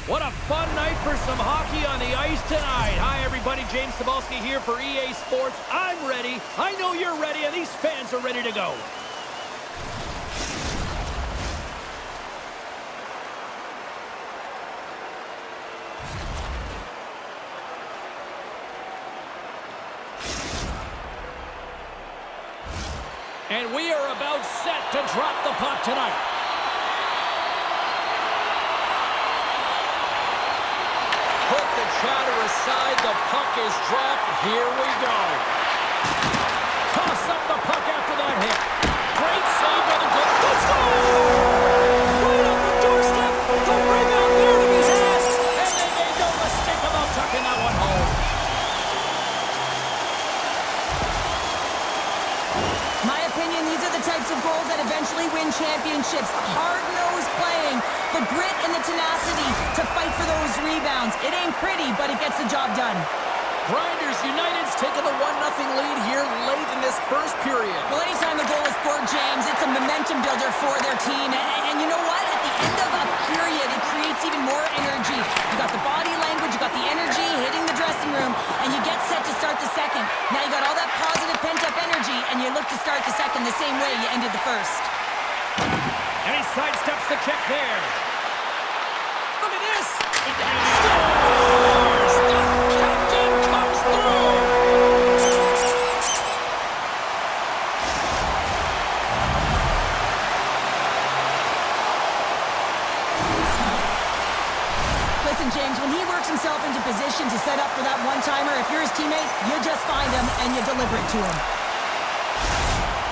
What a fun night for some hockey on the ice tonight. Hi, everybody. James Cebulski here for EA Sports. I'm ready. I know you're ready, and these fans are ready to go. And we are about set to drop the puck tonight. Put the chatter aside, the puck is dropped. Here we go. Toss up the puck after that hit. Great save by the goal. Let's go! Right on the doorstep. The rebound there to be had. And they made no mistake about tucking that one home. My opinion, these are the types of goals that eventually win championships. Hard-nosed playing, the grit and the tenacity to fight for those rebounds. It ain't pretty, but it gets the job done. Grinders United's taking the 1-0 lead here late in this first period. Well, anytime a goal is scored, James, it's a momentum builder for their team. And you know what? At the end of a period, it creates even more energy. You got the body language, you got the energy hitting the dressing room, and you get set to start the second. Now you got all that positive pent-up energy, and you look to start the second the same way you ended the first. And he sidesteps the check there. Look at this. Scores! The captain comes through. Listen, James, when he works himself into position to set up for that one-timer, if you're his teammate, you just find him and you deliver it to him.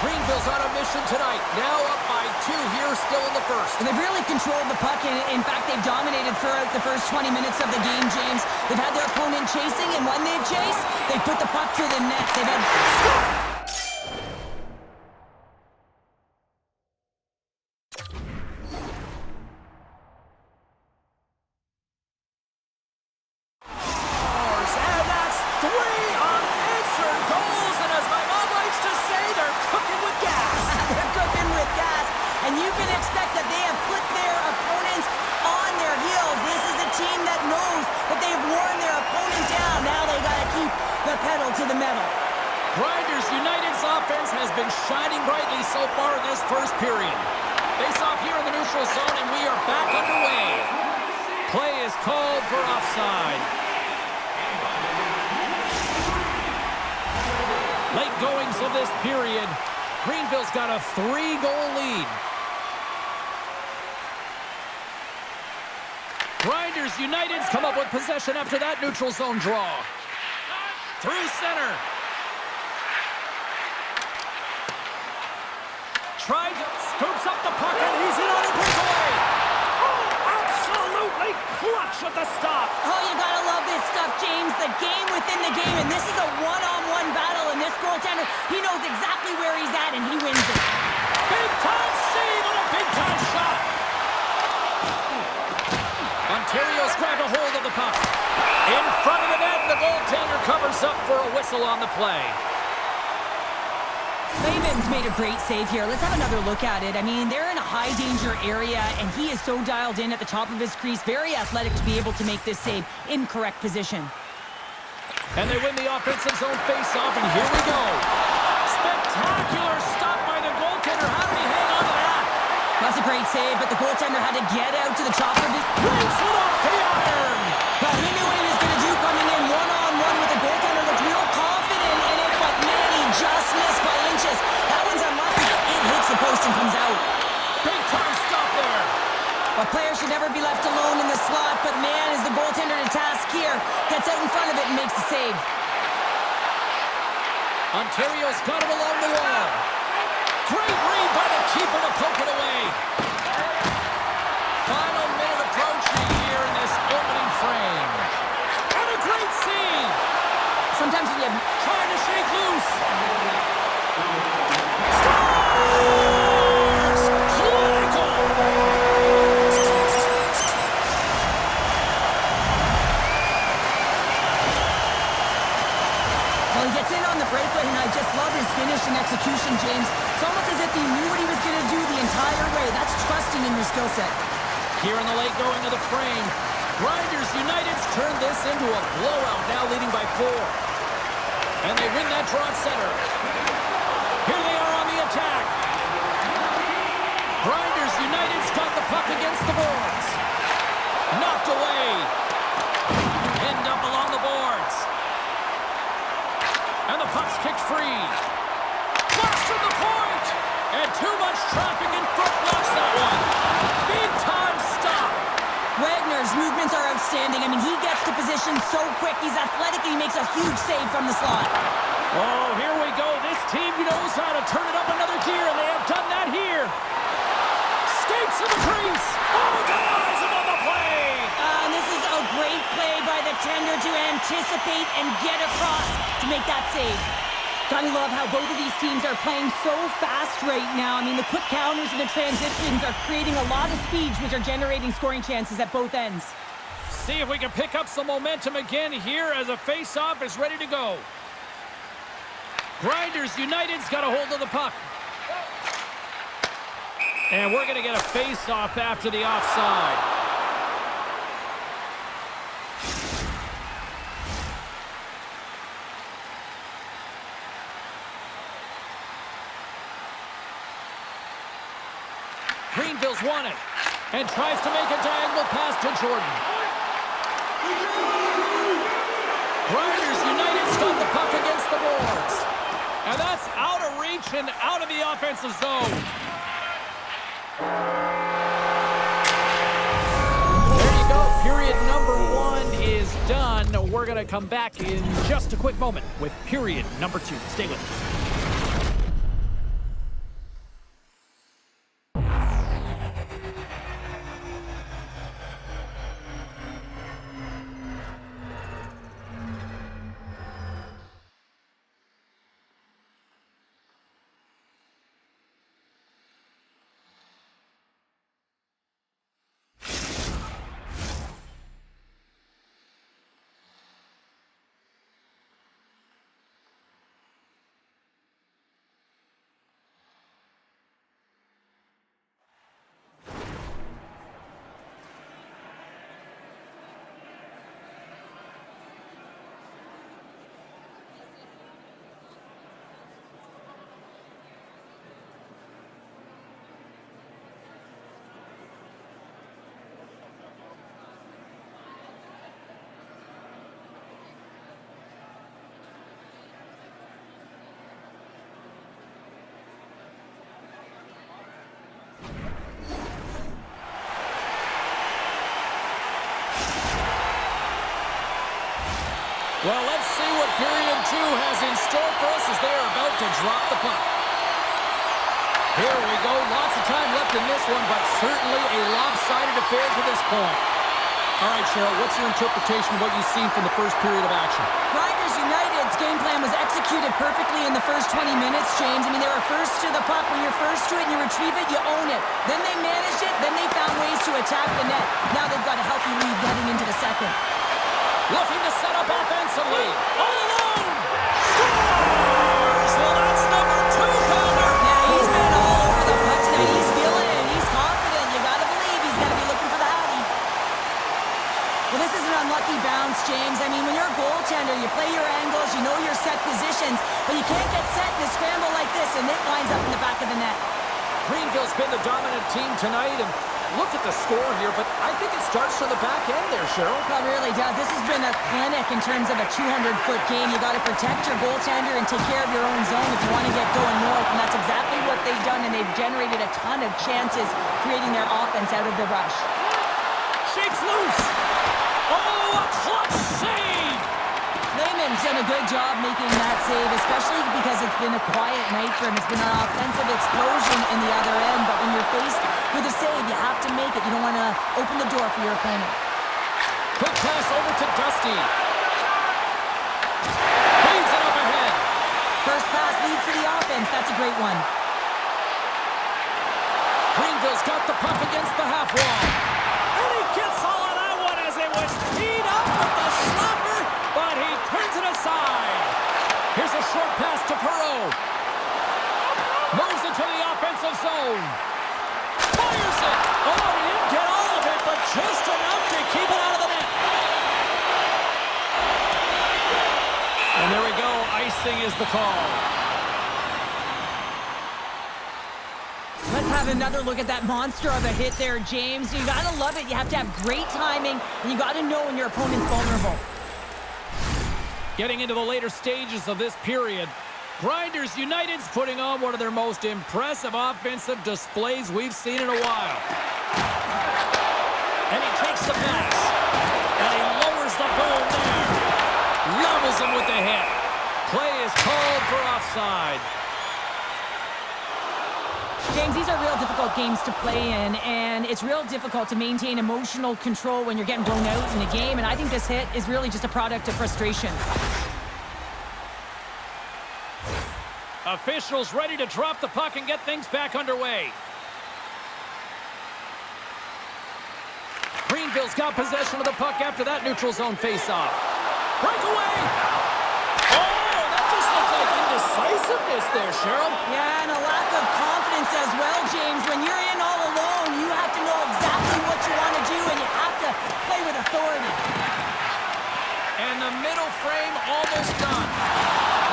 Greenville's on a mission tonight. Now up by 2 here, still in the first. And they've really controlled the puck. In fact, they've dominated for the first 20 minutes of the game, James. They've had their opponent chasing, and when they've chased, they put the puck to the net. They've had... And you can expect that they have put their opponents on their heels. This is a team that knows that they've worn their opponent down. Now they got to keep the pedal to the metal. Grinders United's offense has been shining brightly so far in this first period. Face off here in the neutral zone, and we are back underway. Play is called for offside. Late goings of this period. Greenville's got a 3-goal lead. Grinders United's come up with possession after that neutral zone draw. Through center. Tried, scoops up the puck, and he's in on the breakaway. Oh, absolutely clutch at the stop. Oh, you gotta love this stuff, James. The game within the game, and this is a one-on-one battle, and this goaltender, he knows exactly where he's at, and he wins it. Big-time save and a big-time shot. Ontario's grabbed a hold of the puck. In front of the net, the goaltender covers up for a whistle on the play. Lehman's made a great save here. Let's have another look at it. I mean, they're in a high-danger area, and he is so dialed in at the top of his crease. Very athletic to be able to make this save in correct position. And they win the offensive zone face-off, and here we go. Spectacular stop by the goaltender. How did he hang on to that? That's a great save, but the goaltender had to get out to the top of his... Breaks it off the iron! Well, he knew what he was going to do coming in one-on-one with the goaltender. Looked real confident in it, but man, he just missed by inches. That one's unlucky. It hits the post and comes out. Big-time stop there. A player should never be left alone in the slot, but man, is the goaltender to task here. Gets out in front of it and makes the save. Ontario's got it along the wall. Great read by the keeper to poke it away. Final minute approaching here in this opening frame. And a great save. Sometimes when you... Trying to shake loose. Scores! Clinical! Well, he gets in on the breakaway, and I just love his finish and execution, James. It's almost as if he knew what he was going to do the entire way. That's trusting in your skill set. Here in the late going of the frame, Grinders United's turned this into a blowout, now leading by 4. And they win that draw at center. Here they are on the attack. Grinders United's got the puck against the boards. Knocked away. End up along the boards. And the puck's kicked free. Flash from the point! And too much traffic in front blocks that one. Big time stop. Wagner's movements are outstanding. I mean, he gets to position so quick. He's athletic and he makes a huge save from the slot. Oh, here we go. This team knows how to turn it up another gear, and they have done that here. Skates to the crease. Oh, denies him on the play. And this is a great play by the tender to anticipate and get across to make that save. Gotta love how both of these teams are playing so fast right now. I mean, the quick counters and the transitions are creating a lot of speeds, which are generating scoring chances at both ends. See if we can pick up some momentum again here as a face-off is ready to go. Grinders United's got a hold of the puck. And we're going to get a face-off after the offside. Greenville's won it and tries to make a diagonal pass to Jordan. Grinders United's got the puck against the boards. And that's out of reach and out of the offensive zone. There you go. Period number 1 is done. We're going to come back in just a quick moment with period number 2. Stay with us. Well, let's see what period 2 has in store for us as they are about to drop the puck. Here we go. Lots of time left in this one, but certainly a lopsided affair to this point. All right, Cheryl, what's your interpretation of what you've seen from the first period of action? Grinders United's game plan was executed perfectly in the first 20 minutes, James. I mean, they were first to the puck. When you're first to it and you retrieve it, you own it. Then they managed it. Then they found ways to attack the net. Now they've got a healthy lead heading into the second. Looking to set up offensively. All alone. Scores! Well, that's number 2, Pounder. Yeah, he's been all over the puck tonight. He's feeling it. He's confident. You got to believe he's got to be looking for the hattie. Well, this is an unlucky bounce, James. I mean, when you're a goaltender, you play your angles, you know your set positions, but you can't get set in a scramble like this, and it lines up in the back of the net. Greenville's been the dominant team tonight, and look at the score here, but I think it starts from the back end there, Cheryl. It really does. This has been a clinic in terms of a 200-foot game. You got to protect your goaltender and take care of your own zone if you want to get going north, and that's exactly what they've done, and they've generated a ton of chances creating their offense out of the rush. Shakes loose. Oh, a clutch save! Lehman's done a good job making that save, especially because it's been a quiet night for him. It's been an offensive explosion in the other end, but when you're faced with a save, you have to make it. You don't want to open the door for your opponent. Quick pass over to Dusty. Feeds it up ahead. First pass leads to the offense. That's a great one. Greenville's got the puck against the half wall. And he gets all of that one as it was teed up with the stopper, but he turns it aside. Here's a short pass to Perreault. Moves into the offensive zone. Fires it. Oh, he didn't get all of it, but just enough to keep it out of the net. And there we go. Icing is the call. Let's have another look at that monster of a hit there, James. You gotta love it. You have to have great timing, and you gotta know when your opponent's vulnerable. Getting into the later stages of this period, Grinders United's putting on one of their most impressive offensive displays we've seen in a while. And he takes the pass. And he lowers the boom there. Levels him with the hit. Play is called for offside. James, these are real difficult games to play in, and it's real difficult to maintain emotional control when you're getting blown out in a game, and I think this hit is really just a product of frustration. Officials ready to drop the puck and get things back underway. Greenville's got possession of the puck after that neutral zone faceoff. Breakaway! Oh, that just looked like indecisiveness there, Cheryl. Yeah, and a lack of confidence as well, James. When you're in all alone, you have to know exactly what you want to do, and you have to play with authority. And the middle frame almost done.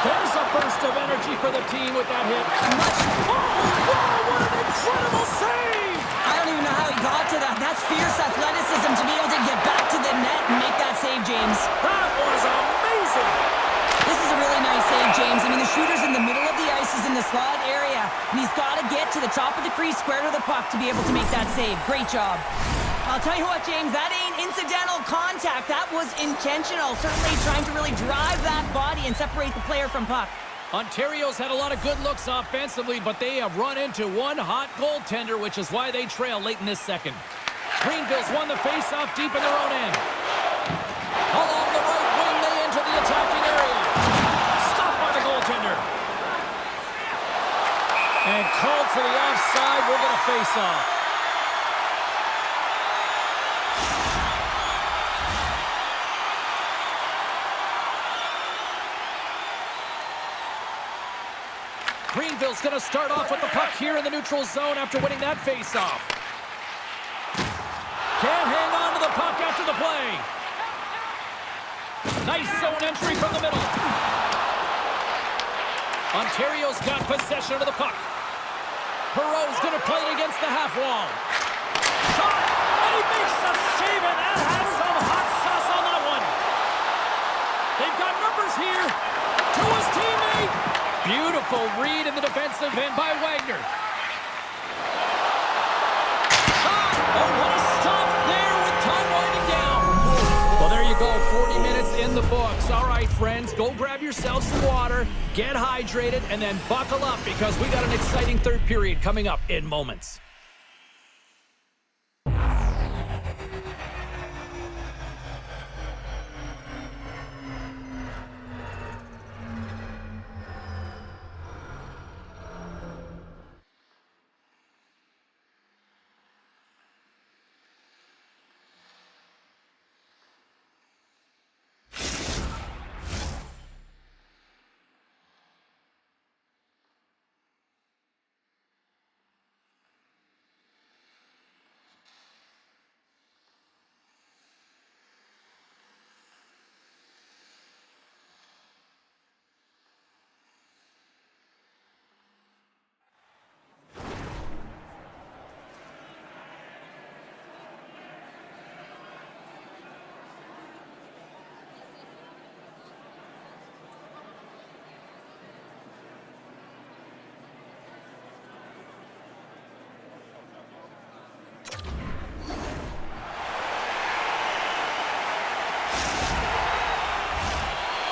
There's a burst of energy for the team with that hit. Oh, wow, what an incredible save! I don't even know how he got to that. That's fierce athleticism to be able to get back to the net and make that save, James. That was amazing! This is a really nice save, James. I mean, the shooter's in the middle of the ice. He's in the slot area, and he's got to get to the top of the crease, square to the puck, to be able to make that save. Great job. I'll tell you what, James, that ain't incidental contact. That was intentional, certainly trying to really drive that body and separate the player from puck. Ontario's had a lot of good looks offensively, but they have run into one hot goaltender, which is why they trail late in this second. Greenville's won the faceoff deep in their own end. Along the right wing, they enter the attacking area. Stopped by the goaltender. And called for the offside. We're going to face off. Greenville's going to start off with the puck here in the neutral zone after winning that faceoff. Can't hang on to the puck after the play. Nice zone entry from the middle. Ontario's got possession of the puck. Perreault's going to play it against the half wall. Shot! And he makes a save, and that has some hot sauce on that one. They've got numbers here. To his teammate. Beautiful read in the defensive end by Wagner. Shot! Oh, what a stop there with time winding down. Well, there you go. 40 minutes in the books. All right, friends, go grab yourself some water, get hydrated, and then buckle up because we got an exciting third period coming up in moments.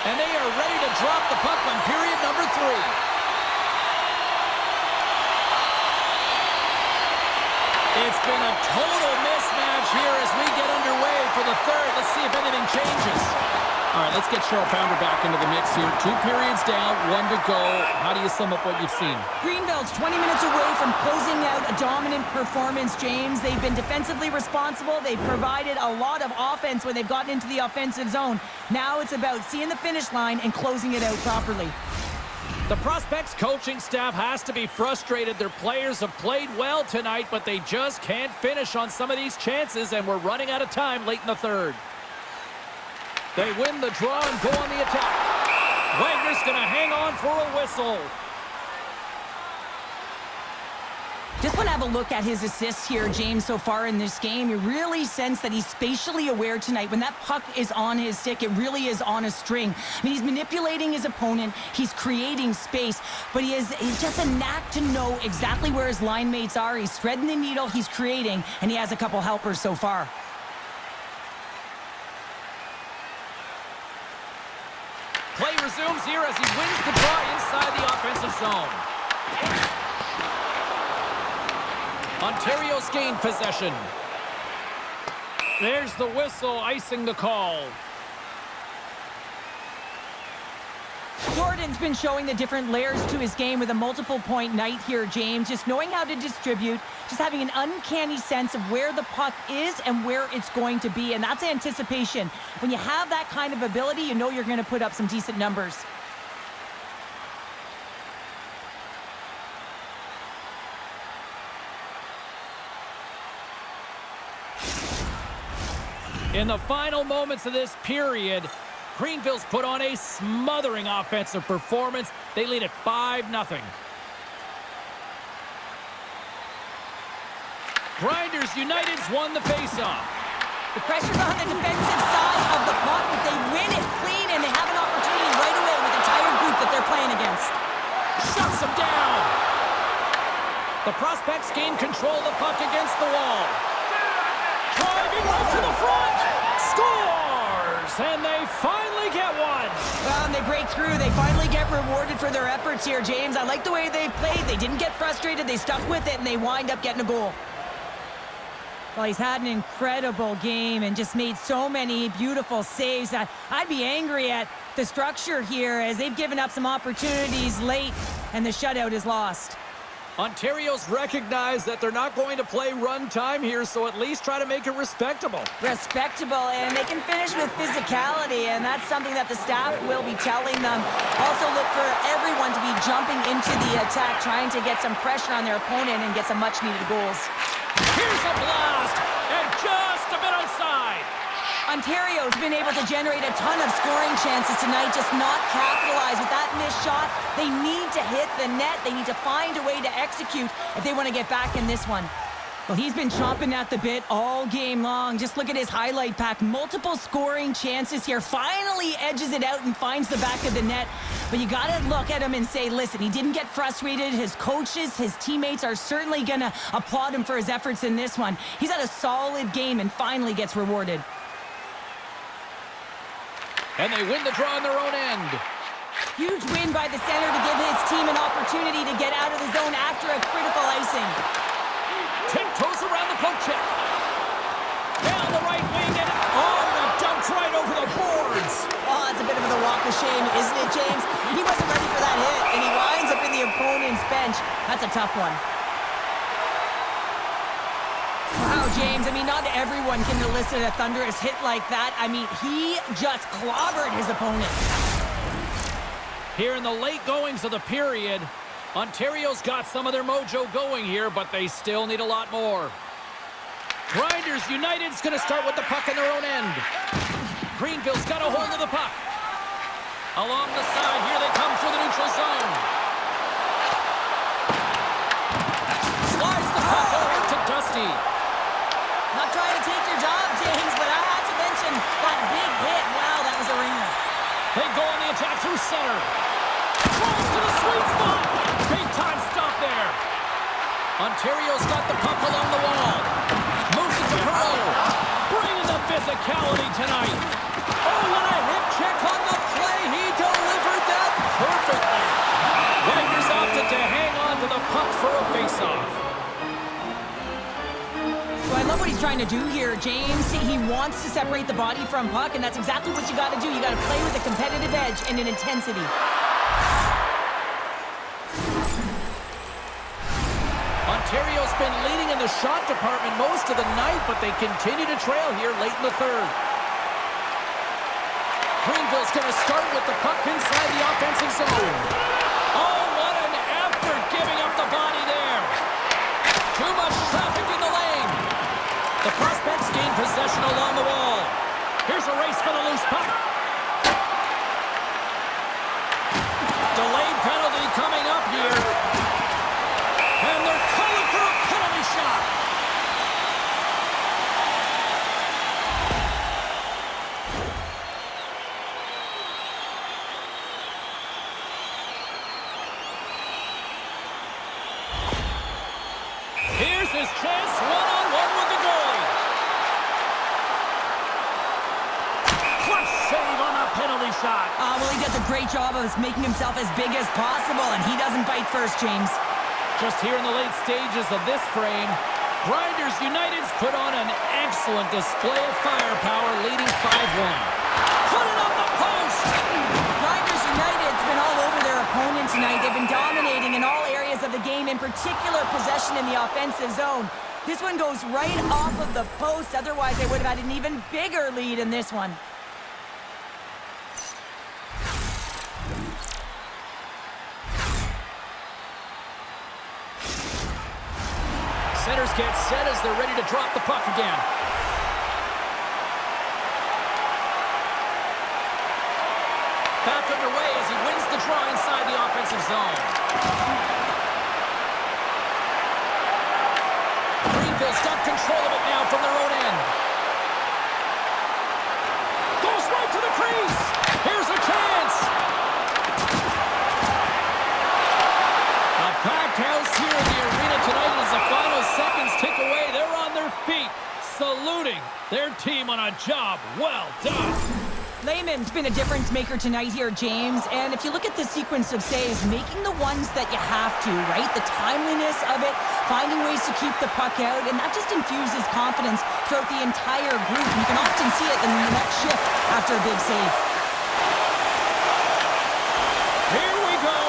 And they are ready to drop the puck on period number 3. It's been a total mismatch here as we get underway for the third. Let's see if anything changes. All right, let's get Cheryl Pounder back into the mix here. 2 periods down, 1 to go. How do you sum up what you've seen? Greenville's 20 minutes away from closing out a dominant performance, James. They've been defensively responsible. They've provided a lot of offense when they've gotten into the offensive zone. Now it's about seeing the finish line and closing it out properly. The Prospects coaching staff has to be frustrated. Their players have played well tonight, but they just can't finish on some of these chances, and we're running out of time late in the third. They win the draw and go on the attack. down for a whistle. Just want to have a look at his assists here, James, so far in this game. You really sense that he's spatially aware tonight. When that puck is on his stick, it really is on a string. I mean, he's manipulating his opponent. He's creating space, but he's just a knack to know exactly where his line mates are. He's threading the needle, he's creating, and he has a couple helpers so far. Play resumes here as he wins the draw inside the offensive zone. Ontario's gained possession. There's the whistle, icing the call. Jordan's been showing the different layers to his game with a multiple-point night here, James. Just knowing how to distribute, just having an uncanny sense of where the puck is and where it's going to be, and that's anticipation. When you have that kind of ability, you know you're going to put up some decent numbers. In the final moments of this period, Greenville's put on a smothering offensive performance. They lead at 5-0. Grinders United's won the faceoff. The pressure's on the defensive side of the puck. If they win it clean and they have an opportunity right away with the tired group that they're playing against. Shuts him down. The Prospects gain control of the puck against the wall. Driving right to the front. Scores! And they finally get one. Well, and they break through. They finally get rewarded for their efforts here, James. I like the way they've played. They didn't get frustrated. They stuck with it, and they wind up getting a goal. Well, he's had an incredible game and just made so many beautiful saves. I'd be angry at the structure here as they've given up some opportunities late, and the shutout is lost. Ontario's recognized that they're not going to play run time here, so at least try to make it respectable. Respectable, and they can finish with physicality, and that's something that the staff will be telling them. Also look for everyone to be jumping into the attack, trying to get some pressure on their opponent and get some much-needed goals. Here's a blast, and just a bit outside. Ontario's been able to generate a ton of scoring chances tonight, just not capitalize with that missed shot. They need to hit the net. They need to find a way to execute if they want to get back in this one. Well, he's been chomping at the bit all game long. Just look at his highlight pack. Multiple scoring chances here. Finally edges it out and finds the back of the net. But you got to look at him and say, listen, he didn't get frustrated. His coaches, his teammates are certainly going to applaud him for his efforts in this one. He's had a solid game and finally gets rewarded. And they win the draw on their own end. Huge win by the center to give his team an opportunity to get out of the zone after a critical icing. Tiptoes around the poke check. Down the right wing, and that dumped right over the boards. Oh, that's a bit of a walk of shame, isn't it, James? He wasn't ready for that hit, and he winds up in the opponent's bench. That's a tough one. Wow, James, I mean, not everyone can elicit a thunderous hit like that. I mean, he just clobbered his opponent. Here in the late goings of the period, Ontario's got some of their mojo going here, but they still need a lot more. Grinders United's going to start with the puck in their own end. Greenville's got a hold of the puck. Along the side, here they come through the neutral zone. Slides the puck over to Dusty. Not trying to take your job, James, but I had to mention that big hit. Wow, that was a ringer. They go on the attack through center. Falls to the sweet spot. Big time stop there. Ontario's got the puck along the wall. Moves it to Perreault. Bringing the physicality tonight. Oh, what a hip check on the play. He delivered that perfectly. Wagner's opted to hang on to the puck for a faceoff. So I love what he's trying to do here, James. He wants to separate the body from puck, and that's exactly what you got to do. You got to play with a competitive edge and an intensity. Ontario's been leading in the shot department most of the night, but they continue to trail here late in the third. Greenville's going to start with the puck inside the offensive zone. Oh, what an effort giving up the body there. Too much traffic in the lane. The Prospects gain possession along the wall. Here's a race for the loose puck. Delayed penalty coming up here. And they're calling for a penalty shot. Here's his chance, one-on-one with the goalie. Clutch save on a penalty shot. Well, he does a great job of making himself as big as possible, and he doesn't bite first, James. Just here in the late stages of this frame, Grinders United's put on an excellent display of firepower, leading 5-1. Put it on the post! Grinders United's been all over their opponent tonight. They've been dominating in all areas of the game, in particular possession in the offensive zone. This one goes right off of the post. Otherwise, they would have had an even bigger lead in this one. Centers get set as they're ready to drop the puck again. Back underway as he wins the draw inside the offensive zone. Greenville's got control of it now from their own end. Goes right to the crease. Here's a chance. A packed house here in the arena tonight as the final seconds tick away. They're on their feet, saluting their team on a job well done. Lehman's been a difference maker tonight here, James. And if you look at the sequence of saves, making the ones that you have to, right? The timeliness of it, finding ways to keep the puck out, and that just infuses confidence throughout the entire group. You can often see it in the next shift after a big save. Here we go.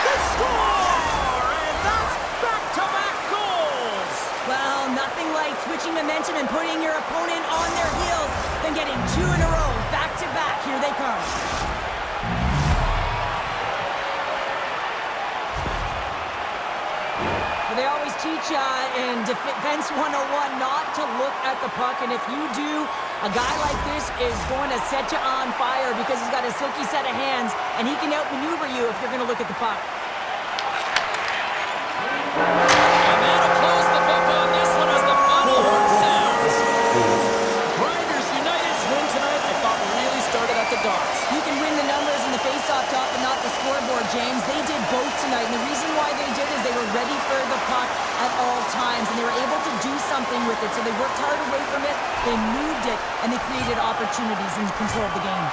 The score! And that's back-to-back goals. Well, nothing like switching momentum and putting your opponent on their heels than getting two in a row. Back-to-back. Here they come. Well, they always teach you in Defense 101 not to look at the puck. And if you do, a guy like this is going to set you on fire because he's got a silky set of hands, and he can outmaneuver you if you're going to look at the puck. And that'll close the book on this one as the final horn sounds. Grinders United's win tonight, I thought, really started at the darts. You can win the numbers and the face-off top, but not the scoreboard, James. They did both tonight, and the reason why they did is they were ready for the puck at all times, and they were able to do something with it. So they worked hard away from it, they moved it, and they created opportunities and controlled the game.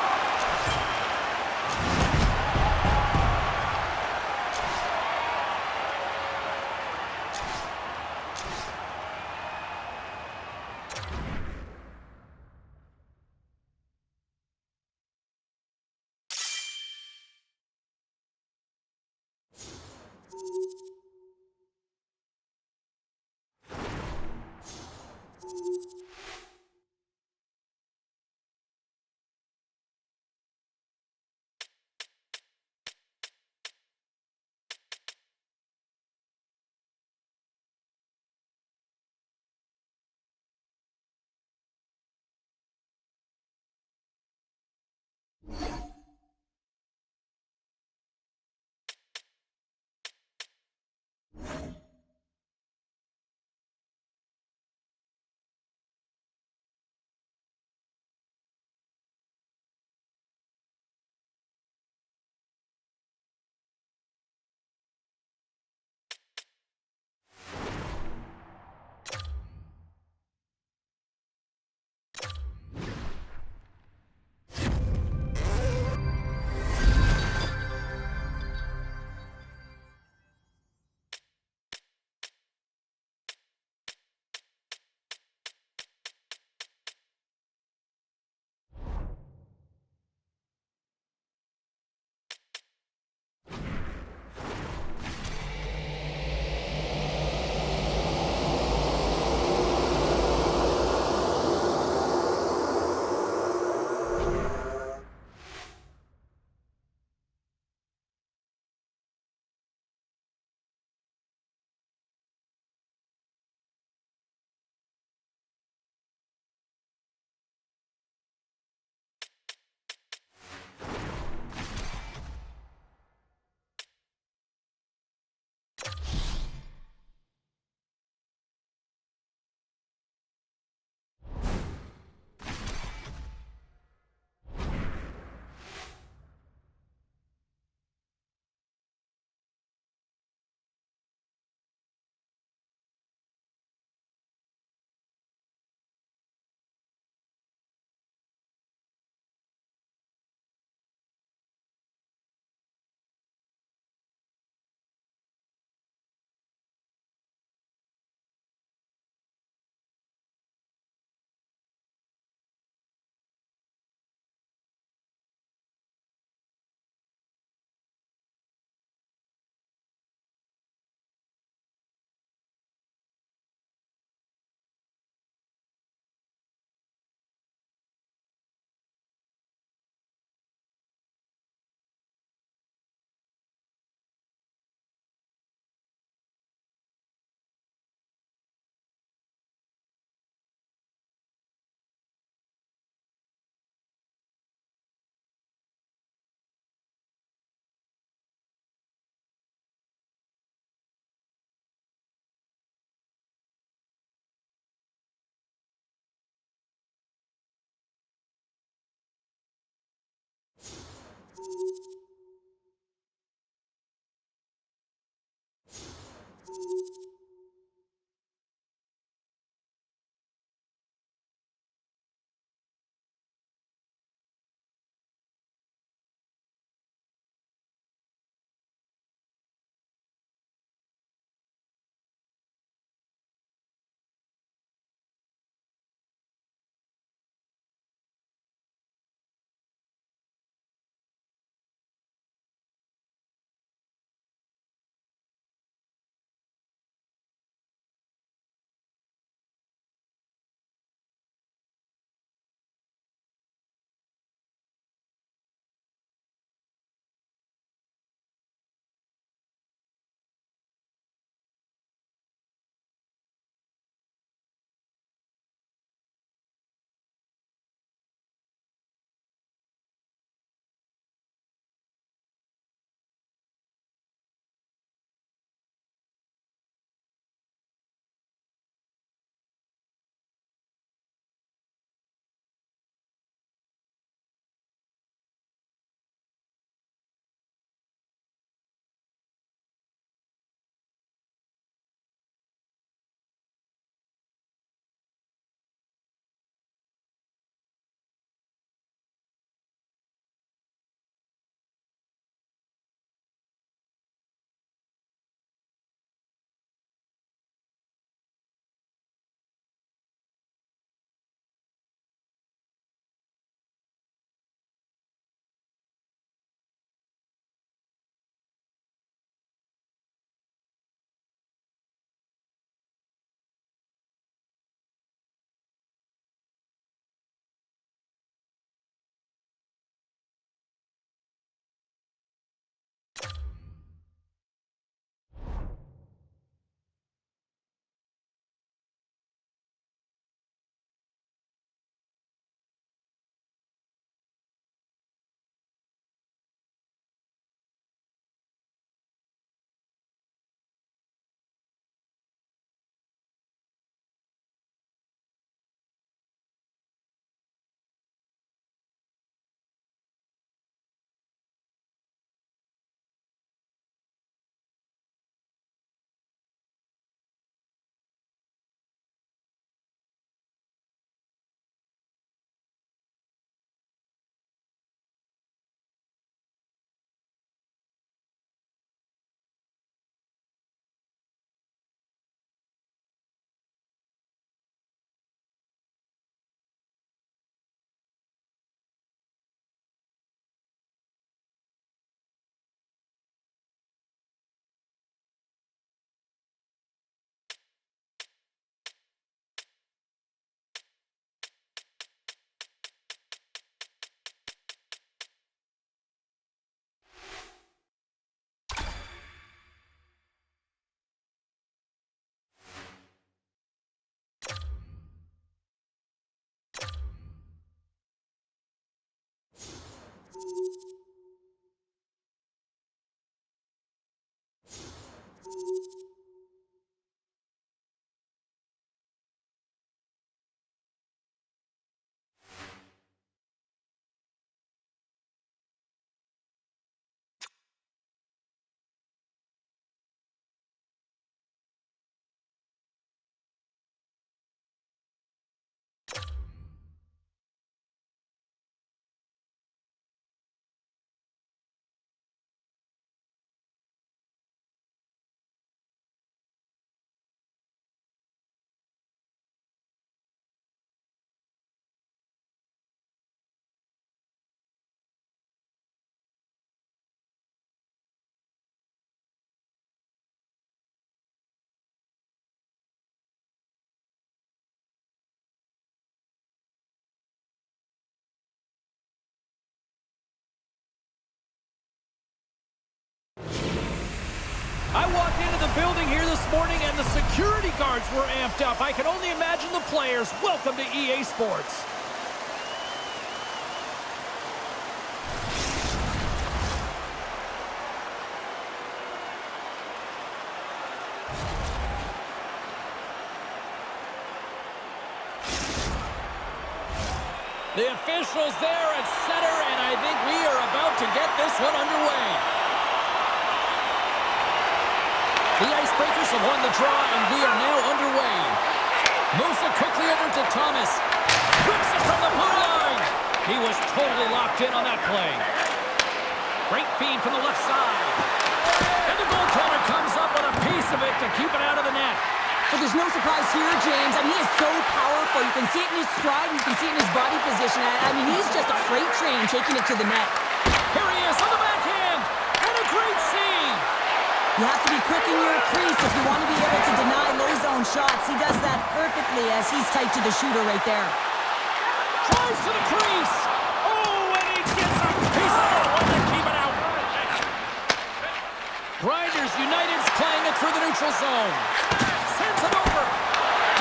I walked into the building here this morning and the security guards were amped up. I can only imagine the players. Welcome to EA Sports. The officials there at center, and I think we are about to get this one underway. The Icebreakers have won the draw, and we are now underway. Moves it quickly over to Thomas. Rips it from the blue line. He was totally locked in on that play. Great feed from the left side. And the goaltender comes up with a piece of it to keep it out of the net. But there's no surprise here, James. I mean, he is so powerful. You can see it in his stride. You can see it in his body position. I mean, he's just a freight train taking it to the net. Here he is on the backhand. And a great save. You have to be quick in your crease if you want to be able to deny low zone shots. He does that perfectly as he's tight to the shooter right there. Drives to the crease. Oh, and he gets a piece of that one to keep it out. Grinders United's playing it through the neutral zone. Sends it over.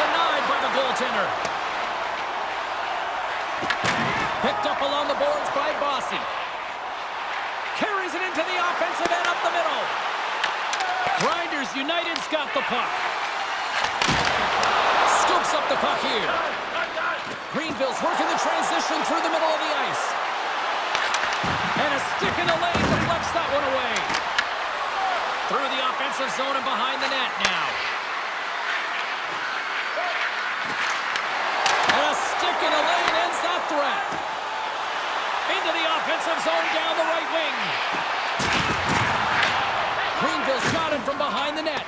Denied by the goaltender. Picked up along the boards by Bossy. Carries it into the offensive end up the middle. Grinders United's got the puck. Scoops up the puck here. Greenville's working the transition through the middle of the ice. And a stick in the lane deflects that one away. Through the offensive zone and behind the net now. And a stick in the lane ends that threat. Into the offensive zone down the right wing. Greenville's got him from behind the net.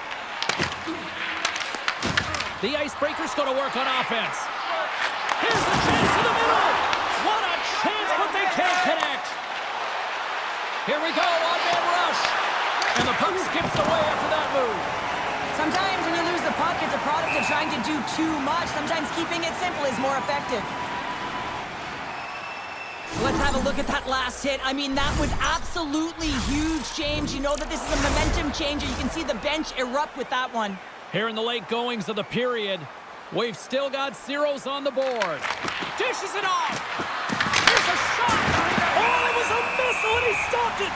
The Icebreakers going to work on offense. Here's a chance to the middle. What a chance, but they can't connect. Here we go, on-man rush. And the puck skips away after that move. Sometimes when you lose the puck, it's a product of trying to do too much. Sometimes keeping it simple is more effective. Let's have a look at that last hit. I mean, that was absolutely huge, James. You know that this is a momentum changer. You can see the bench erupt with that one. Here in the late goings of the period, we've still got zeros on the board. Dishes it off. Here's a shot. Oh, it was a missile, and he stopped it.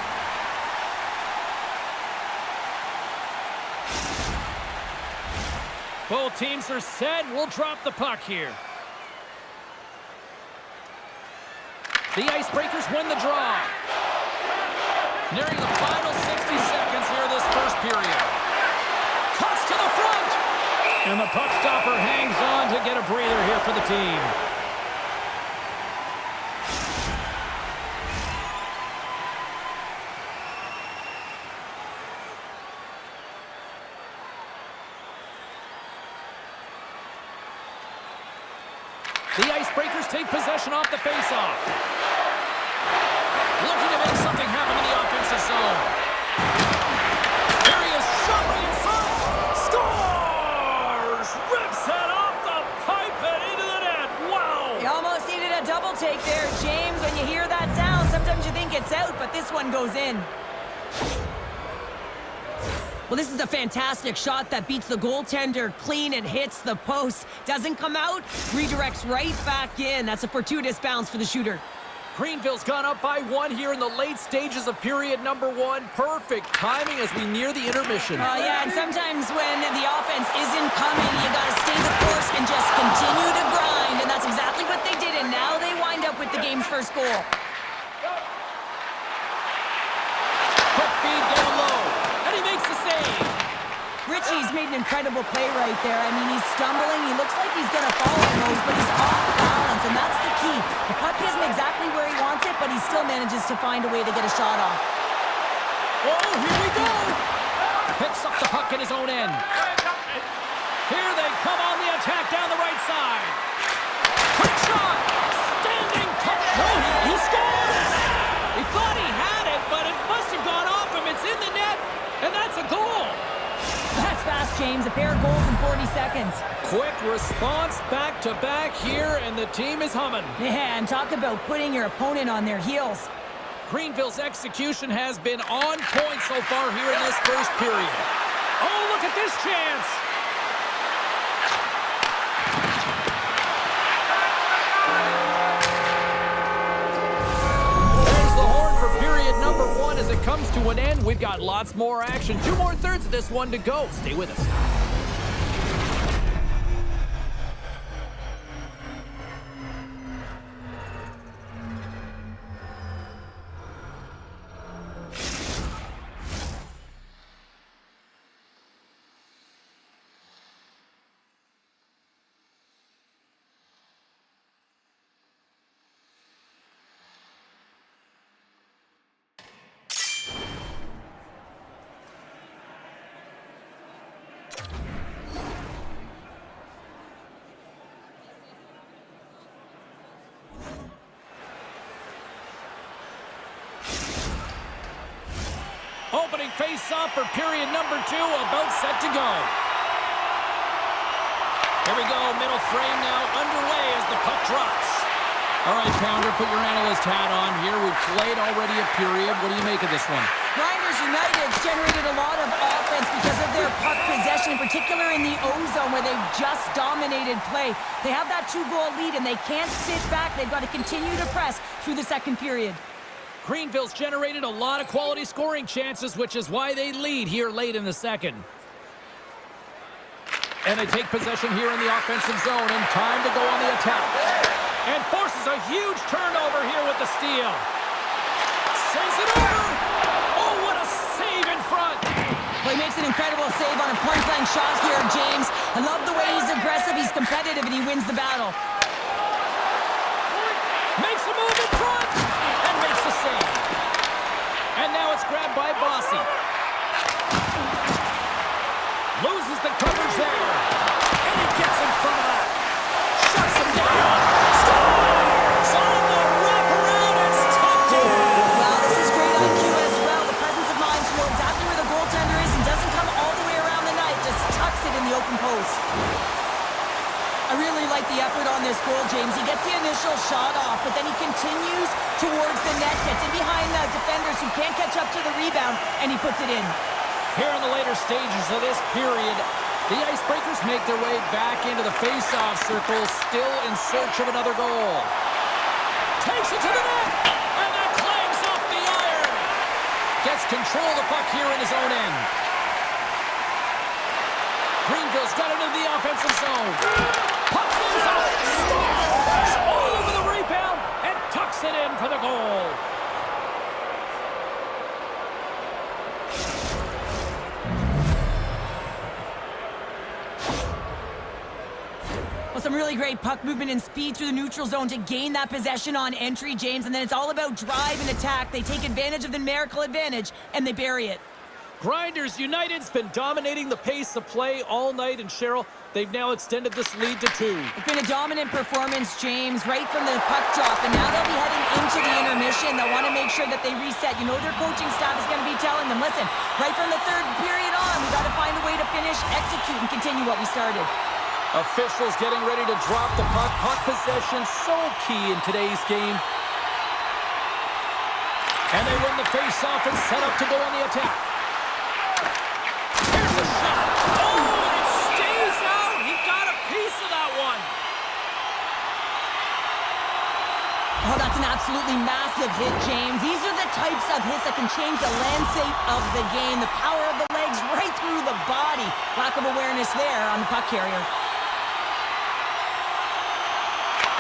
Both teams are set. We'll drop the puck here. The Icebreakers win the draw. Nearing the final 60 seconds here this first period. Cuts to the front. And the puck stopper hangs on to get a breather here for the team. The Icebreakers take possession off the faceoff. Looking to make something happen in the offensive zone. There he is, shot right in front. Scores! Rips it off the pipe and into the net. Wow! You almost needed a double take there, James. When you hear that sound, sometimes you think it's out, but this one goes in. Well, this is a fantastic shot that beats the goaltender clean and hits the post. Doesn't come out, redirects right back in. That's a fortuitous bounce for the shooter. Greenville's gone up by one here in the late stages of period number one. Perfect timing as we near the intermission. Yeah, and sometimes when the offense isn't coming, you got to stay the course and just continue to grind. And that's exactly what they did, and now they wind up with the game's first goal. Quick feed down low, and he makes the save. Richie's made an incredible play right there. I mean, he's stumbling. He looks like he's going to fall almost, but he's off balance, and that's the key. The puck isn't exactly where he wants it, but he still manages to find a way to get a shot off. Oh, here we go. Picks up the puck in his own end. Here they come on the attack down the right side. Quick shot. Standing puck. No, he scores. He thought he had it, but it must have gone off him. It's in the net, and that's a goal. That's fast, James. A pair of goals in 40 seconds. Quick response back-to-back here, and the team is humming. Yeah, and talk about putting your opponent on their heels. Greenville's execution has been on point so far here in this first period. Oh, look at this chance. There's the horn for period number one. As it comes to an end, we've got lots more action. 2 more thirds of this one to go. Stay with us. Opening face-off for period number 2, about set to go. Here we go, middle frame now underway as the puck drops. All right, Pounder, put your analyst hat on here. We've played already a period. What do you make of this one? Grinders United generated a lot of offense because of their puck possession, in particular in the O-zone where they've just dominated play. They have that 2-goal lead and they can't sit back. They've got to continue to press through the second period. Greenville's generated a lot of quality scoring chances, which is why they lead here late in the second. And they take possession here in the offensive zone, and time to go on the attack. And forces a huge turnover here with the steal. Sends it over. Oh, what a save in front. Well, he makes an incredible save on a point-blank shot here, James. I love the way he's aggressive, he's competitive, and he wins the battle. Makes a move in front and makes the save. And now it's grabbed by Bossy. Loses the coverage there. And he gets in front of that. Shuts him down. Scores! On the wraparound, it's tucked in. Well, this is great IQ as well. The presence of mind to know exactly where the goaltender is and doesn't come all the way around the net. Just tucks it in the open post. I really like the effort on this goal, James. He gets the initial shot off, but then he continues towards the net, gets in behind the defenders who can't catch up to the rebound, and he puts it in. Here in the later stages of this period, the Icebreakers make their way back into the face-off circle, still in search of another goal. Takes it to the net, and that clangs off the iron. Gets control of the puck here in his own end. Greenville's got it into the offensive zone. Puck goes out, scores! All over the rebound, and tucks it in for the goal. Well, some really great puck movement and speed through the neutral zone to gain that possession on entry, James, and then it's all about drive and attack. They take advantage of the numerical advantage, and they bury it. Grinders United's been dominating the pace of play all night, and Cheryl, they've now extended this lead to 2. It's been a dominant performance, James, right from the puck drop, and now they'll be heading into the intermission. They'll want to make sure that they reset. You know their coaching staff is going to be telling them, listen, right from the third period on, we got to find a way to finish, execute, and continue what we started. Officials getting ready to drop the puck. Puck possession so key in today's game. And they win the face-off and set up to go on the attack. Here's a shot. Oh, and it stays out. He got a piece of that one. Oh, that's an absolutely massive hit, James. These are the types of hits that can change the landscape of the game. The power of the legs right through the body. Lack of awareness there on the puck carrier.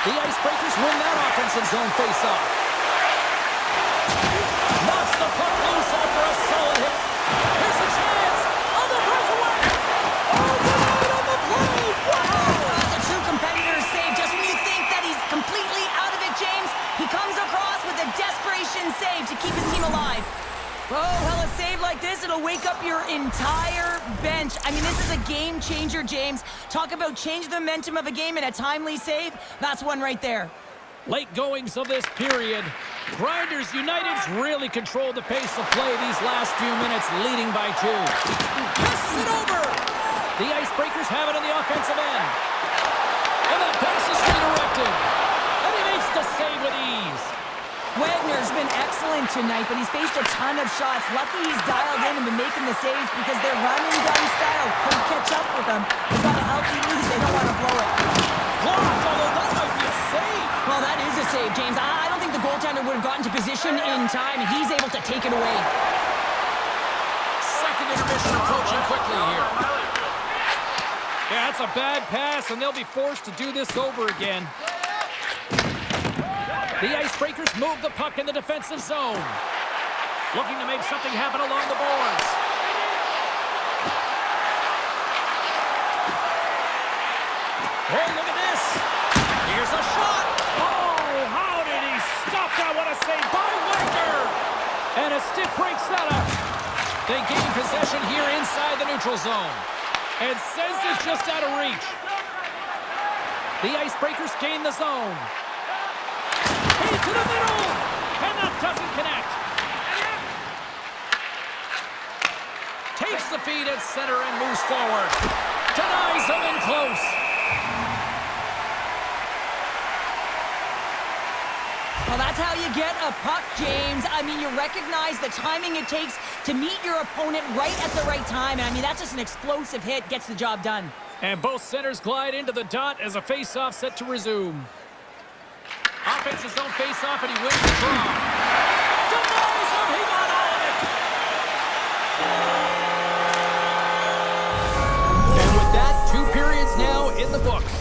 The Icebreakers win that offensive zone face-off. Knocks the puck loose after a solid hit. Here's a chance on the breakaway. Oh, denied on the play. Wow! That's a true competitor's save. Just when you think that he's completely out of it, James, he comes across with a desperation save to keep his team alive. Oh, well, a save like this, it'll wake up your entire bench. I mean, this is a game changer, James. Talk about change the momentum of a game in a timely save. That's one right there. Late goings of this period. Grinders United's really controlled the pace of play these last few minutes, leading by 2. Passes it over. The Icebreakers have it on the offensive end. And that pass is redirected. And he makes the save with ease. Wagner's been excellent tonight, but he's faced a ton of shots. Lucky he's dialed in and been making the saves because their run-and-gun style couldn't catch up with them. They've got a healthy lead. They don't want to blow it. Blocked, although that might be a save. Well, that is a save, James. I don't think the goaltender would have gotten to position in time, and he's able to take it away. Second intermission approaching quickly here. Yeah, that's a bad pass, and they'll be forced to do this over again. The Icebreakers move the puck in the defensive zone. Looking to make something happen along the boards. Oh, look at this. Here's a shot. Oh, how did he stop that? What a save by Wagner. And a stick breaks that up. They gain possession here inside the neutral zone. And sends it just out of reach. The Icebreakers gain the zone. To the middle, and that doesn't connect. Takes the feed at center and moves forward. Denies him in close. Well, that's how you get a puck, James. I mean, you recognize the timing it takes to meet your opponent right at the right time. And I mean, that's just an explosive hit, gets the job done. And both centers glide into the dot as a face-off set to resume. Offensive zone face-off, and he wins the draw. Denies him, he got all of it! And with that, 2 periods now in the books.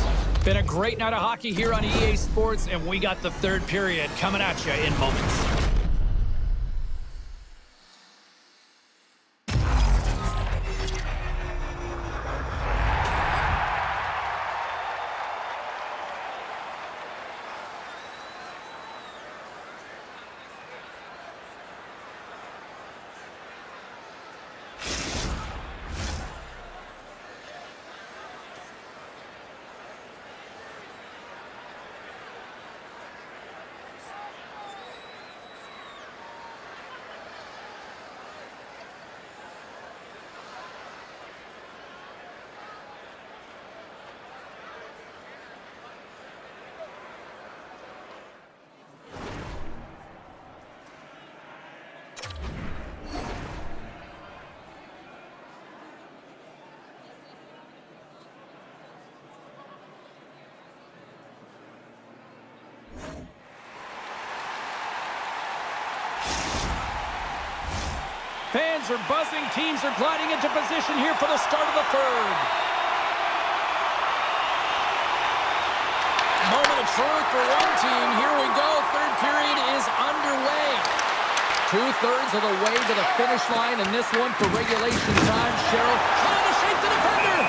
Been a great night of hockey here on EA Sports, and we got the 3rd period coming at you in moments. Fans are buzzing. Teams are gliding into position here for the start of the 3rd. Moment of truth for one team. Here we go. 3rd period is underway. 2/3 of the way to the finish line, and this one for regulation time. Cheryl trying to shake the defender.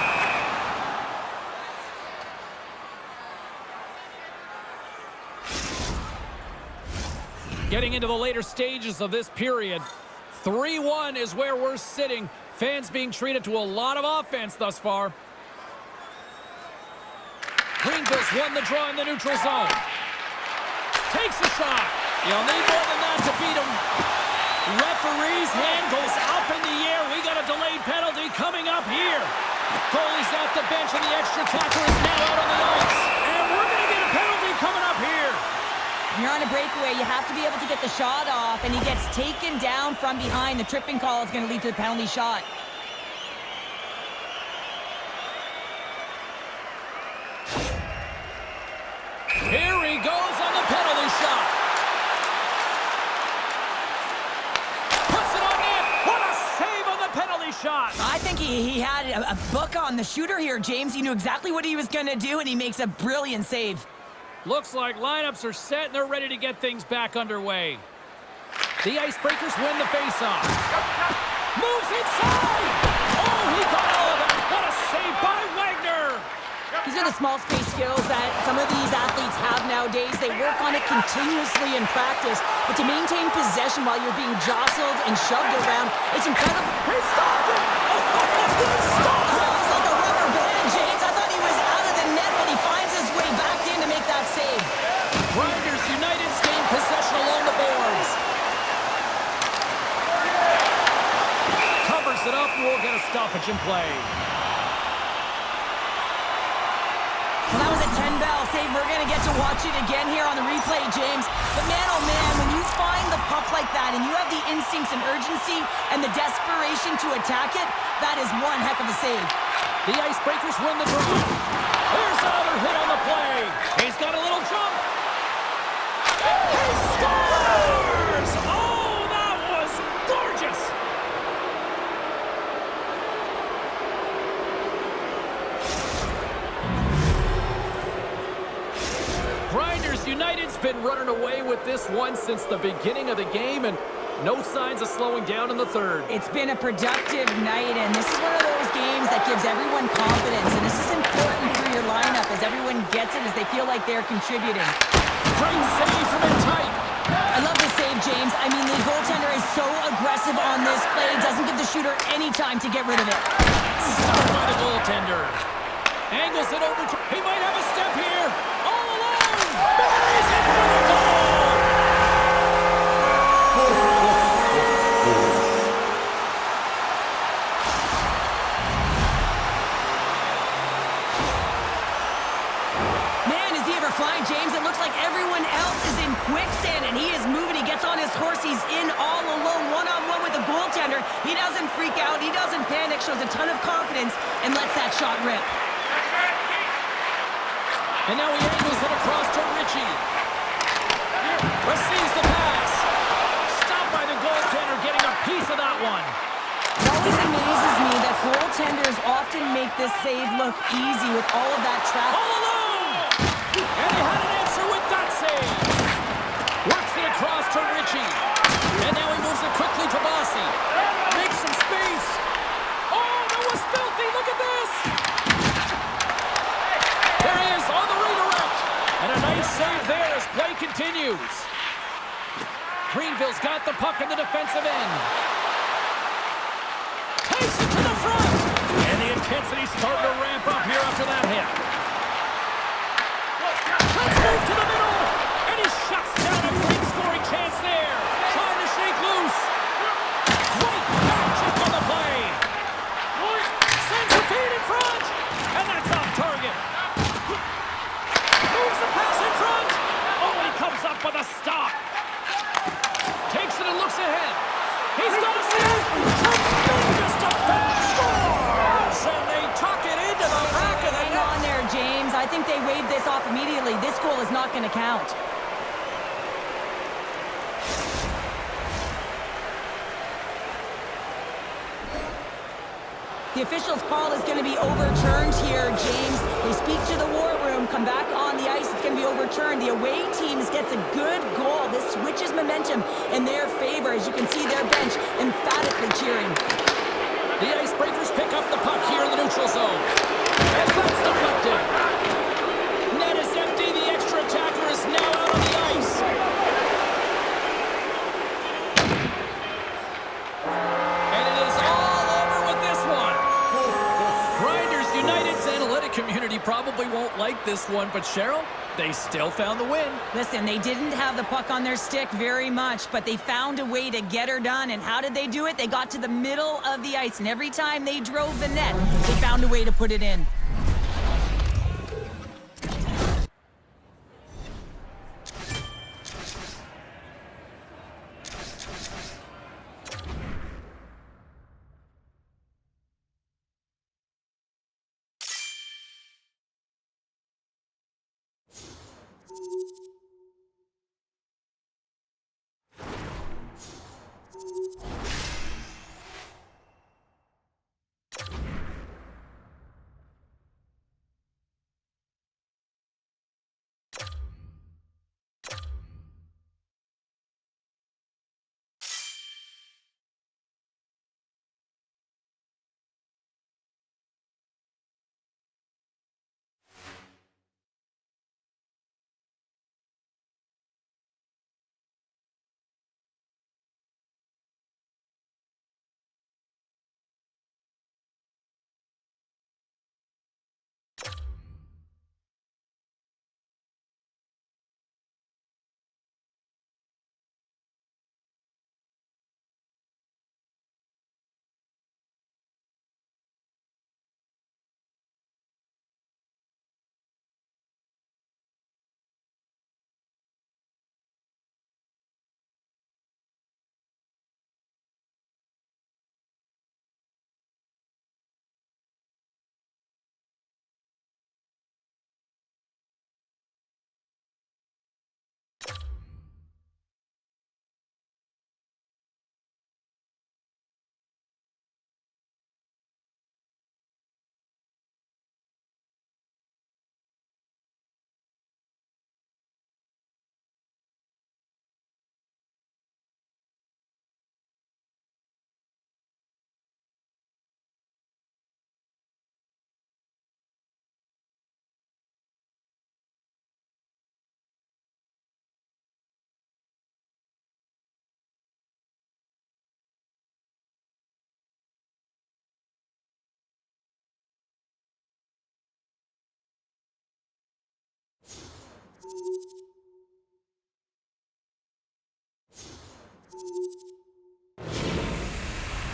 Getting into the later stages of this period. 3-1 is where we're sitting. Fans being treated to a lot of offense thus far. Greenville's won the draw in the neutral zone. Takes a shot. You'll need more than that to beat him. Referee's hand goes up in the air. We got a delayed penalty coming up here. Goalie's at the bench, and the extra tackler is now out on the ice. And we're going to get a penalty coming up here. When you're on a breakaway, you have to be able to get the shot off, and he gets taken down from behind. The tripping call is going to lead to the penalty shot. Here he goes on the penalty shot. Puts it on net. What a save on the penalty shot. I think he had a book on the shooter here, James. He knew exactly what he was going to do, and he makes a brilliant save. Looks like lineups are set, and they're ready to get things back underway. The Icebreakers win the faceoff. Moves inside. Oh, he got all of it. What a save by Wagner. These are the small space skills that some of these athletes have nowadays. They work on it continuously in practice, but to maintain possession while you're being jostled and shoved around, it's incredible. He stopped it. He stopped it. It's like a rubber band, James. I thought he was out of the net, but he finds his way back in to make that save. Grinders United's gained possession along the boards. Covers it up, and we'll get a stoppage in play. Well, that was a 10-bell save. We're going to get to watch it again here on the replay, James. But man, oh man, when you find the puck like that and you have the instincts and urgency and the desperation to attack it, that is one heck of a save. The Icebreakers win the draw. There's another hit on the play. He's got a little jump. He scores! Oh, that was gorgeous. Grinders United's been running away with this one since the beginning of the game, and no signs of slowing down in the 3rd. It's been a productive night, and this is one of those games that gives everyone confidence, and this is important for your lineup as everyone gets it, as they feel like they're contributing. Great save from in tight. I love the save, James. I mean, the goaltender is so aggressive on this play, doesn't give the shooter any time to get rid of it. Stopped by the goaltender. Angles it over to... He might have a step here. All alone. Buries it for the goal. He doesn't freak out. He doesn't panic. Shows a ton of confidence and lets that shot rip. And now he angles it across to Richie. Receives the pass. Stopped by the goaltender, getting a piece of that one. It always amazes me that goaltenders often make this save look easy with all of that traffic. All alone! And he had an answer with that save. Works it across to Richie. And now he moves it quickly to Bossy. Makes some space. Oh, that was filthy. Look at this. There he is on the redirect. And a nice save there as play continues. Greenville's got the puck in the defensive end. Takes it to the front. And the intensity's starting to ramp up here after that hit. Let's move to the middle. And he shuts down a great scoring chance there. Trying to shake loose. Great back check on the play. Sends the feed in front. And that's off target. Moves the pass in front. Oh, he comes up with a stop. Takes it and looks ahead. He's got a save. Tremendous defense. Scores! And they tuck it into the back of the Hang net. on there, James. I think they waved this off immediately. This goal is not going to count. The official's call is going to be overturned here, James. They speak to the war room, come back on the ice. It's going to be overturned. The away team gets a good goal. This switches momentum in their favor. As you can see, their bench emphatically cheering. The Icebreakers pick up the puck here in the neutral zone. And that's deflected. Net is empty. The extra attacker is now out on the ice. And it is all over with this one. Grinders United's analytic community probably won't like this one, but Cheryl, they still found the win. Listen, they didn't have the puck on their stick very much, but they found a way to get her done. And how did they do it? They got to the middle of the ice, and every time they drove the net, they found a way to put it in.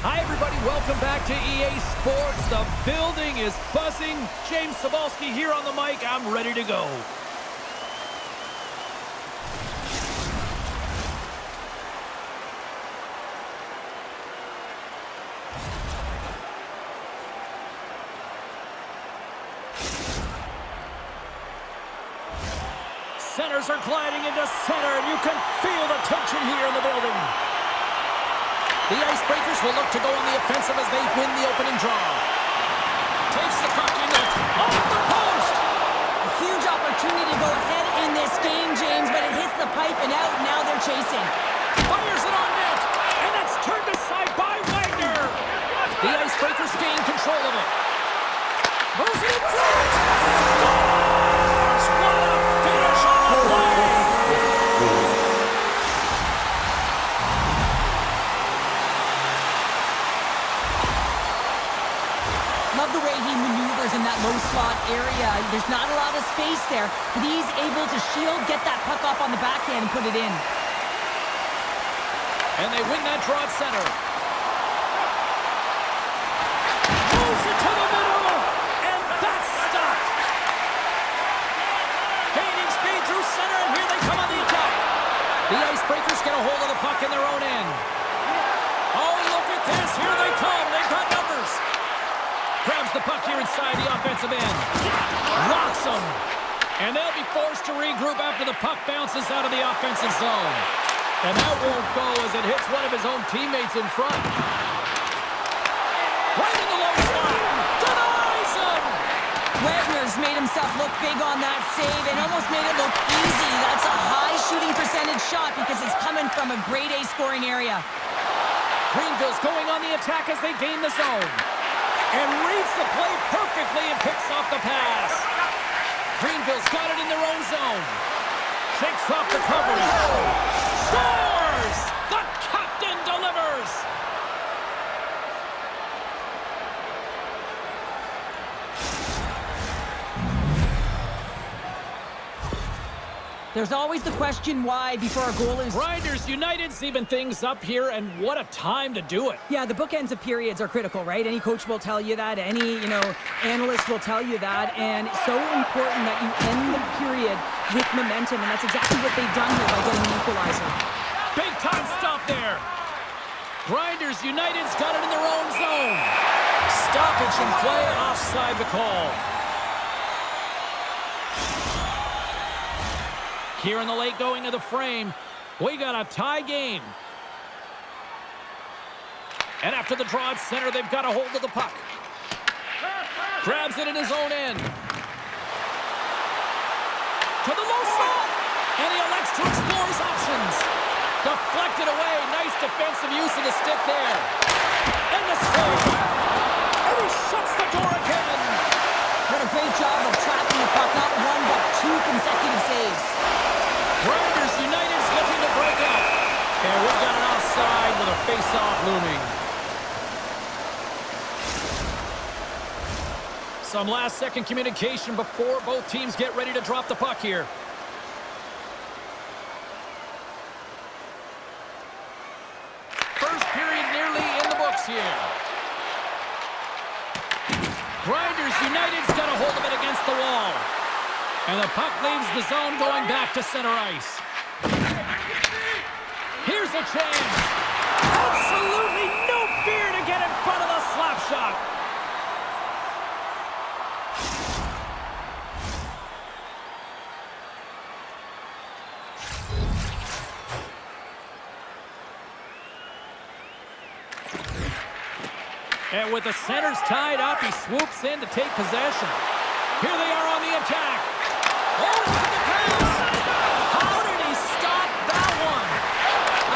Hi, everybody. Welcome back to EA Sports. The building is buzzing. James Cebulski here on the mic. I'm ready to go. centers are gliding into center, and you can feel the tension here in the building. The Icebreakers will look to go on the offensive as they win the opening draw. Takes the puck into off the post. A huge opportunity to go ahead in this game, James, but it hits the pipe and out. Now they're chasing. Fires it on net, and that's turned aside by Wagner. The Icebreakers gain control of it. Moves it in front. Scores! What a finish on the play! Love the way he maneuvers in that low slot area. There's not a lot of space there, but he's able to shield, get that puck up on the backhand, and put it in. And they win that draw at center. Moves it to the middle, and that's stopped. Gaining speed through center, and here they come on the attack. The Icebreakers get a hold of the puck in their own end. Oh, look at this. Here they come. They've got numbers. Grabs the puck here inside the offensive end. Rocks them. And they'll be forced to regroup after the puck bounces out of the offensive zone. And that won't go as it hits one of his own teammates in front. Right in the low slot. Denies him. Wagner's made himself look big on that save and almost made it look easy. That's a high shooting percentage shot because it's coming from a grade A scoring area. Greenville's going on the attack as they gain the zone. And reads the play perfectly and picks off the pass. Greenville's got it in their own zone. Shakes off the coverage. Scores! The captain delivers! There's always the question why before a goal is... Grinders United's even things up here, and what a time to do it. Yeah, the bookends of periods are critical, right? Any coach will tell you that. Any, analyst will tell you that. And it's so important that you end the period with momentum, and that's exactly what they've done here by getting an equalizer. Big time stop there. Grinders United's got it in their own zone. Stoppage in play, offside the call. Here in the late going of the frame, we got a tie game. And after the draw at center, they've got a hold of the puck. Grabs it in his own end. To the low slot. And he elects to explore his options. Deflected away. Nice defensive use of the stick there. And the save. And he shuts the door again. Did a great job of tracking the puck. Not one, but two consecutive saves. Grinders United's looking to break up. And we've got an offside with a face-off looming. Some last-second communication before both teams get ready to drop the puck here. First period nearly in the books here. Grinders United's got a hold of it against the wall. And the puck leaves the zone going back to center ice. Here's a chance. Absolutely no fear to get in front of the slap shot. And with the centers tied up, he swoops in to take possession. Here they are on the attack. Oh, look at the pass! How did he stop that one?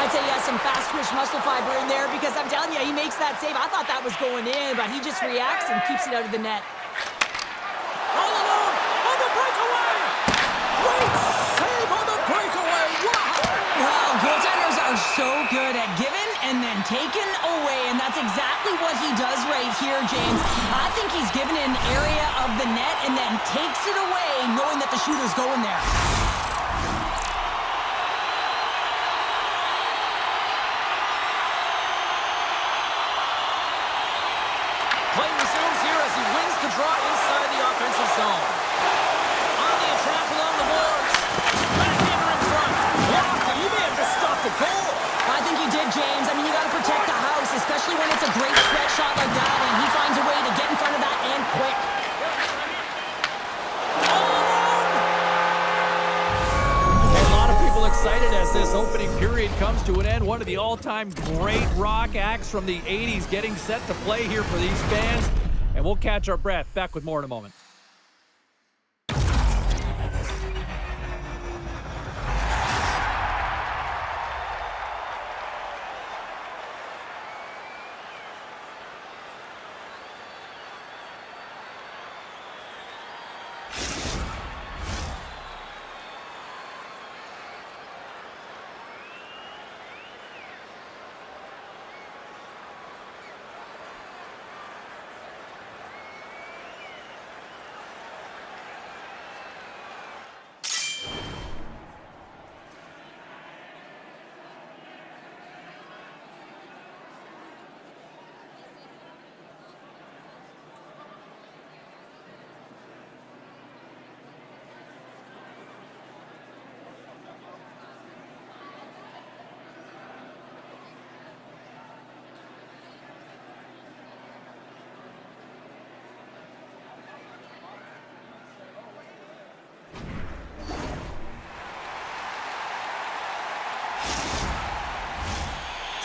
I'd say he has some fast twitch muscle fiber in there because I'm telling you, he makes that save. I thought that was going in, but he just reacts and keeps it out of the net. All alone on the breakaway! Great save on the breakaway! Wow! Well, goaltenders are so good at giving and then taking away, and that's exactly what he does right here, James. I think he's given an area of the net and then takes it away, knowing that the shooter's going there. Play resumes here as he wins the draw inside the offensive zone. On the attack along the boards. Backhander in front. Wow, you may have just stopped the goal. I think he did, James. I mean, you got to protect the house, especially when it's a great stretch shot like that, and he finds a way to get in front of that and quick. All alone! comes to an end. One of the all-time great rock acts from the 80s getting set to play here for these fans. And we'll catch our breath. Back with more in a moment.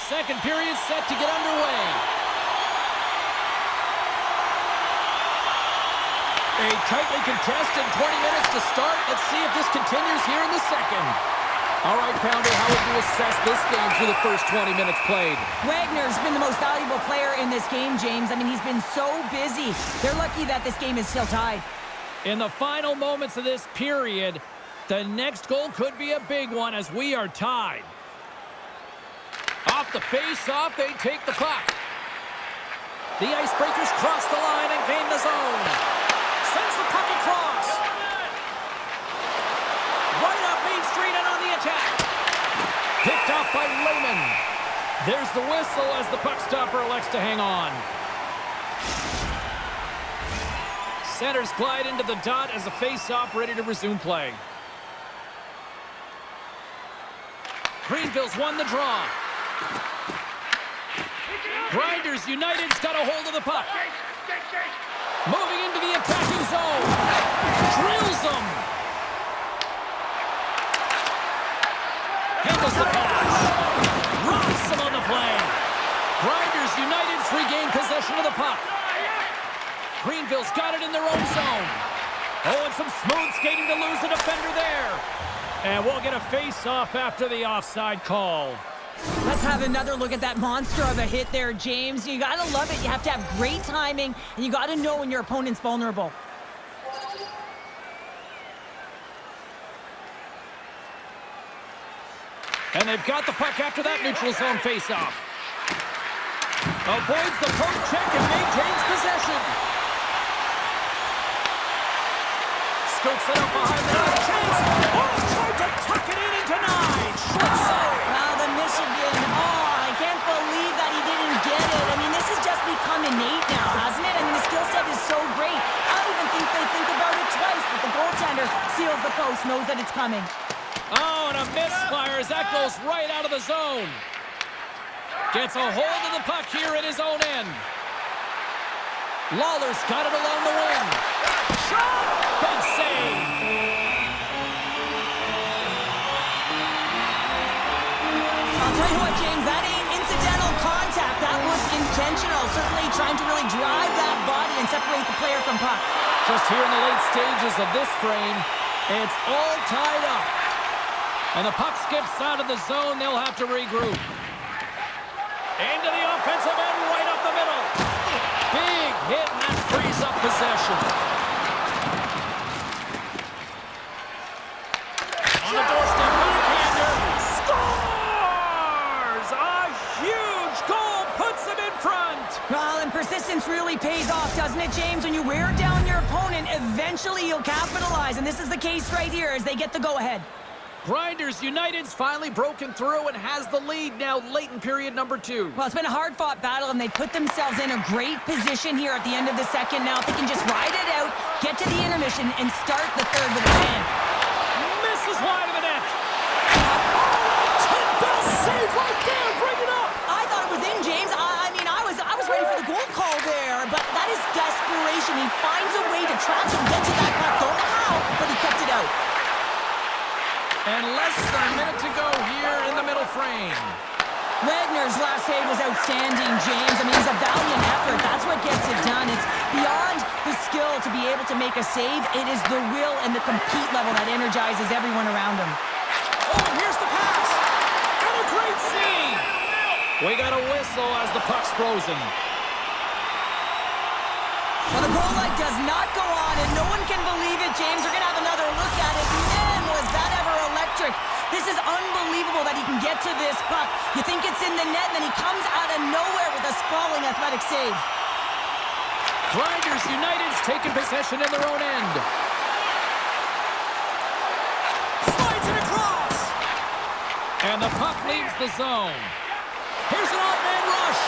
Second period set to get underway. A tightly contested 20 minutes to start. Let's see if this continues here in the second. All right, Pounder, how would you assess this game through the first 20 minutes played? Wagner's been the most valuable player in this game, James. I mean, he's been so busy. They're lucky that this game is still tied. In the final moments of this period, the next goal could be a big one as we are tied. Off the face-off, they take the puck. The Icebreakers cross the line and gain the zone. Sends the puck across. Right up Main Street and on the attack. Picked off by Lehman. There's the whistle as the puck stopper elects to hang on. Centers glide into the dot as the face-off ready to resume play. Greenville's won the draw. Grinders United's got a hold of the puck. Moving into the attacking zone. Drills them. Handles the pass. Rocks them on the play. Grinders United's regained possession of the puck. Greenville's got it in their own zone. Oh, and some smooth skating to lose the defender there. And we'll get a face-off after the offside call. Let's have another look at that monster of a hit there, James. You gotta love it. You have to have great timing, and you gotta know when your opponent's vulnerable. And they've got the puck after that neutral zone face-off. Avoids the poke check and maintains possession. Scoots it up behind the net. Chance. Oh, tried to tuck it in and denied. Short save. Now the Michigan. Oh, I can't believe that he didn't get it. I mean, this has just become innate now, hasn't it? I mean, the skill set is so great. I don't even think they think about it twice, but the goaltender seals the post, knows that it's coming. Oh, and a misfire as that goes right out of the zone. Gets a hold of the puck here at his own end. Lawler's got it along the wing. Shot! Big save. I'll tell you what, James, that ain't incidental contact. That was intentional. Certainly trying to really drive that body and separate the player from puck. Just here in the late stages of this frame, it's all tied up. And the puck skips out of the zone. They'll have to regroup. Into the offensive end, right up the middle. Big hit, and that frees up possession. On the doorstep, backhander. Scores! A huge goal puts them in front. Well, and persistence really pays off, doesn't it, James? When you wear down your opponent, eventually you'll capitalize. And this is the case right here as they get the go-ahead. Grinders United's finally broken through and has the lead now late in period number 2. Well, it's been a hard-fought battle, and they put themselves in a great position here at the end of the second. Now, if they can just ride it out, get to the intermission, and start the third with a win. Misses wide of the net. Oh, 10-bell save right there. Bring it up. I thought it was in, James. I mean, I was ready for the goal call there, but that is desperation. He finds a way to track and get to that puck. Don't know how, but he kept it out. And less than a minute to go here in the middle frame. Wagner's last save was outstanding, James. I mean, it's a valiant effort. That's what gets it done. It's beyond the skill to be able to make a save. It is the will and the compete level that energizes everyone around him. Oh, and here's the pass. And a great save. We got a whistle as the puck's frozen. Well, the goal light does not go on, and no one can believe it, James. We're going to have another look at it. Man, was that ever electric. This is unbelievable that he can get to this puck. You think it's in the net, and then he comes out of nowhere with a sprawling athletic save. Grinders United's taking possession in their own end. Slides it across. And the puck leaves the zone. Here's an odd-man rush.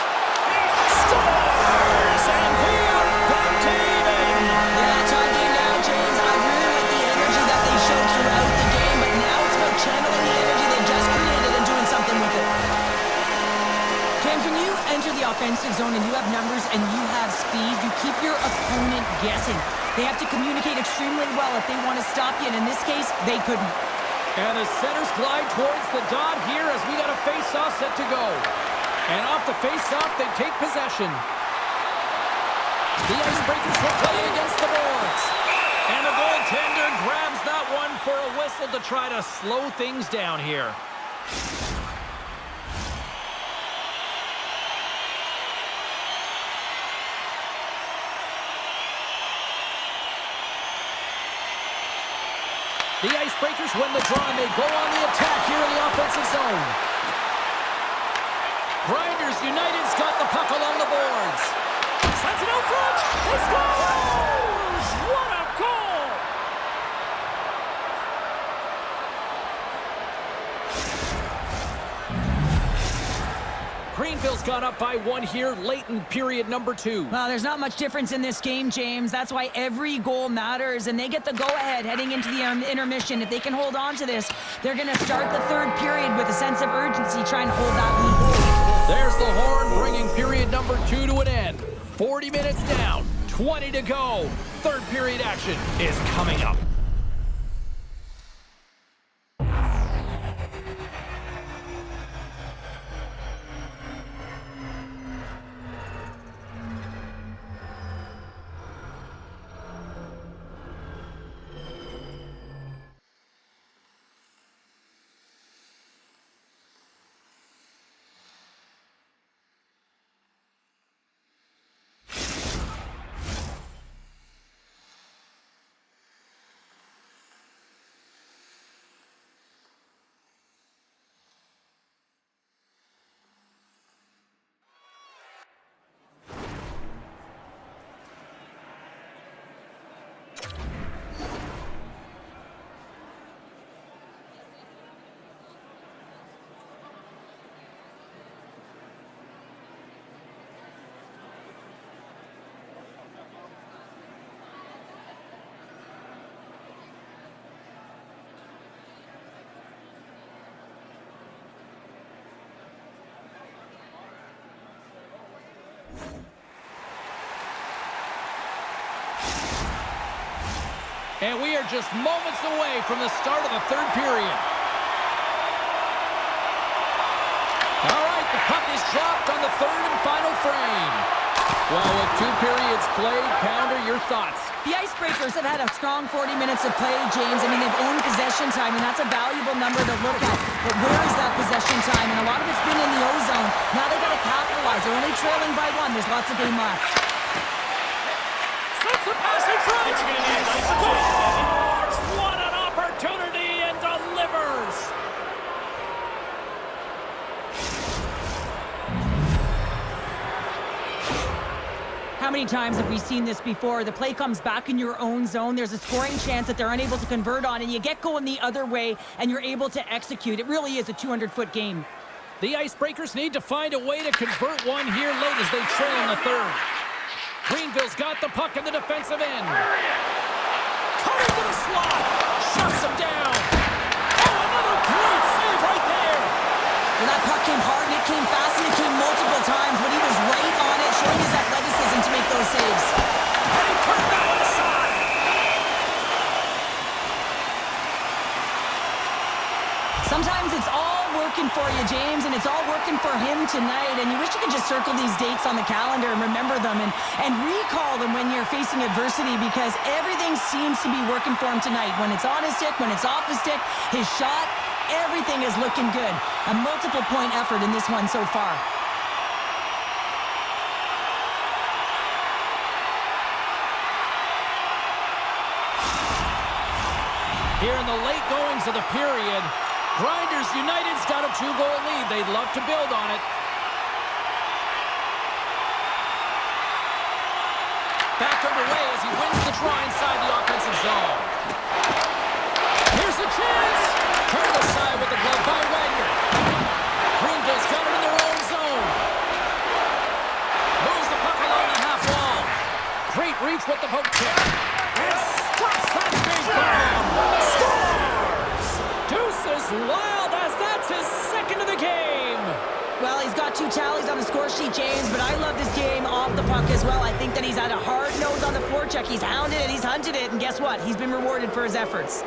Scores! And we are back to even. Yeah, tie game now, James. I really like the energy that they showed throughout the game, but now it's about channeling the energy they've just created and doing something with it. James, when you enter the offensive zone and you have numbers and you have speed, you keep your opponent guessing. They have to communicate extremely well if they want to stop you, and in this case, they couldn't. And the centers glide towards the dot here as we got a face-off set to go. And off the face-off, they take possession. The Icebreakers will play it against the boards. And the goaltender grabs that one for a whistle to try to slow things down here. The Icebreakers win the draw, and they go on the attack here in the offensive zone. Grinders United's got the puck along the boards. Sends it out front. He scores! What a goal! Greenville's gone up by one here late in period number 2. Well, there's not much difference in this game, James. That's why every goal matters, and they get the go-ahead heading into the intermission. If they can hold on to this, they're going to start the third period with a sense of urgency trying to hold that lead. There's the horn bringing period number 2 to an end. 40 minutes down, 20 to go. Third period action is coming up. And we are just moments away from the start of the third period. All right, the puck is dropped on the third and final frame. Well, with 2 periods played, Pounder, your thoughts? The Icebreakers have had a strong 40 minutes of play, James. I mean, they've owned possession time, and that's a valuable number to look at. But where is that possession time? And a lot of it's been in the O-zone. Now they've got to capitalize. They're only trailing by 1. There's lots of game left. Sets the pass in front. Scores! What an opportunity, and delivers! How many times have we seen this before? The play comes back in your own zone. There's a scoring chance that they're unable to convert on, and you get going the other way, and you're able to execute. It really is a 200-foot game. The Icebreakers need to find a way to convert one here late as they trail in the third. Greenville's got the puck in the defensive end. Cut into the slot. Shuts him down. Oh, another great save right there. Well, that puck came hard, and it came fast, and it came multiple times, but he was right on it, showing his athleticism to make those saves. And he put that one aside. Sometimes it's all working for you you, James, and it's all working for him tonight. And you wish you could just circle these dates on the calendar and remember them and recall them when you're facing adversity, because everything seems to be working for him tonight. When it's on his stick, when it's off his stick, his shot, everything is looking good. A multiple-point effort in this one so far. Here in the late goings of the period, Grinders United's got a 2-goal lead. They'd love to build on it. Back underway as he wins the draw inside the offensive zone. Here's a chance. Turned aside with the glove by Wagner. Greenville's got it in their own zone. Moves the puck along the half wall. Great reach with the poke check. And stops that big bomb. Scores! Deuces wild as that's his second of the game. Well, he's got 2 tallies on the score sheet, James, but I love this game off the puck as well. I think that he's had a hard nose on the forecheck. He's hounded it, he's hunted it, and guess what? He's been rewarded for his efforts.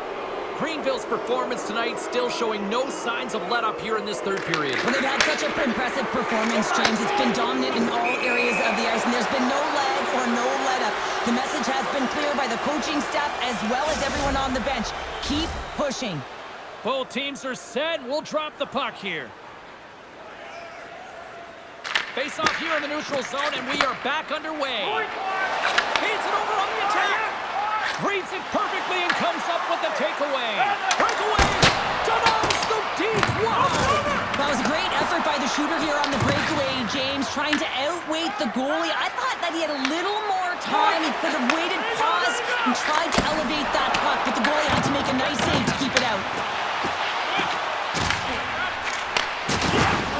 Greenville's performance tonight still showing no signs of let-up here in this third period. Well, they've had such an impressive performance, James. It's been dominant in all areas of the ice, and there's been no lag or no let-up. The message has been clear by the coaching staff as well as everyone on the bench. Keep pushing. Both teams are set. We'll drop the puck here. Face off here in the neutral zone, and we are back underway. Feeds it over on the attack. Reads it perfectly and comes up with the takeaway. Breakaway. Denies the deep. Wow. That was a great effort by the shooter here on the breakaway, James, trying to outweight the goalie. I thought that he had a little more time. He could have waited, paused, and tried to elevate that puck, but the goalie had to make a nice save to keep it out.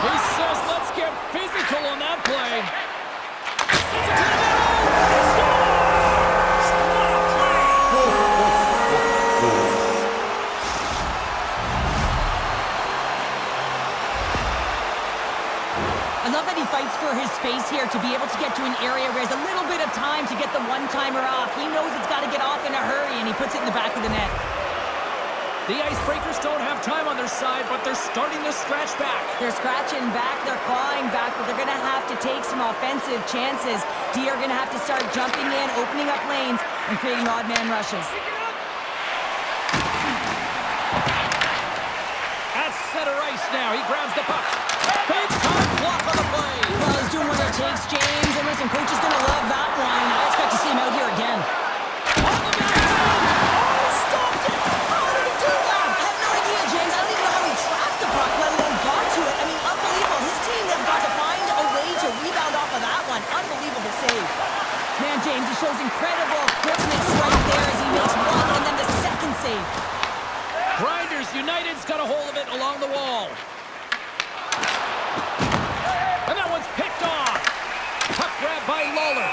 He says, let's get physical on that play. Sends it to the middle. He scores! I love that he fights for his space here to be able to get to an area where he has a little bit of time to get the one-timer off. He knows it's got to get off in a hurry, and he puts it in the back of the net. The Icebreakers don't have time on their side, but they're starting to scratch back. They're scratching back, they're clawing back, but they're going to have to take some offensive chances. D are going to have to start jumping in, opening up lanes, and creating odd man rushes. At center ice now, he grabs the puck. Big time block on the play. Well, he's doing what it takes, James, and listen, coach is going to love that one. I expect to see him out here again. On the backhand. Oh, stopped it. How did he do that? I have no idea, James. I don't even know how he trapped the puck, let alone got to it. I mean, unbelievable. His team has got to find a way to rebound off of that one. Unbelievable save. Man, James, he shows incredible quickness right there as he makes one and then the second save. Grinders United's got a hold of it along the wall. And that one's picked off. Puck grab by Lawler.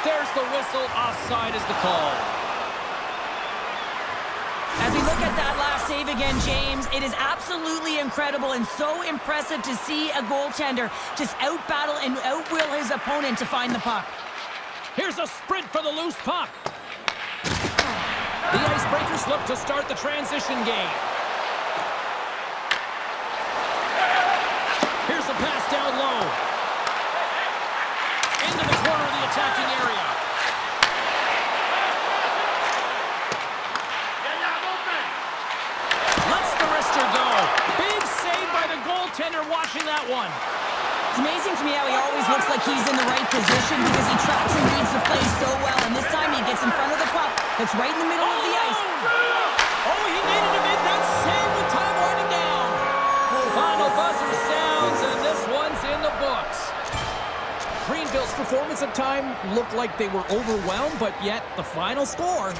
There's the whistle. Offside is the call. As we look at that last save again, James, it is absolutely incredible and so impressive to see a goaltender just out-battle and outwill his opponent to find the puck. Here's a sprint for the loose puck. The Icebreakers look to start the transition game. Here's a pass down low. Into the corner of the attacking area. Lets the wrister go. Big save by the goaltender watching that one. It's amazing to me how he always looks like he's in the right position because he tracks and reads the play so well. And this time he gets in front of the puck that's right in the middle of the ice. Oh, he needed to make that save with time winding down. Final buzzer sounds, and this one's in the books. Greenville's performance at time looked like they were overwhelmed, but yet the final score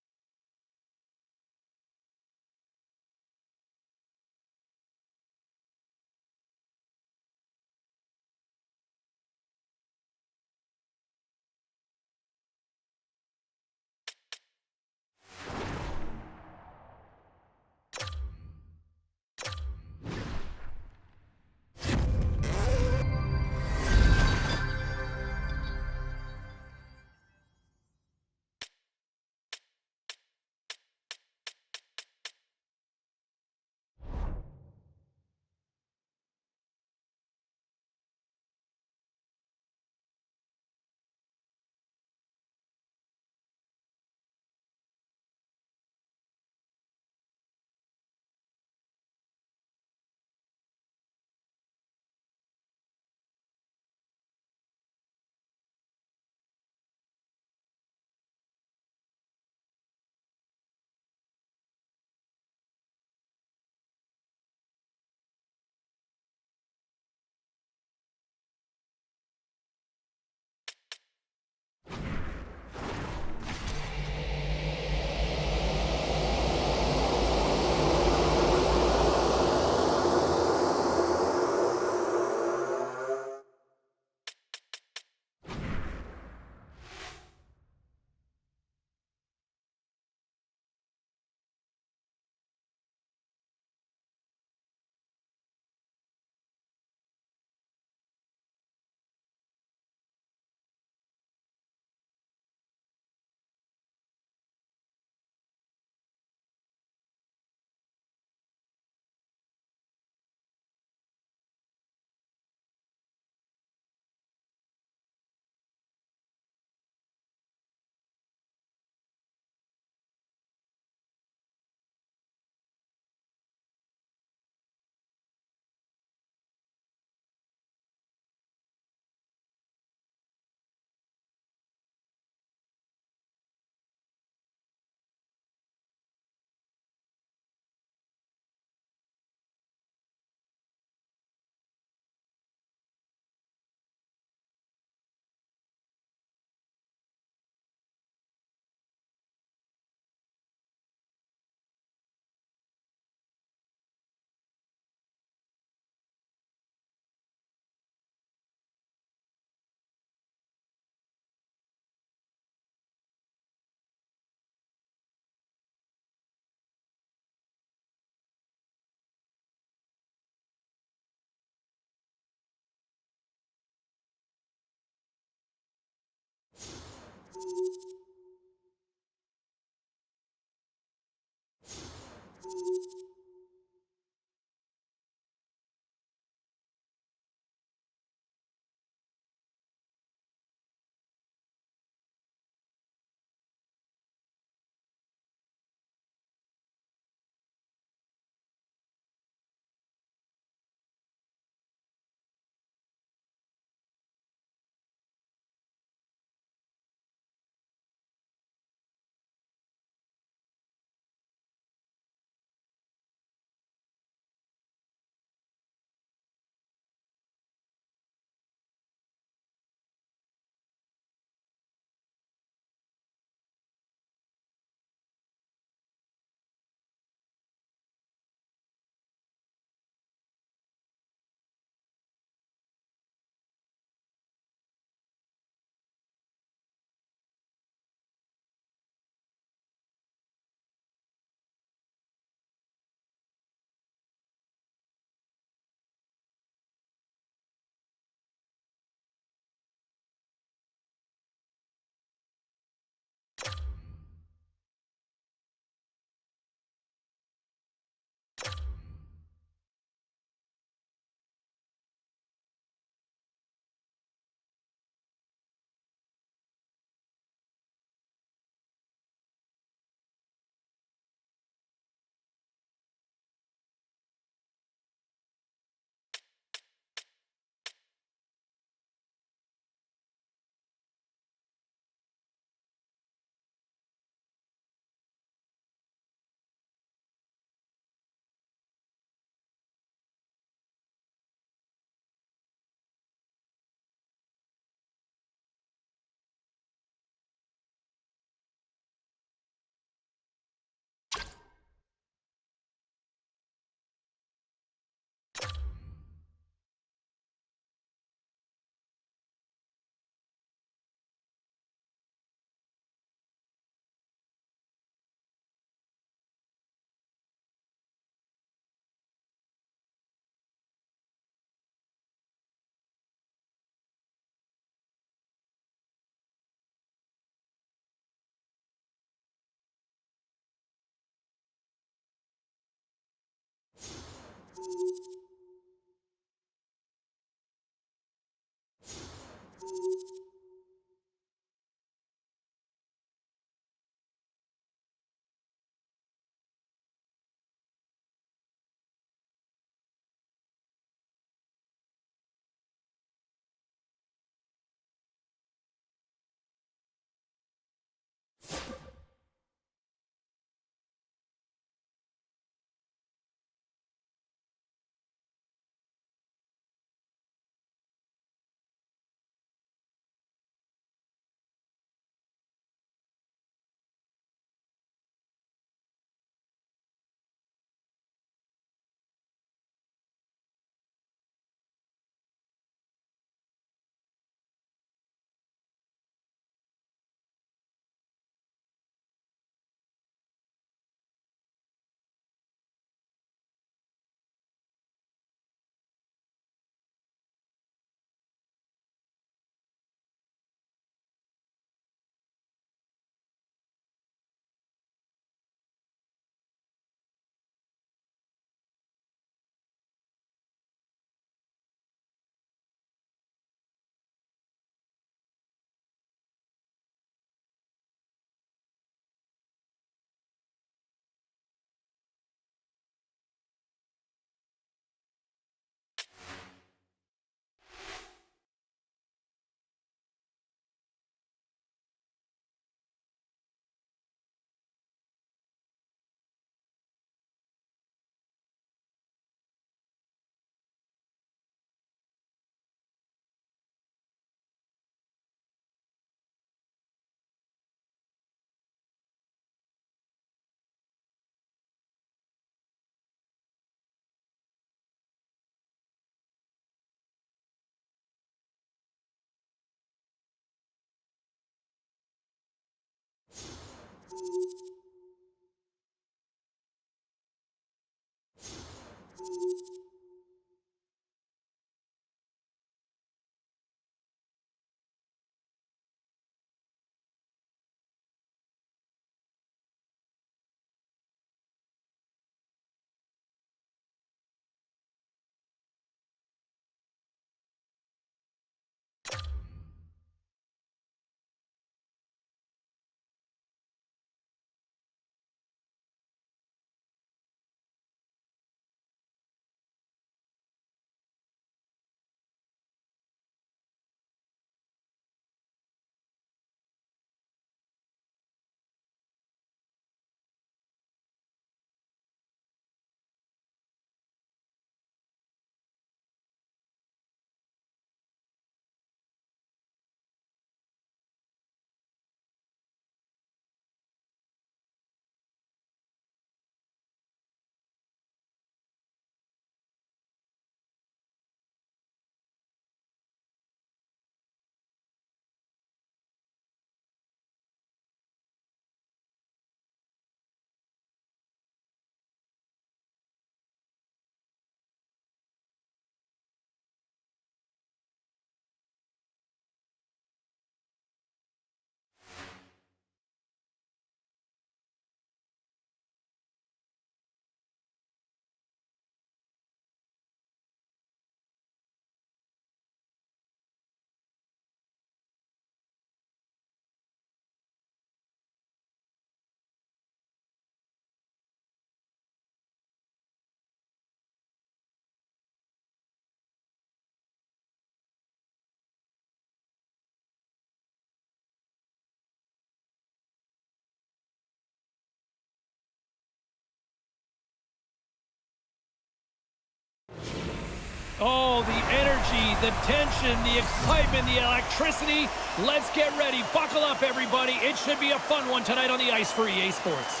Oh, the energy, the tension, the excitement, the electricity. Let's get ready. Buckle up, everybody. It should be a fun one tonight on the ice for EA Sports.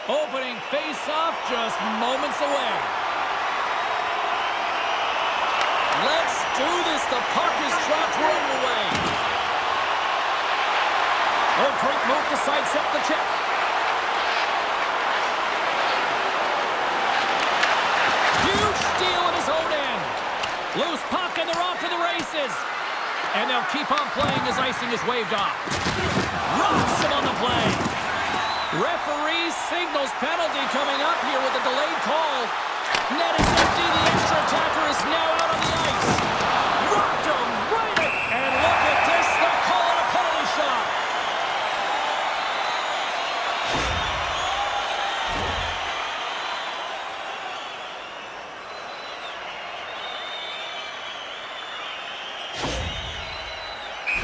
Opening face-off just moments away. Let's do this. The puck is dropped. We're underway. Oh, great move to sidestep the check. Huge steal in his own end. Loose puck, and they're off to the races. And they'll keep on playing as icing is waved off. Rocks him on the play. Referee signals penalty coming up here with a delayed call. Net is empty. The extra attacker is now out on the ice. Rocked him right at, and look at this. They'll call it a penalty shot.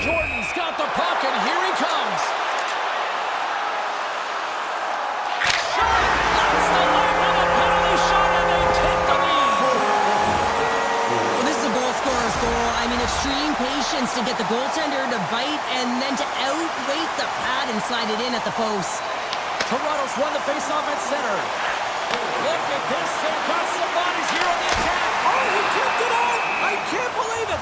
Jordan's got the puck, and here he comes. Extreme patience to get the goaltender to bite and then to outweight the pad and slide it in at the post. Toronto's won the faceoff at center. Look at this. They've got some bodies here on the attack. Oh, he kicked it out. I can't believe it.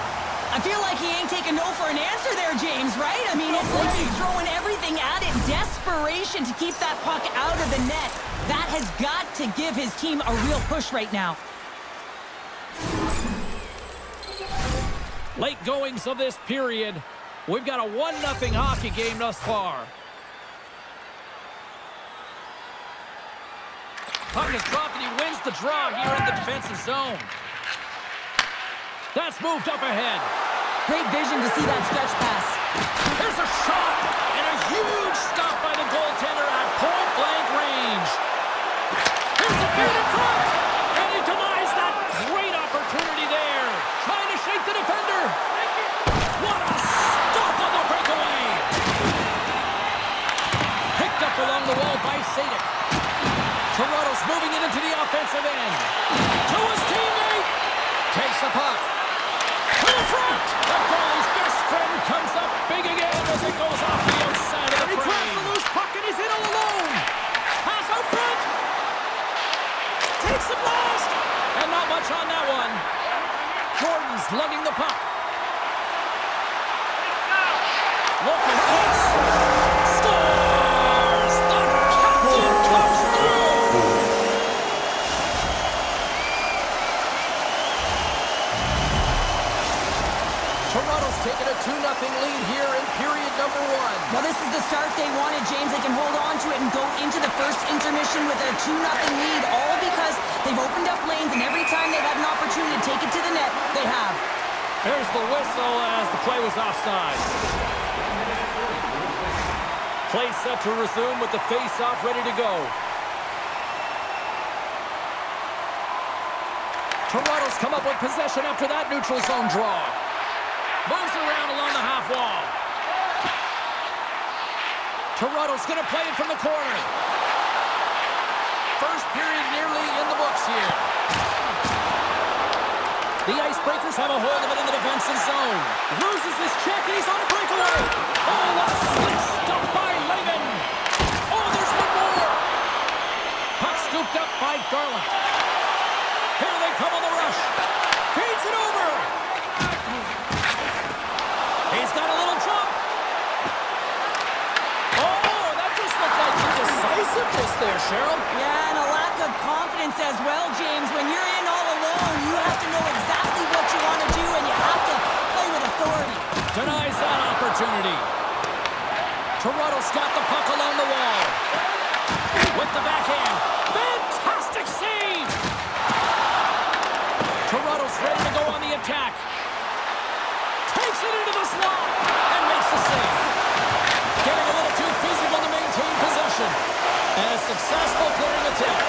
I feel like he ain't taking no for an answer there, James, right? I mean, it's like he's throwing everything at it. Desperation to keep that puck out of the net. That has got to give his team a real push right now. Late goings of this period. We've got a 1-0 hockey game thus far. Puck is dropped and he wins the draw here in the defensive zone. That's moved up ahead. Great vision to see that stretch pass. There's a shot and a huge stop by the goaltender at point-blank range. Here's a feed in front, and he denies that great opportunity there. Trying to shake the defender. What a stop on the breakaway. Picked up along the wall by Sadek. Toronto's moving it into the offensive end. To his teammate. Takes the puck. To the front. The goalie's best friend comes up big again as it goes off the outside of the frame. He grabs the loose puck and he's in all alone. Pass out front. Takes the blast. And not much on that one. Jordan's lugging the puck. Look at this. Scores! The captain comes through! Toronto's taken a 2-0 lead here in period number 1. Well, this is the start they wanted, James. They can hold on to it and go into the first intermission with a 2-0 lead, all because they've opened up lanes, and every time they've had an opportunity to take it to the net, they have. There's the whistle as the play was offside. Play set to resume with the face-off ready to go. Toronto's come up with possession after that neutral zone draw. Moves around along the half wall. Toronto's going to play it from the corner. First period nearly in the books here. The Icebreakers have a hold of it in the defensive zone. Loses his check and he's on a breakaway. Oh, what a slick stop by Lehman. Oh, there's one more. Puck scooped up by Garland. Here they come on the rush. Feeds it over. He's got a little jump. Oh, that just looked like indecisiveness there, Cheryl. Yeah, and a lack of confidence as well, James. When you're in all alone, you have to know exactly what you want to do, and you have to play with authority. Denies that opportunity. Toronto's got the puck along the wall. With the backhand. Fantastic save! Toronto's ready to go on the attack. Takes it into the slot and makes the save. Getting a little too physical to maintain possession. And a successful clearing attempt.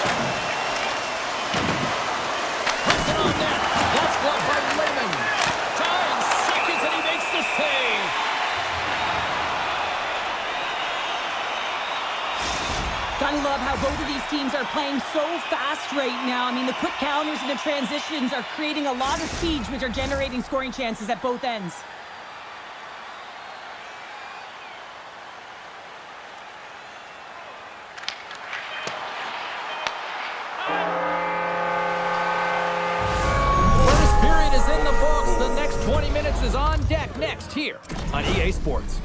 Puts it on net. That's blocked by Lehman. Time Gotta love how both of these teams are playing so fast right now. I mean, the quick counters and the transitions are creating a lot of speeds, which are generating scoring chances at both ends. First period is in the books. The next 20 minutes is on deck next here on EA Sports.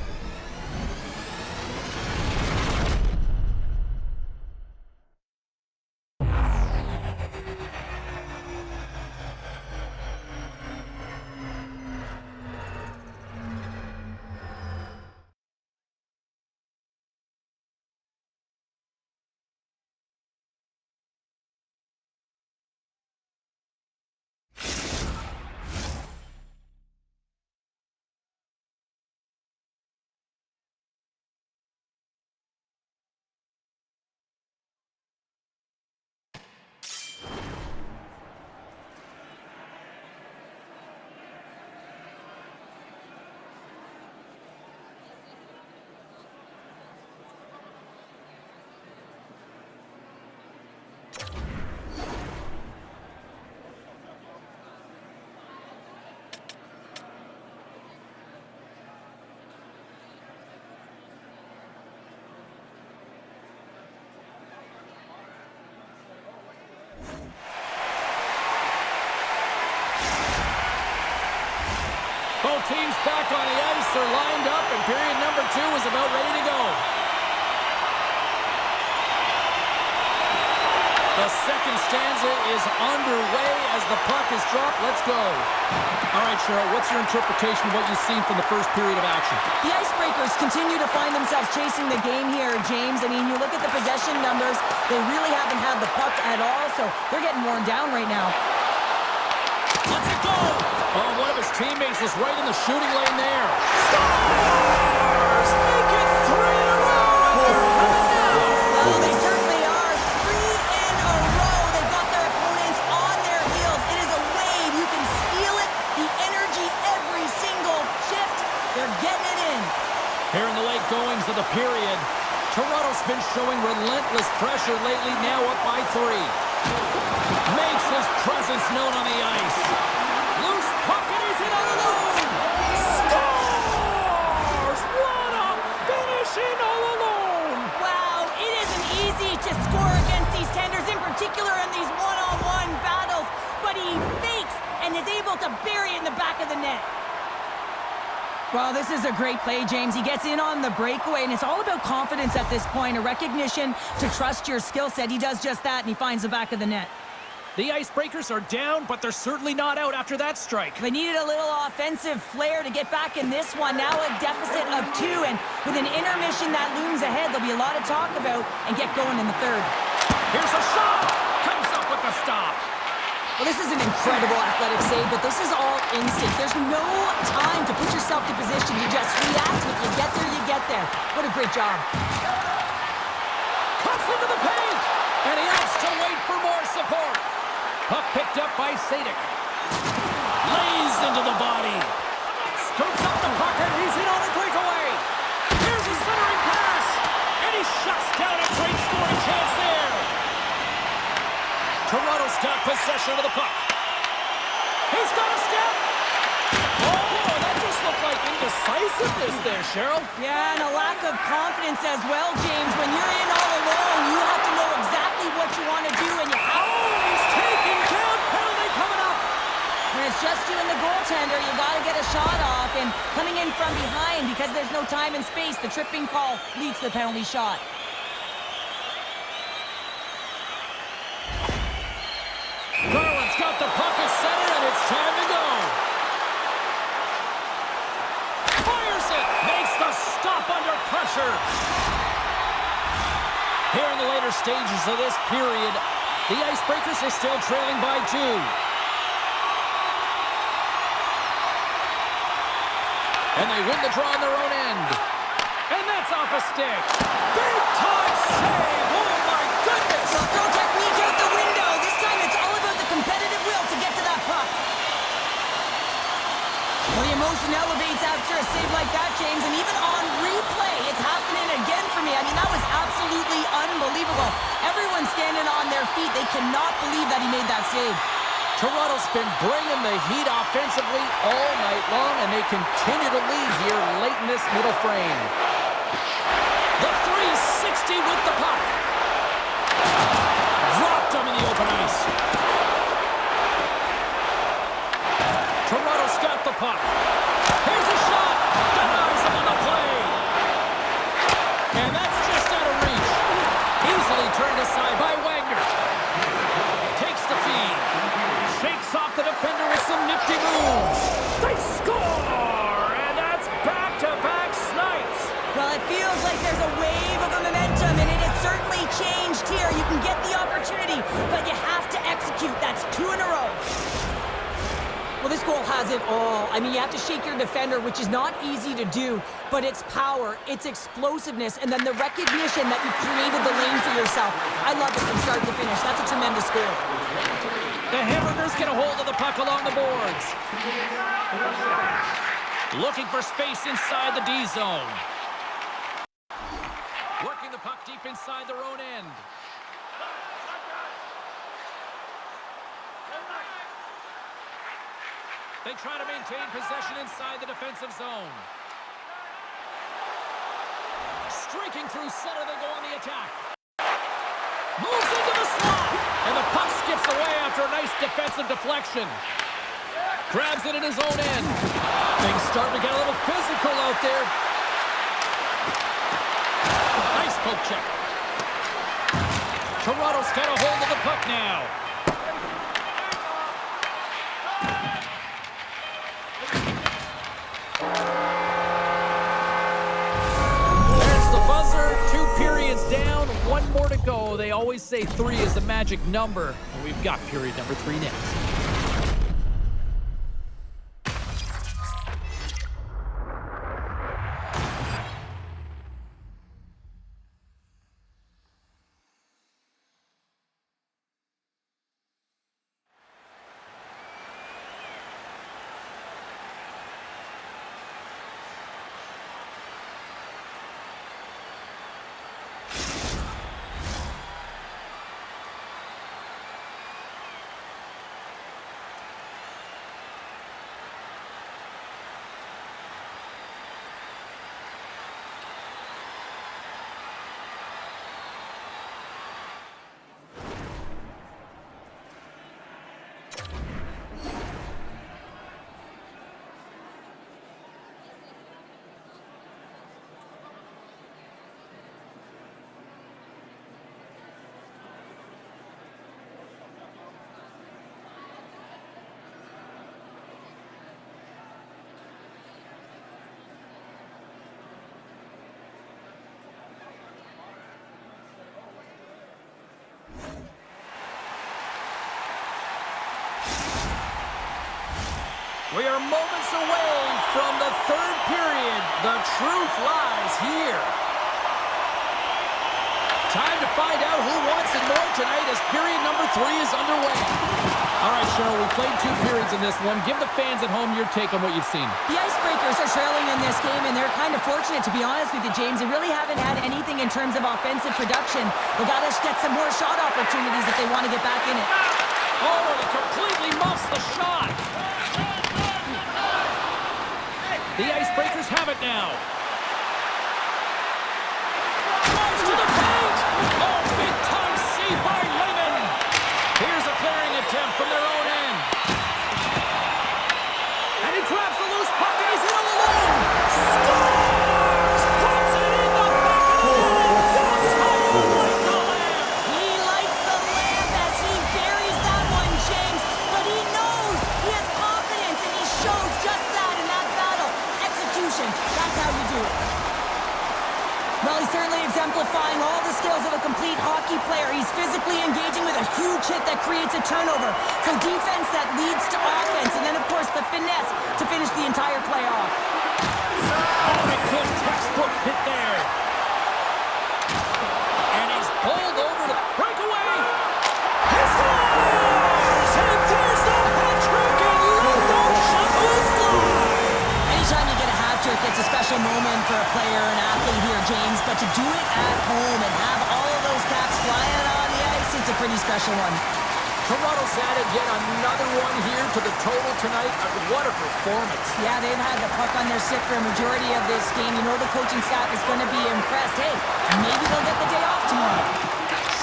Both teams back on the ice are lined up, and period number 2 is about ready to go. The second stanza is underway as the puck is dropped. Let's go. All right, Cheryl, what's your interpretation of what you've seen from the first period of action? The Icebreakers continue to find themselves chasing the game here, James. I mean, you look at the possession numbers, they really haven't had the puck at all, so they're getting worn down right now. Let's it go! Oh, one of his teammates was right in the shooting lane there. Stars! Make it 3 in a row! Well, they certainly are. 3 in a row. They've got their opponents on their heels. It is a wave. You can feel it. The energy every single shift. They're getting it in. Here in the late goings of the period, Toronto's been showing relentless pressure lately, now up by 3. Makes his presence known on the ice. Loose puck and he's in all alone. Scores! What a finish in all alone! Wow, it isn't easy to score against these tenders, in particular in these one-on-one battles, but he fakes and is able to bury it in the back of the net. Well, this is a great play, James. He gets in on the breakaway, and it's all about confidence at this point, a recognition to trust your skill set. He does just that, and he finds the back of the net. The Icebreakers are down, but they're certainly not out after that strike. They needed a little offensive flair to get back in this one. Now a deficit of 2, and with an intermission that looms ahead, there'll be a lot of talk about and get going in the third. Here's a shot! Comes up with the stop. Well, this is an incredible athletic save, but this is all instinct. There's no time to put yourself in position. You just react, and if you get there, you get there. What a great job. Cuts into the paint, and he has to wait for more support. Puck picked up by Sadek. Lays into the body. Scoops up the puck, and he's in on a breakaway. Here's a centering pass, and he shuts down a great scoring chance there. Toronto's got possession of the puck. He's got a step. Oh, that just looked like indecisiveness there, Cheryl. Yeah, and a lack of confidence as well, James. When you're in all alone, you have to know exactly what you want to do, and you have Oh, he's taken down. Penalty coming up. When it's just you and the goaltender, you got to get a shot off, and coming in from behind, because there's no time and space, the tripping call leads to the penalty shot. Garland's got the puck at center, and it's time to go. Fires it. Makes the stop under pressure. Here in the later stages of this period, the Icebreakers are still trailing by 2. And they win the draw on their own end. And that's off a stick. Big time save. Oh, my goodness. So throw technique out the window. This time it's all about the competitive will to get to that puck. Well, the emotion elevates after a save like that, James, and even on replay, it's happening again for me. I mean, that was absolutely unbelievable. cannot believe that he made that save. Toronto's been bringing the heat offensively all night long, and they continue to lead here late in this middle frame. The 360 with the puck. Dropped him in the open ice. Toronto's got the puck. Here's a shot. Denies him on the play. And that's just out of reach. Easily turned aside by Wagner. Takes the feed. Shakes off the defender with some nifty moves. They score! And that's back-to-back snipes. Well, it feels like there's a wave of momentum, and it has certainly changed here. You can get the opportunity, but you have to execute. That's 2 in a row. Well, this goal has it all. I mean, you have to shake your defender, which is not easy to do, but it's power, it's explosiveness, and then the recognition that you created the lane for yourself. I love it from start to finish. That's a tremendous goal. The Hamburgers get a hold of the puck along the boards. Looking for space inside the D zone. Working the puck deep inside their own end. They try to maintain possession inside the defensive zone. Streaking through center, they go on the attack. Moves into the slot. And the puck skips away after a nice defensive deflection. Grabs it in his own end. Things starting to get a little physical out there. Nice poke check. Toronto's got a hold of the puck now. There's the buzzer. 2 periods down. 1 more to go. They always say 3 is the magic number. And we've got period number 3 next. We are moments away from the 3rd period. The truth lies here. Time to find out who wants it more tonight as period number 3 is underway. All right, Cheryl, we played 2 periods in this one. Give the fans at home your take on what you've seen. The Icebreakers are trailing in this game, and they're kind of fortunate, to be honest with you, James. They really haven't had anything in terms of offensive production. They got to get some more shot opportunities if they want to get back in it. Oh, and it completely muffs the shot. The Icebreakers have it now. Drives to the paint. Oh, big-time save by Lehman. Here's a clearing attempt from their own end. And he grabs the loose puck, and he's in all alone. Scores! Puts it in the back of the net. That's how you like the lamp. He likes the lamp as he buries that one, James. But he knows he has confidence, and he shows just that in that battle. Execution. That's how you do it. Well, he's certainly exemplifying all the skills of a complete hockey player. He's physically engaging with a huge hit that creates a turnover. So defense that leads to offense. And then, of course, the finesse to finish the entire play off. Oh, a good textbook hit there. And he's bowled over to breakaway. He scores! And there's the hat trick, and Ludo shovels fly. Anytime you get a hat trick, it's a special moment for a player, an athlete here, James. But to do it at home and have all of those caps flying on the ice, it's a pretty special one. Toronto's added yet another one here to the total tonight. What a performance. Yeah, they've had the puck on their stick for a majority of this game. You know the coaching staff is going to be impressed. Hey, maybe they'll get the day off tomorrow.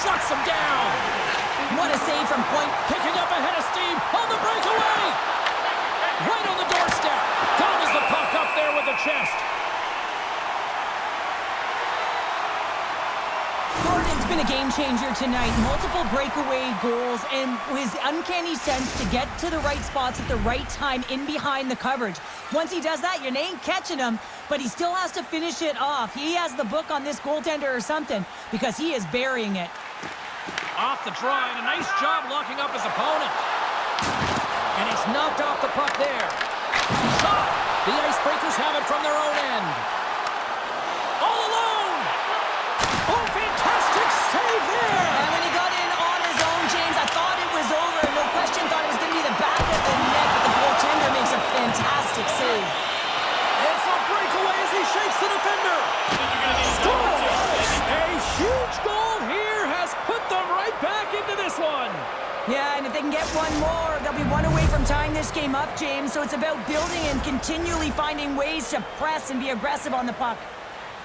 Shuts them down. What a save from point. Picking up ahead of steam on the breakaway. Right on the doorstep. Gobbles the puck up there with the chest. Gordon's been a game changer tonight. Multiple breakaway goals and his uncanny sense to get to the right spots at the right time in behind the coverage. Once he does that, you ain't catching him, but he still has to finish it off. He has the book on this goaltender or something because he is burying it. Off the draw, and a nice job locking up his opponent. And he's knocked off the puck there. Shot! The Icebreakers have it from their own end. All alone! Oh, fantastic save there! And when he got in on his own, James, I thought it was over. No question, thought it was going to be the back of the net, but the goaltender makes a fantastic save. It's a breakaway as he shakes the defender. Scores! A huge goal here has put them right back into this one. Yeah, and if they can get one more, they'll be one away from tying this game up, James. So it's about building and continually finding ways to press and be aggressive on the puck.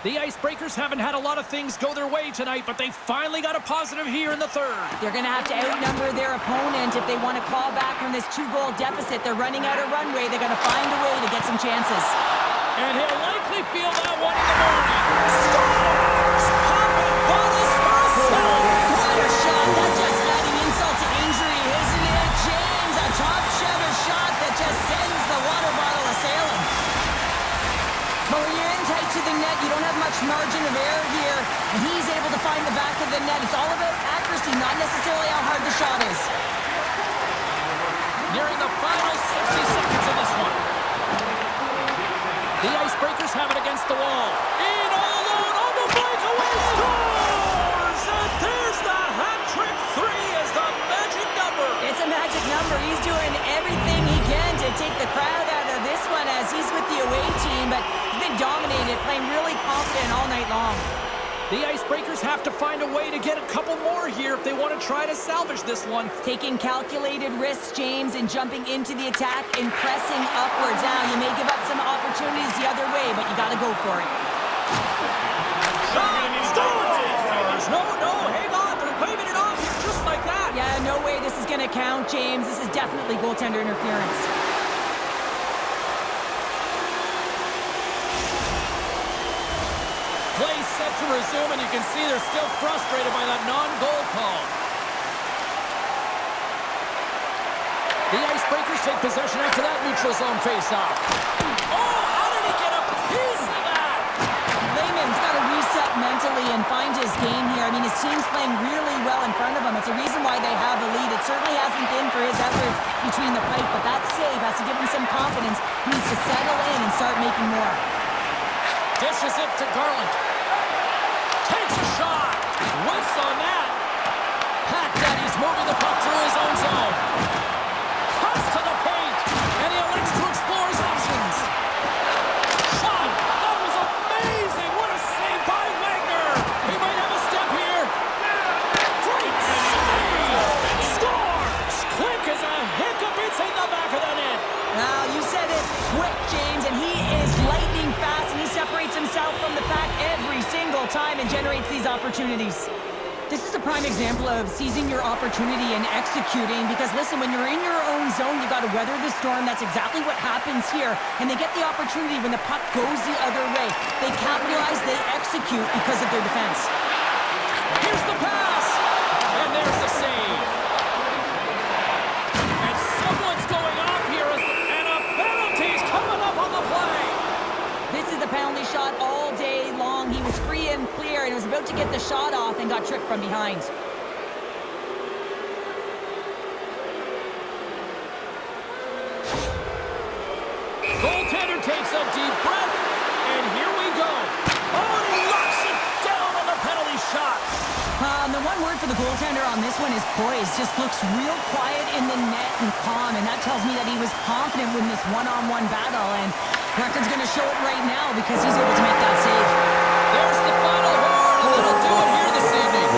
The Icebreakers haven't had a lot of things go their way tonight, but they finally got a positive here in the third. They're going to have to outnumber their opponent if they want to claw back from this 2-goal deficit. They're running out of runway. They're going to find a way to get some chances. And he'll likely feel that one in the morning. Scores! Popping bottles for himself! What a shot! That's just adding insult to injury, isn't it, James? A top-shelter shot that just sends the water bottle a-sailing. But when you're in tight to the net, you don't have much margin of error here, and he's able to find the back of the net. It's all about accuracy, not necessarily how hard the shot is. Nearing the final 60 seconds of this one. The Icebreakers have it against the wall. In all alone on the breakaway, scores! And there's the hat-trick three as the magic number. It's a magic number. He's doing everything he can to take the crowd out of this one as he's with the away team, but he's been dominated, playing really confident all night long. The Icebreakers have to find a way to get a couple more here if they want to try to salvage this one. Taking calculated risks, James, and jumping into the attack and pressing upwards. Now, you may give up some opportunities the other way, but you got to go for it. Shot! Scores! No, hang on. They're waving it off here just like that. Yeah, no way this is going to count, James. This is definitely goaltender interference. Play set to resume, and you can see they're still frustrated by that non-goal call. The Icebreakers take possession after that neutral zone face-off. Oh, how did he get a piece of that? Lehman's got to reset mentally and find his game here. I mean, his team's playing really well in front of him. It's a reason why they have a lead. It certainly hasn't been for his efforts between the pipe, but that save has to give him some confidence. He needs to settle in and start making more. Dishes it to Garland. Takes a shot. Whiffs on that. Pat Daddy's moving the puck through his own zone. Cuts to the paint. And he elects to explore his options. Shot. That was amazing. What a save by Wagner. He might have a step here. Great save. Scores. Quick as a hiccup. It's in the back of the net. Now, you said it quick, James, and he is lightning fast, and he separates himself from the pack every single time and generates these opportunities. This is a prime example of seizing your opportunity and executing because, listen, when you're in your own zone, you got to weather the storm. That's exactly what happens here, and they get the opportunity when the puck goes the other way. They capitalize, they execute because of their defense. Here's the pass, and there's the save. And someone's going off here, and a penalty's coming up on the play. This is the penalty shot all day long. He was free and clear, and was about to get the shot off and got tripped from behind. Goaltender takes a deep breath, and here we go. Oh, and he locks it down on the penalty shot. And the one word for the goaltender on this one is poised. Just looks real quiet in the net and calm, and that tells me that he was confident in this one-on-one battle, and record's going to show it right now because he's able to make that save. There's the final horn, and that'll do it here this evening.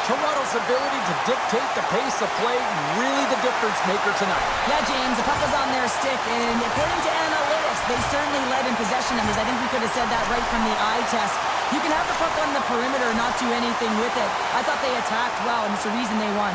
Toronto's a ability to dictate the pace of play really the difference maker tonight. Yeah, James, the puck was on their stick, and according to analytics, they certainly led in possession numbers. I think we could have said that right from the eye test. You can have the puck on the perimeter and not do anything with it. I thought they attacked well, and it's the reason they won.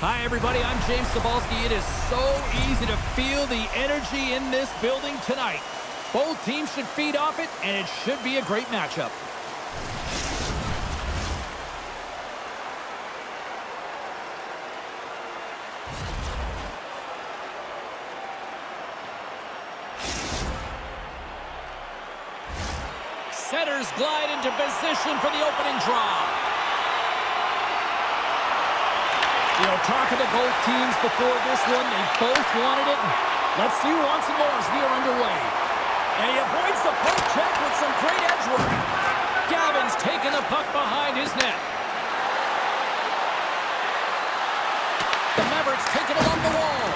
Hi, everybody. I'm James Cebulski. It is so easy to feel the energy in this building tonight. Both teams should feed off it, and it should be a great matchup. Setters glide into position for the opening draw. You know, talking to both teams before this one, they both wanted it. Let's see who wants it more as we are underway. And he avoids the poke check with some great edge work. Gavin's taking the puck behind his net. The Mavericks take it along the wall.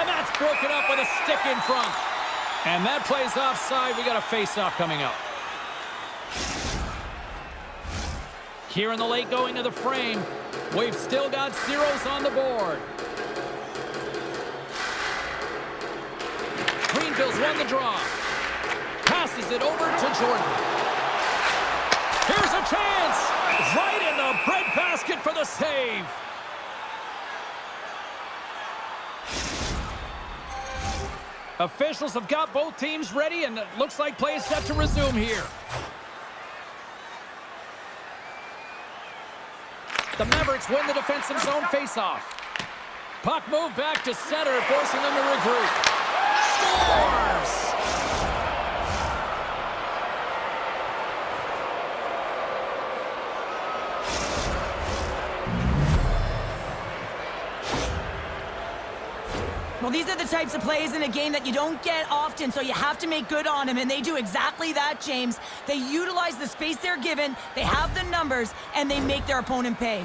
And that's broken up with a stick in front. And that plays offside. We got a face-off coming up. Here in the late going to the frame. We've still got zeros on the board. Greenville's won the draw. Passes it over to Jordan. Here's a chance. Right in the breadbasket for the save. Officials have got both teams ready, and it looks like play is set to resume here. The Mavericks win the defensive zone faceoff. Puck moved back to center, forcing them to regroup. Scores! Well, these are the types of plays in a game that you don't get often, so you have to make good on them, and they do exactly that, James. They utilize the space they're given, they have the numbers, and they make their opponent pay.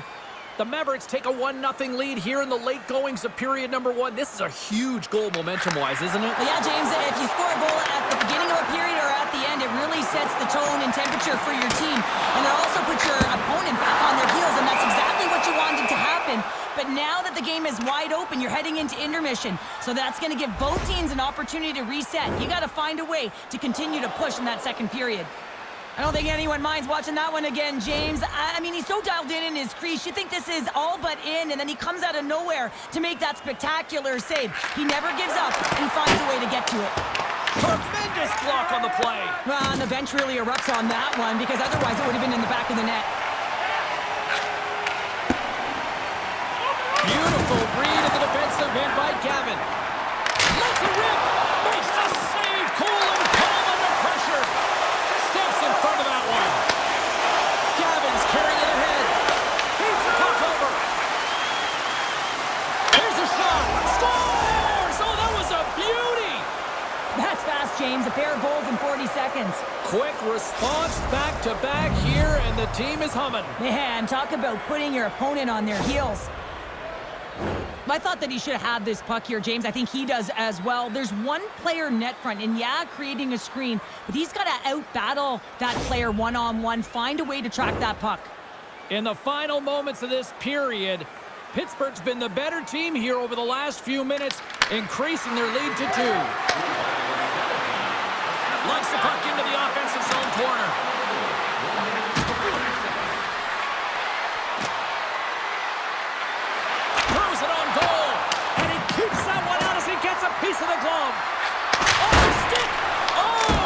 The Mavericks take a 1-0 lead here in the late goings of period number 1. This is a huge goal momentum-wise, isn't it? Well, yeah, James, if you score a goal at the beginning of a period or at the end, it really sets the tone and temperature for your team, and it also puts your opponent back on their heels, and that's exactly what you wanted to happen. But now that the game is wide open, you're heading into intermission. So that's going to give both teams an opportunity to reset. You got to find a way to continue to push in that second period. I don't think anyone minds watching that one again, James. I mean, he's so dialed in his crease. You think this is all but in, and then he comes out of nowhere to make that spectacular save. He never gives up. He finds a way to get to it. Tremendous block on the play. Well, and the bench really erupts on that one, because otherwise it would have been in the back of the net. Beautiful read in the defensive end by Gavin. Lets it rip. Makes the save. Cool and calm under pressure. Steps in front of that one. Gavin's carrying it ahead. Feeds the puck over. Here's a shot. Scores! Oh, that was a beauty. That's fast, James. A pair of goals in 40 seconds. Quick response back-to-back here, and the team is humming. Man, talk about putting your opponent on their heels. I thought that he should have had this puck here, James. I think he does as well. There's one player net front, and yeah, creating a screen, but he's got to out-battle that player one-on-one, find a way to track that puck. In the final moments of this period, Pittsburgh's been the better team here over the last few minutes, increasing their lead to 2. Lunch the puck into the offensive zone corner. Throws it on goal, and he keeps that one out as he gets a piece of the glove. Oh, the stick! Oh,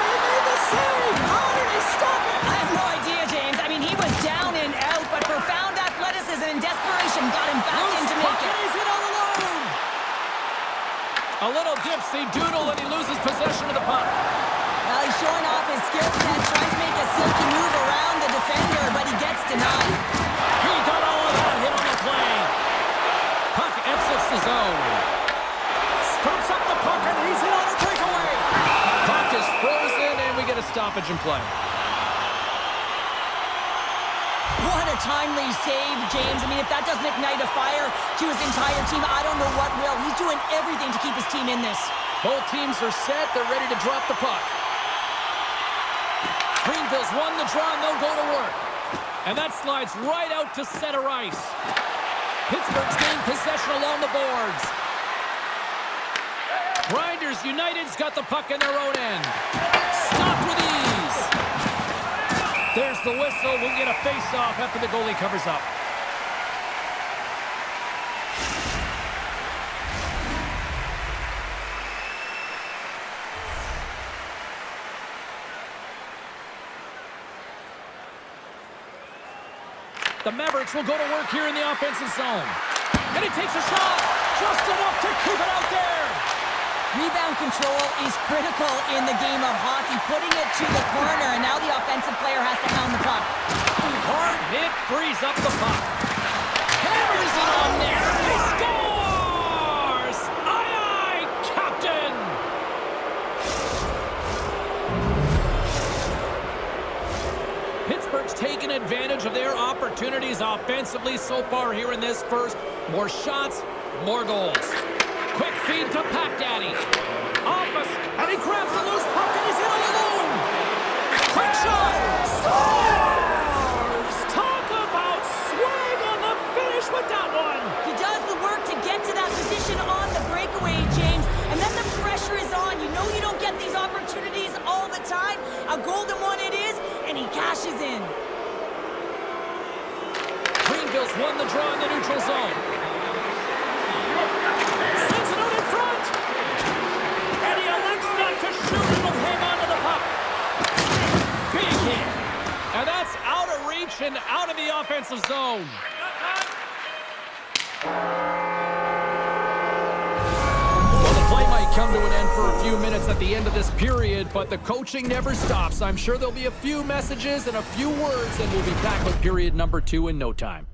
he made the save! How did he stop it? I have no idea, James. I mean, he was down and out, but profound athleticism and desperation got him back in to make it. He's in all alone. A little dipsy doodle, and he loses possession of the puck. Well, he's showing off his skill set, trying to make a silky move around the defender, but he gets denied. He got all of that hit on the play. Puck exits the zone. Scoops up the puck, and he's in on a breakaway. Puck is frozen, and we get a stoppage in play. What a timely save, James. I mean, if that doesn't ignite a fire to his entire team, I don't know what will. He's doing everything to keep his team in this. Both teams are set. They're ready to drop the puck. Greenville's won the draw, and they'll go to work. And that slides right out to center ice. Pittsburgh's gained possession along the boards. Grinders United's got the puck in their own end. Stopped with ease. There's the whistle. We'll get a face-off after the goalie covers up. The Mavericks will go to work here in the offensive zone. And he takes a shot. Just enough to keep it out there. Rebound control is critical in the game of hockey, putting it to the corner, and now the offensive player has to hound the puck. Hard hit frees up the puck. Hammers it on there. He scores! Aye, aye, Captain! Pittsburgh's taken advantage of their opportunities offensively so far here in this first. More shots, more goals. Quick feed to Pack Daddy. Office, and he grabs the loose puck and he's in alone. Quick shot. Scores! Talk about swag on the finish with that one. He does the work to get to that position on the breakaway, James, and then the pressure is on. You know you don't get these opportunities all the time. A golden one it is, and he cashes in. Greenville's won the draw in the neutral zone. Sends it out in front. And he elects not to shoot and will hang on to the puck. Big hit. And that's out of reach and out of the offensive zone. Well, the play might come to an end for a few minutes at the end of this period, but the coaching never stops. I'm sure there'll be a few messages and a few words, and we'll be back with period number 2 in no time.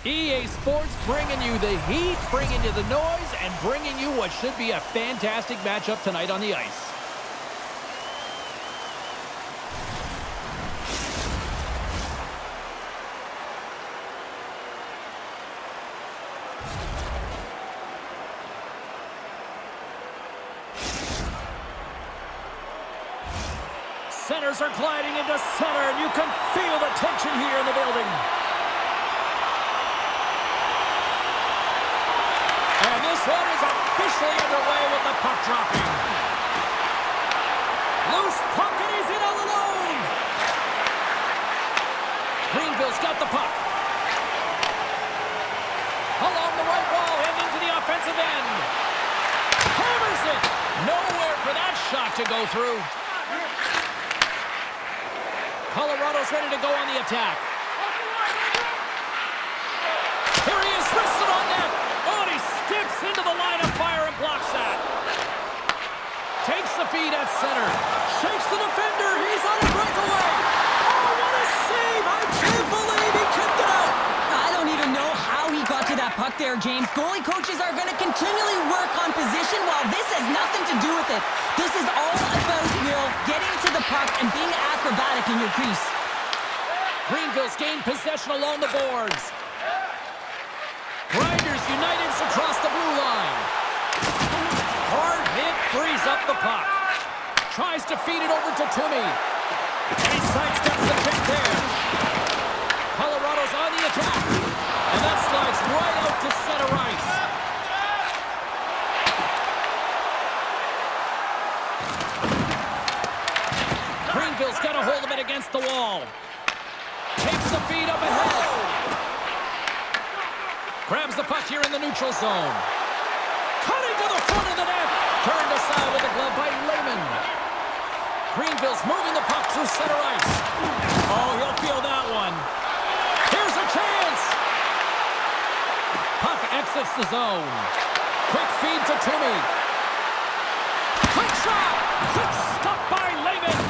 EA Sports bringing you the heat, bringing you the noise, and bringing you what should be a fantastic matchup tonight on the ice. Centers are gliding into center, and you can feel the tension here in the building. And this one is officially underway with the puck dropping. Loose puck, and he's in all alone. Greenville's got the puck. Along the right wall and into the offensive end. Hammers it. Nowhere for that shot to go through. Colorado's ready to go on the attack. Here he is, wristed on net. Oh, and he steps into the line of fire and blocks that. Takes the feed at center. Shakes the defender. He's on a breakaway. Oh, what a save. I can't believe he kicked it out. I don't even know how he got to that puck there, James. Goalie coaches are going to continually work on position while this has nothing to do with it. This is all about Will getting to the puck and being acrobatic in your crease. Greenville's gained possession along the boards. Grinders united across the blue line. Hard hit frees up the puck. Tries to feed it over to Toomey. And he sidesteps the check there. Colorado's on the attack. And that slides right out to center ice. Greenville's got a hold of it against the wall. Takes the feed up ahead. Grabs the puck here in the neutral zone. Cutting to the front of the net. Turned aside with a glove by Lehman. Greenville's moving the puck through center ice. Oh, he'll feel that one. Here's a chance. Puck exits the zone. Quick feed to Toomey. Quick shot. Quick stop by Lehman.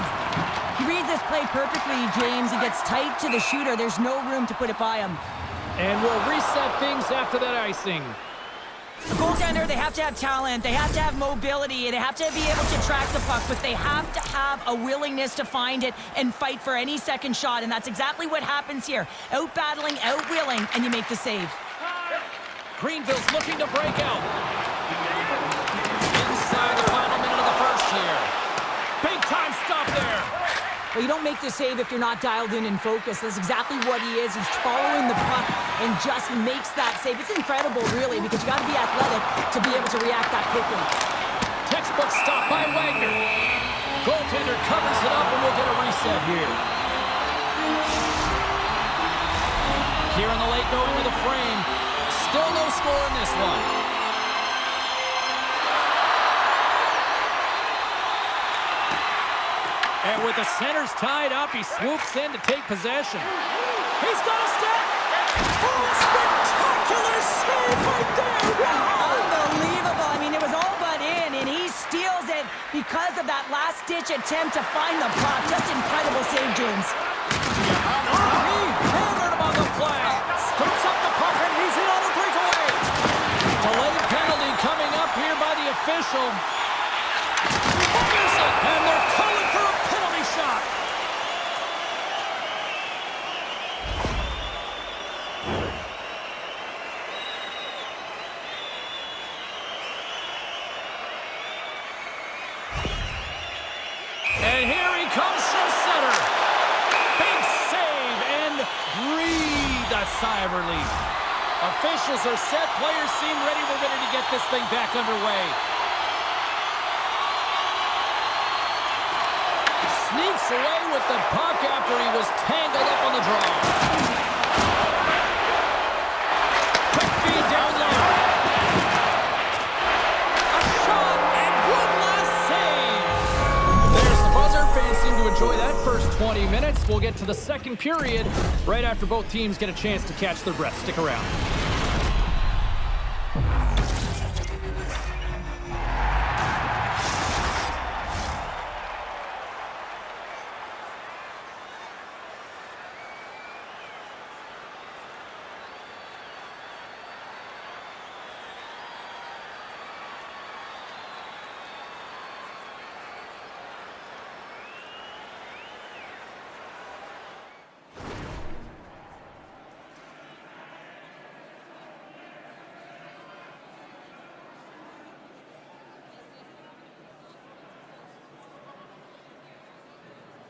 He reads this play perfectly, James. He gets tight to the shooter. There's no room to put it by him. And we'll reset things after that icing. The goaltender, they have to have talent. They have to have mobility. They have to be able to track the puck, but they have to have a willingness to find it and fight for any second shot, and that's exactly what happens here. Out-battling, out-willing, and you make the save. Greenville's looking to break out. Inside the final minute of the first here. Big time stop there. Well, you don't make the save if you're not dialed in and focused. That's exactly what he is. He's following the puck and just makes that save. It's incredible, really, because you got to be athletic to be able to react that quickly. Textbook stop by Wagner. Goaltender covers it up, and we'll get a reset here. Here in the late going to the frame. Still no score in this one. And with the centers tied up, he swoops in to take possession. He's got a step. Oh, a spectacular save right there. Wow. Unbelievable. I mean, it was all but in, and he steals it because of that last-ditch attempt to find the puck. Just incredible save, James. He hammered him on the play. Scoops up the puck, and he's in on a breakaway. Delayed penalty coming up here by the official. Fires it, and they're calling for a penalty shot. And here he comes from center. Big save, and breathe a sigh of relief. Officials are set. Players seem ready. We're ready to get this thing back underway. Sneaks away with the puck after he was tangled up on the draw. Quick feed down low. A shot and one last save. There's the buzzer. Fans seem to enjoy that first 20 minutes. We'll get to the second period right after both teams get a chance to catch their breath. Stick around.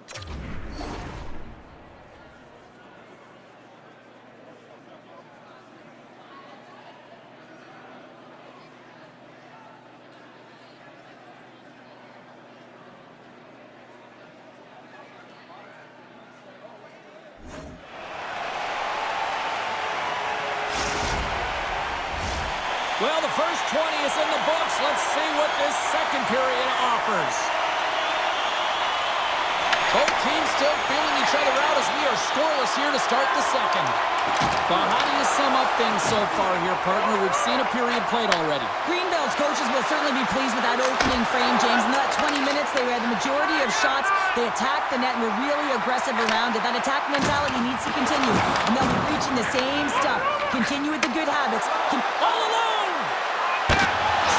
Well, the first 20 is in the books. Let's see what this second period offers. Both teams still feeling each other out as we are scoreless here to start the second. But how do you sum up things so far here, partner? We've seen a period played already. Greenville's coaches will certainly be pleased with that opening frame, James. In that 20 minutes, they had the majority of shots. They attacked the net and were really aggressive around it. That attack mentality needs to continue. And they'll be preaching the same stuff. Continue with the good habits. All alone!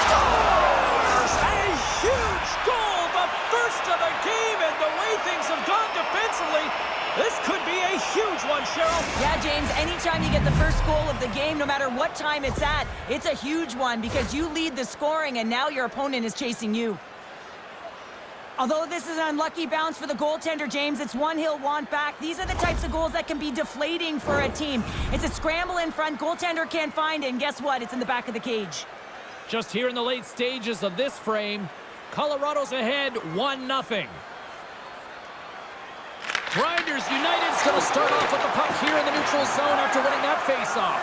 Scores! A huge goal! The first of the game, and the way things have gone defensively, this could be a huge one, Cheryl. Yeah, James, anytime you get the first goal of the game, no matter what time it's at, it's a huge one because you lead the scoring and now your opponent is chasing you. Although this is an unlucky bounce for the goaltender, James, it's one he'll want back. These are the types of goals that can be deflating for a team. It's a scramble in front, goaltender can't find it, and guess what? It's in the back of the cage. Just here in the late stages of this frame, Colorado's ahead 1-0. Grinders United's going to start off with the puck here in the neutral zone after winning that faceoff.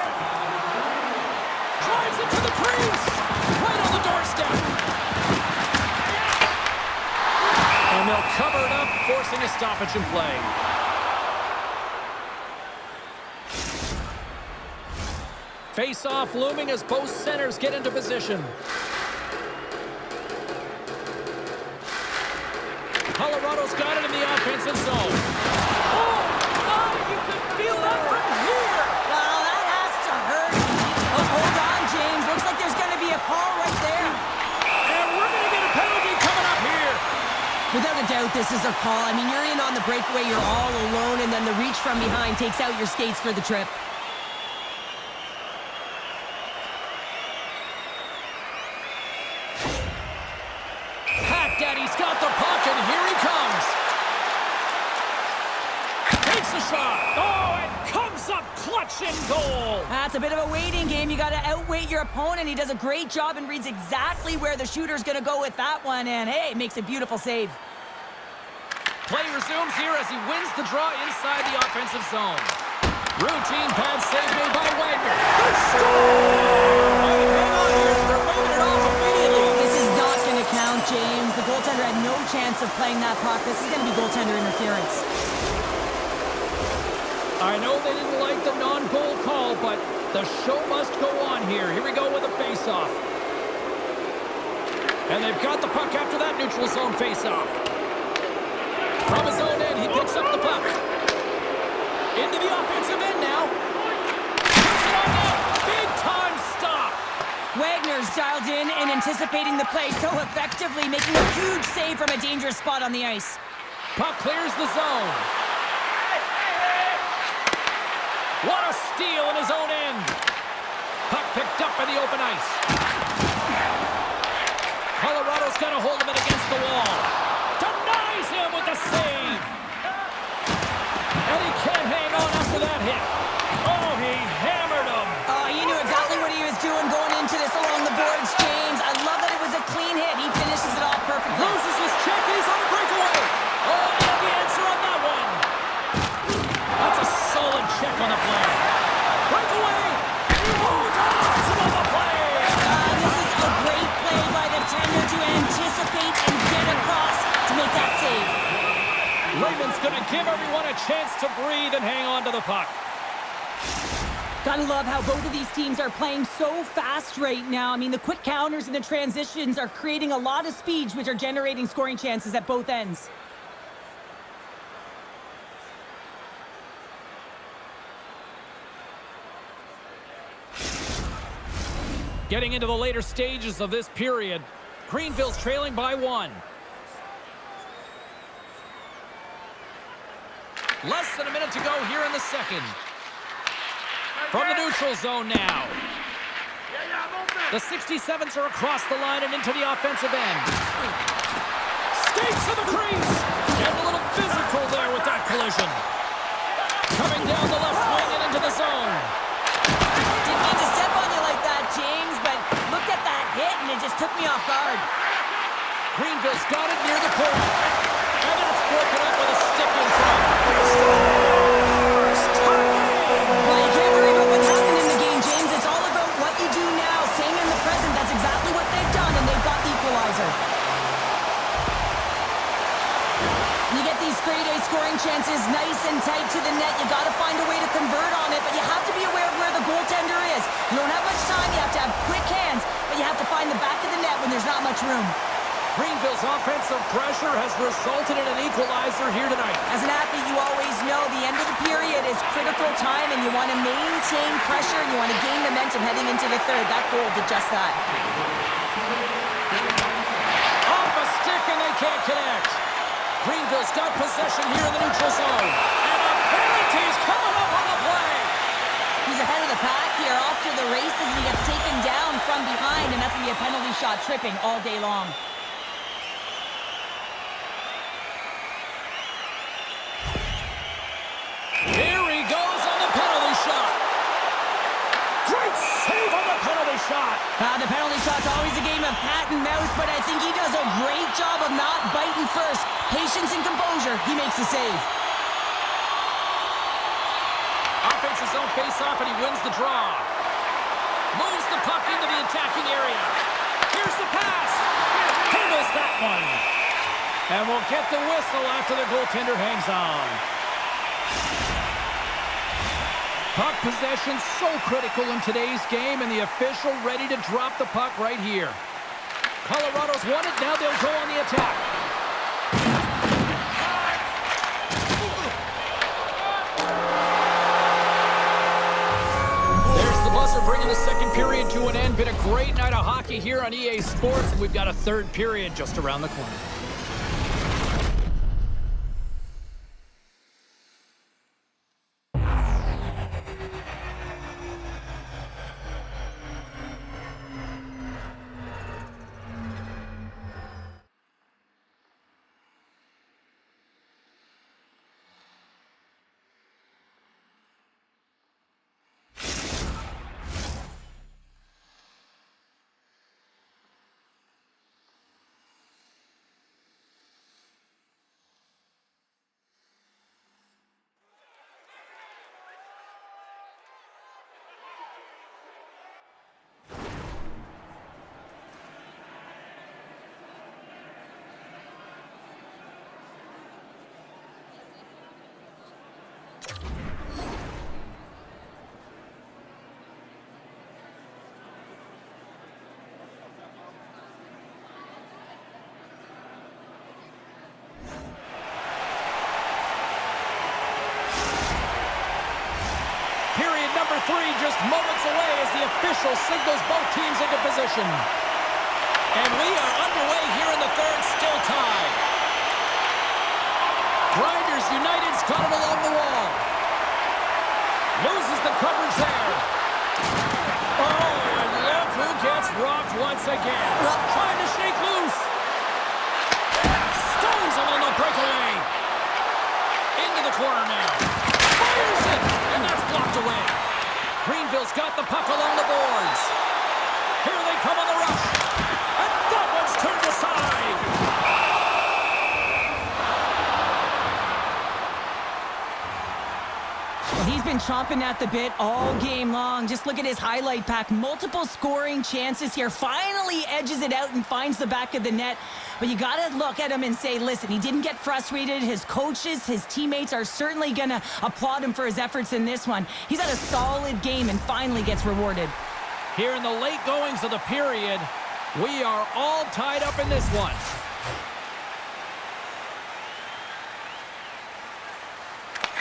Drives it to the crease! Right on the doorstep! And they'll cover it up, forcing a stoppage in play. Face-off looming as both centers get into position. Colorado's got it in the offensive zone. Oh, you can feel that from here. Well, that has to hurt. Oh, hold on, James. Looks like there's going to be a call right there. And we're going to get a penalty coming up here. Without a doubt, this is a call. I mean, you're in on the breakaway, you're all alone, and then the reach from behind takes out your skates for the trip. Daddy's got the puck, and here he comes. Takes a shot. Oh, and comes up clutch and goal. That's a bit of a waiting game. You got to outweight your opponent. He does a great job and reads exactly where the shooter's going to go with that one, and hey, makes a beautiful save. Play resumes here as he wins the draw inside the offensive zone. Routine pad save made by Wagner. They score! Hang on here. They're waving it off immediately. This is not going to count, James. The goaltender had no chance of playing that puck. This is going to be goaltender interference. I know they didn't like the non-goal call, but the show must go on here. Here we go with a face-off. And they've got the puck after that neutral zone face-off. From his own end, he picks up the puck. Into the offensive end now. Puts it on net. Big-time stop. Wagner's dialed in and anticipating the play so effectively, making a huge save from a dangerous spot on the ice. Puck clears the zone. What a steal in his own end. Puck picked up by the open ice. Colorado's got a hold of it against the wall. Denies him with the save. And he can't hang on after that hit. Oh, he hammered him. He knew exactly what he was doing going into this along the boards, James. I love that it was a clean hit. He finishes it off perfectly. Loses his check, and he's on a breakaway. Oh, and the answer on that one. That's a solid check on the play. Breakaway. Oh, denies him on the play. This is a great play by the tender to anticipate and get across to make that save. Raymond's going to give everyone a chance to breathe and hang on to the puck. Gotta love how both of these teams are playing so fast right now. I mean, the quick counters and the transitions are creating a lot of speed, which are generating scoring chances at both ends. Getting into the later stages of this period, Greenville's trailing by 1. Less than a minute to go here in the second. From the neutral zone now. The 67s are across the line and into the offensive end. Skates to the crease. Getting a little physical off guard. Greenville's got it near the point. And that's broken up with a stick in front. Well, you can't worry about what's happened in the game, James. It's all about what you do now, staying in the present. That's exactly what they've done, and they've got the equalizer. You get these grade A scoring chances nice and tight to the net. You got to find a way to convert on it, but you have to be aware of where the goaltender is. You don't have much time. You have to have quick hands, but you have to find the back of the net when there's not much room. Greenville's offensive pressure has resulted in an equalizer here tonight. As an athlete, you always know the end of the period is critical time, and you want to maintain pressure, and you want to gain momentum heading into the third. That goal did just that. Off a stick, and they can't connect. Greenville's got possession here in the neutral zone. And a penalty's coming up on the play. He's ahead of the pack here, off to the races, and he gets taken down from behind, and that's going to be a penalty shot, tripping all day long. Here he goes on the penalty shot. Great save on the penalty shot. The penalty shot's always a game of cat and mouse, but I think he does a great job of not biting first. Patience and composure, he makes the save. Offense his own face-off, and he wins the draw. Moves the puck into the attacking area. Here's the pass. Handles that one. And we'll get the whistle after the goaltender hangs on. Puck possession so critical in today's game, and the official ready to drop the puck right here. Colorado's won it, now they'll go on the attack. There's the buzzer bringing the second period to an end. Been a great night of hockey here on EA Sports, and we've got a third period just around the corner. Number 3 just moments away as the official signals both teams into position. And we are underway here in the third, still tied. Grinders United's got it along the wall. Loses the coverage there. Oh, and look who gets rocked once again. Trying to shake loose. Stones him on the breakaway. Into the corner now. Fires it, and that's blocked away. Greenville's got the puck along the boards. Here they come on the rush. And that one's turned aside. Well, he's been chomping at the bit all game long. Just look at his highlight pack. Multiple scoring chances here. Finally edges it out and finds the back of the net. But you got to look at him and say, listen, he didn't get frustrated. His coaches, his teammates are certainly going to applaud him for his efforts in this one. He's had a solid game and finally gets rewarded. Here in the late goings of the period, we are all tied up in this one.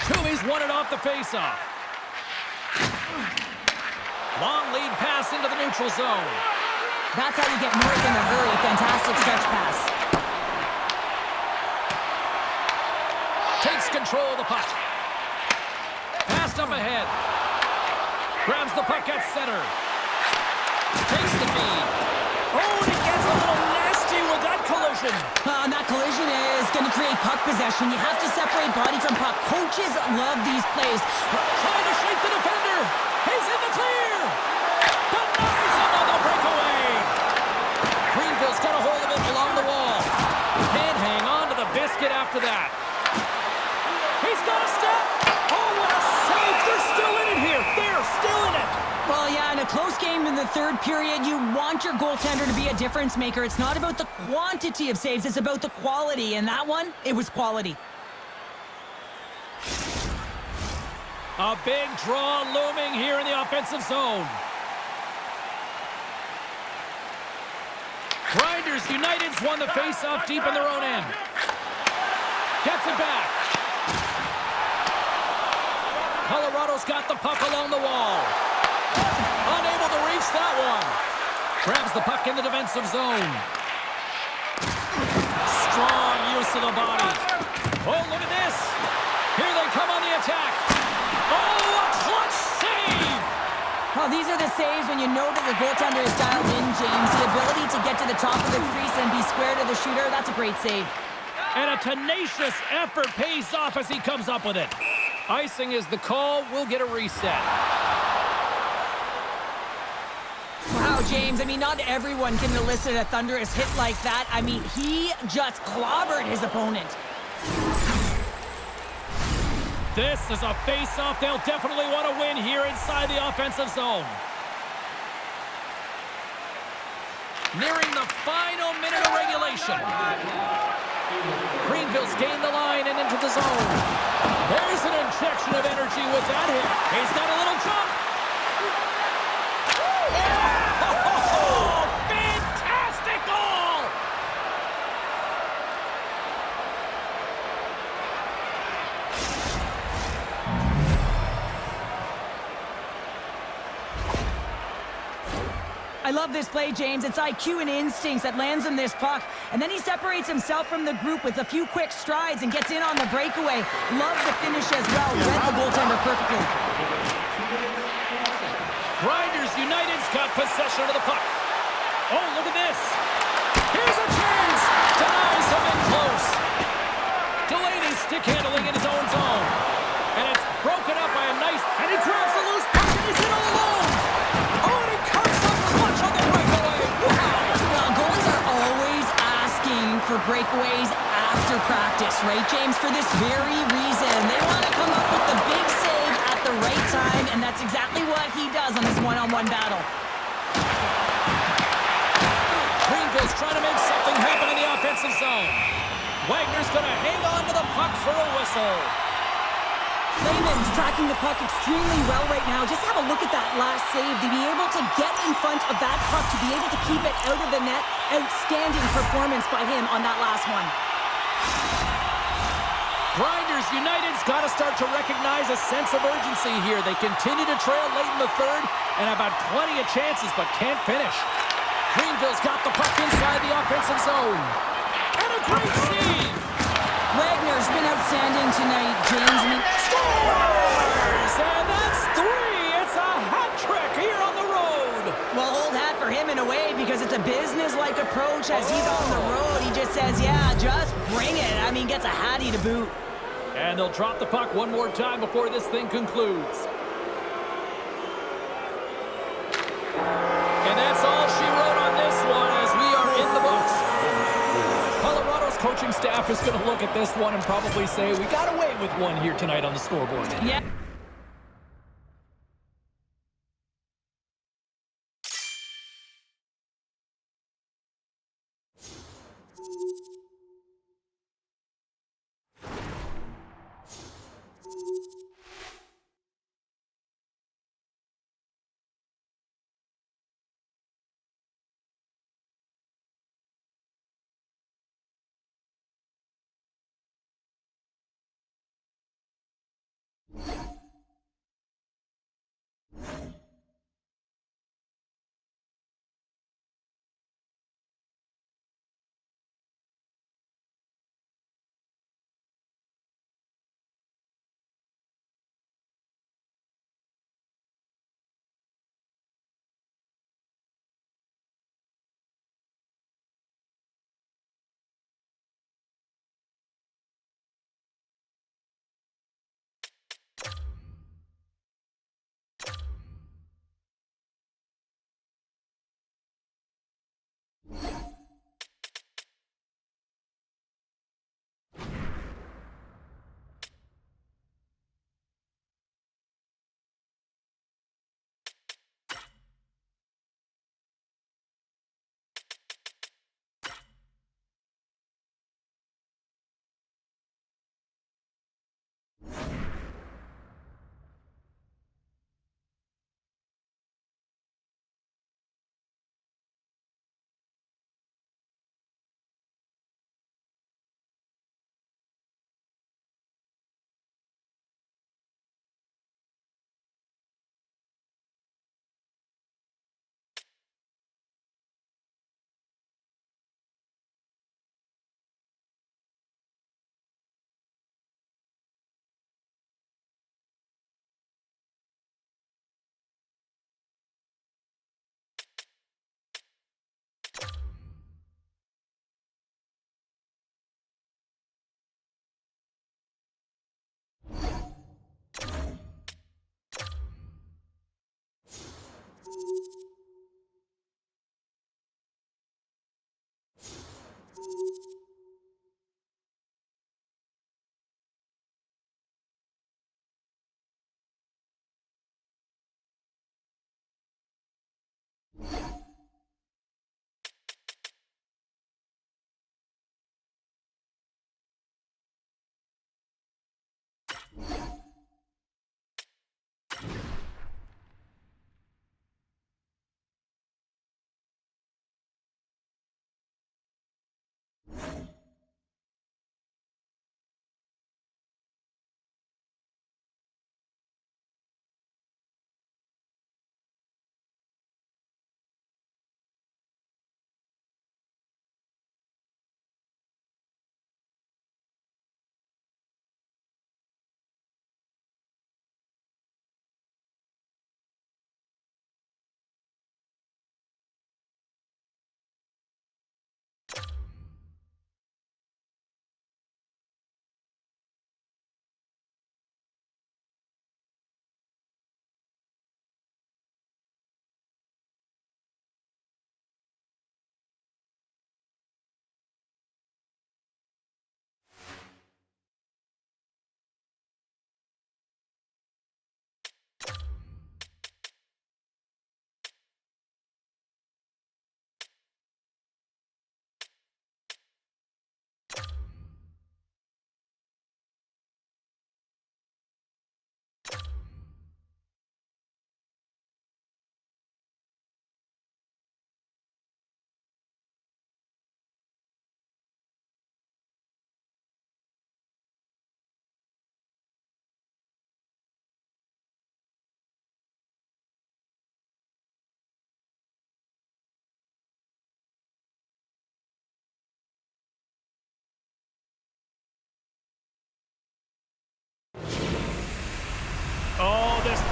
Toomey's won it off the faceoff. Long lead pass into the neutral zone. That's how you get North in a hurry. Fantastic stretch pass. Takes control of the puck. Passed up ahead. Grabs the puck at center. Takes the feed. Oh, and he gets a little nasty with that collision. And that collision is going to create puck possession. You have to separate body from puck. Coaches love these plays. Trying to shake the defender. He's in the clear. Denies him on the breakaway. Greenville's biscuit after that. He's got a step. Oh, what a save. They're still in it here. They're still in it. Well, yeah, in a close game in the third period, you want your goaltender to be a difference maker. It's not about the quantity of saves, it's about the quality. And that one, it was quality. A big draw looming here in the offensive zone. Grinders United's won the face-off deep in their own end. Gets it back. Colorado's got the puck along the wall. Unable to reach that one. Grabs the puck in the defensive zone. Strong use of the body. Oh, look at this. Here they come on the attack. Oh, a clutch save. Well, these are the saves when you know that your goaltender is dialed in, James. The ability to get to the top of the crease and be square to the shooter, that's a great save. And a tenacious effort pays off as he comes up with it. Icing is the call. We'll get a reset. Wow, James, I mean, not everyone can elicit a thunderous hit like that. I mean, he just clobbered his opponent. This is a face-off they'll definitely want to win here inside the offensive zone. Nearing the final minute of regulation. Greenville's gained the line and into the zone. There's an injection of energy with that hit. He's got a little jump. Oh, fantastic goal! I love this play, James. It's IQ and instincts that lands him this puck. And then he separates himself from the group with a few quick strides and gets in on the breakaway. Love the finish as well. Read the goaltender perfectly. Grinders United's got possession of the puck. Oh, look at this. Here's a chance. Denies him in close. Delaney's stick handling in his own zone. And it's broken up by a nice... And he grabs the loose puck and he's in all alone. Oh, and he comes up clutch on the breakaway. Wow. Well, goalies are always asking for breakaways after practice, right, James? For this very reason. They want to come up with the big save at the right time, and that's exactly what he does on this one-on-one battle. Greenville's trying to make something happen in the offensive zone. Wagner's going to hang on to the puck for a whistle. Lehman's tracking the puck extremely well right now. Just have a look at that last save. To be able to get in front of that puck, to be able to keep it out of the net, outstanding performance by him on that last one. Grinders United's got to start to recognize a sense of urgency here. They continue to trail late in the third and have had plenty of chances but can't finish. Greenville's got the puck inside the offensive zone. And a great save! Wagner's been outstanding tonight, James. Scores! And that's three! It's a hat trick here on the road! Well, old hat for him in a way because it's a business-like approach as he's on the road. He just says, yeah, just bring it. I mean, gets a hattie to boot. And they'll drop the puck one more time before this thing concludes. And that's all she wrote on this one as we are in the books. Colorado's coaching staff is going to look at this one and probably say, we got away with one here tonight on the scoreboard. Yeah. You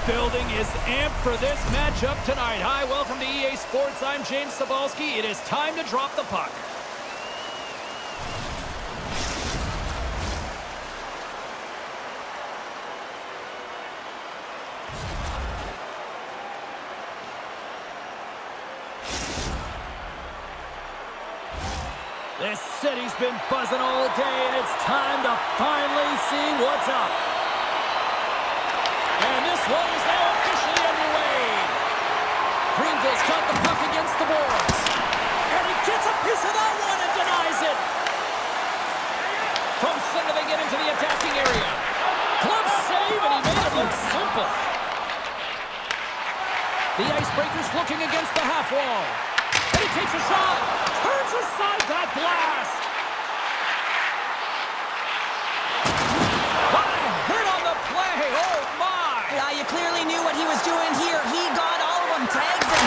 building is amped for this matchup tonight. Hi, welcome to EA Sports. I'm James Cebulski. It is time to drop the puck. This city's been buzzing all day, and it's time to finally see what's up. And this one is now officially underway. Greenville's got the puck against the boards. And he gets a piece of that one and denies it. From center, they get into the attacking area. Glove save, and he made it look simple. The Icebreakers looking against the half wall. And he takes a shot. Turns aside that blast. What a hit on the play. Oh, my. Yeah, you clearly knew what he was doing here. He got all of them, tags, and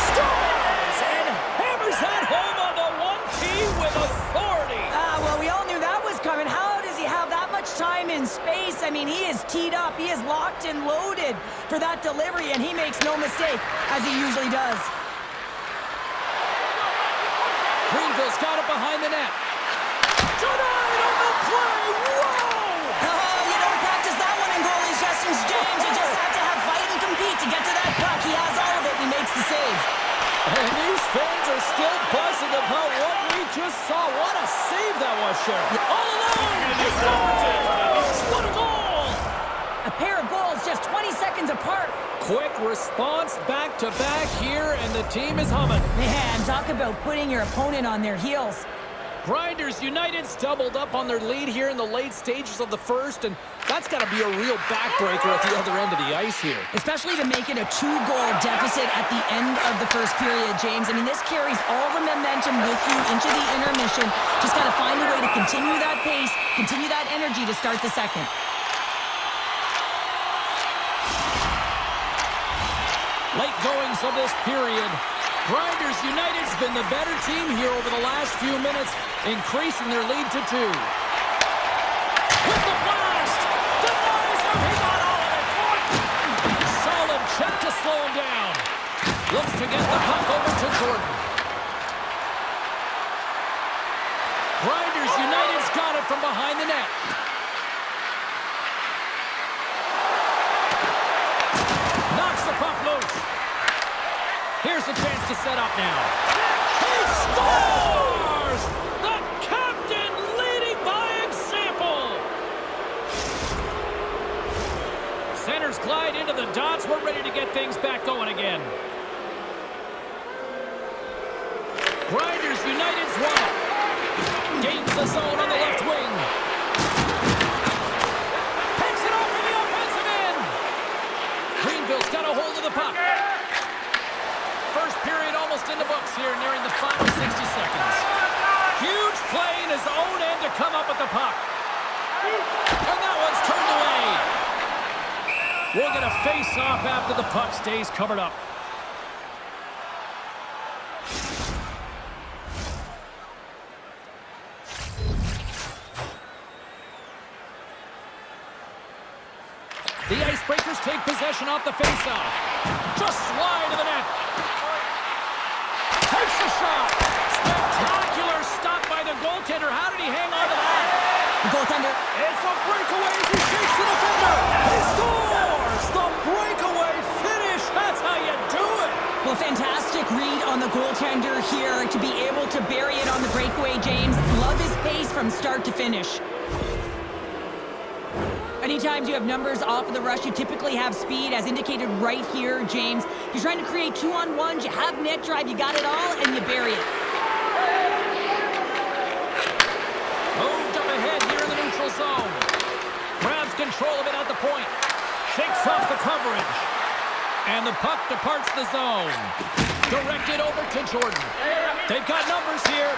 scores! And hammers that home on the 1T with authority. Well, we all knew that was coming. How does he have that much time in space? I mean, he is teed up. He is locked and loaded for that delivery, and he makes no mistake, as he usually does. Greenville's got it behind the net. Denied on the play! Whoa! Oh, you don't practice that one in goalie sessions, James. You just have to have fight and compete to get to that puck. He has all of it, and he makes the save. And these fans are still buzzing about what we just saw. What a save that was, Sheriff. All alone! He scores! What a goal! A pair of goals just 20 seconds apart. Quick response back-to-back here, and the team is humming. Man, talk about putting your opponent on their heels. Grinders United's doubled up on their lead here in the late stages of the first, and that's got to be a real backbreaker at the other end of the ice here. Especially to make it a 2-goal deficit at the end of the first period, James. I mean, this carries all the momentum with you into the intermission. Just got to find a way to continue that pace, continue that energy to start the second. Late goings of this period. Grinders United's been the better team here over the last few minutes, increasing their lead to 2. With the blast! Denies him! He got all of it! Solid check to slow him down. Looks to get the puck over to Jordan. Grinders United's got it from behind the net. Knocks the puck loose. Here's a chance to set up now. He scores! The captain leading by example. Centers glide into the dots. We're ready to get things back going again. Grinders United's won it. Gains the zone on the left wing. Picks it off in the offensive end. Greenville's got a hold of the puck. First period almost in the books here, nearing the final 60 seconds. Huge play in his own end to come up with the puck. And that one's turned away. We'll get a face-off after the puck stays covered up. The Icebreakers take possession off the face-off. Just wide of the net. Takes a shot. Spectacular stop by the goaltender. How did he hang on to that? The goaltender. It's a breakaway as he shakes the defender. He scores! The breakaway finish. That's how you do it. Well, fantastic read on the goaltender here to be able to bury it on the breakaway, James. Love his pace from start to finish. Anytime you have numbers off of the rush, you typically have speed, as indicated right here, James. You're trying to create 2-on-1s, you have net drive, you got it all, and you bury it. Moved up ahead here in the neutral zone. Grabs control of it at the point. Shakes off the coverage. And the puck departs the zone. Directed over to Jordan. They've got numbers here.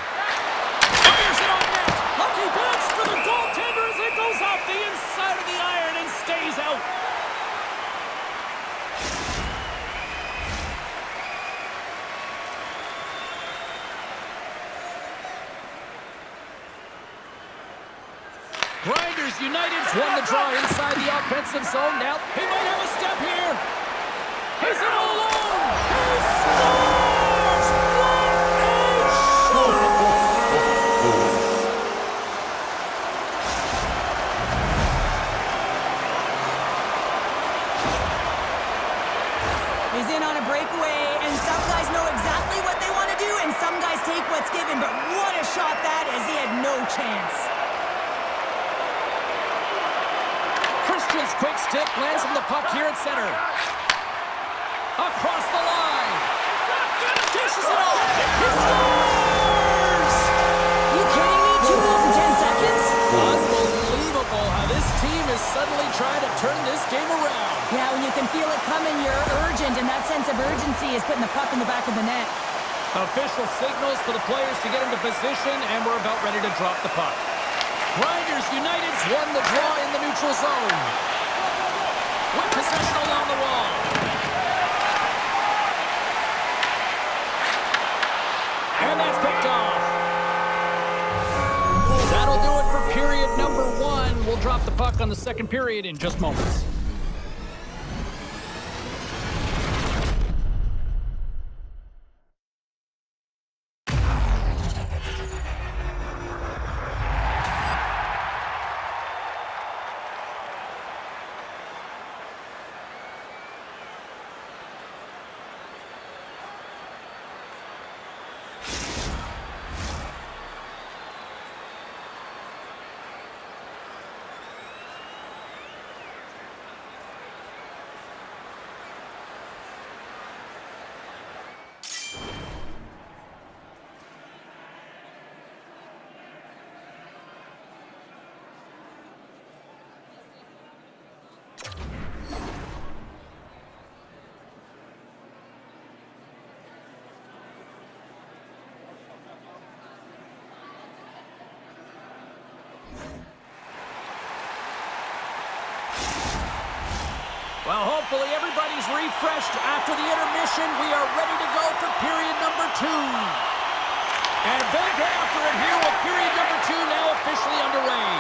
Fires it on net. Lucky bounce for the goaltender as it goes off the inside of the iron and stays out. Grinders United's won the draw inside the offensive zone. Now he might have a step here. He's in all alone. He scores! What a shot! He's in on a breakaway, and some guys know exactly what they want to do, and some guys take what's given, but what a shot that is. He had no chance. Christian's quick stick lands him the puck here at center. Across the line. Dishes it off. He scores! You kidding me? 2 goals in 10 seconds? Unbelievable how this team is suddenly trying to turn this game around. Yeah, when you can feel it coming, you're urgent, and that sense of urgency is putting the puck in the back of the net. Official signals to the players to get into position, and we're about ready to drop the puck. Grinders United's won the draw in the neutral zone. With possession along the wall. And that's picked off. That'll do it for period number 1. We'll drop the puck on the second period in just moments. Well, hopefully everybody's refreshed after the intermission. We are ready to go for period number 2. And they'll get after it here with period number 2 now officially underway.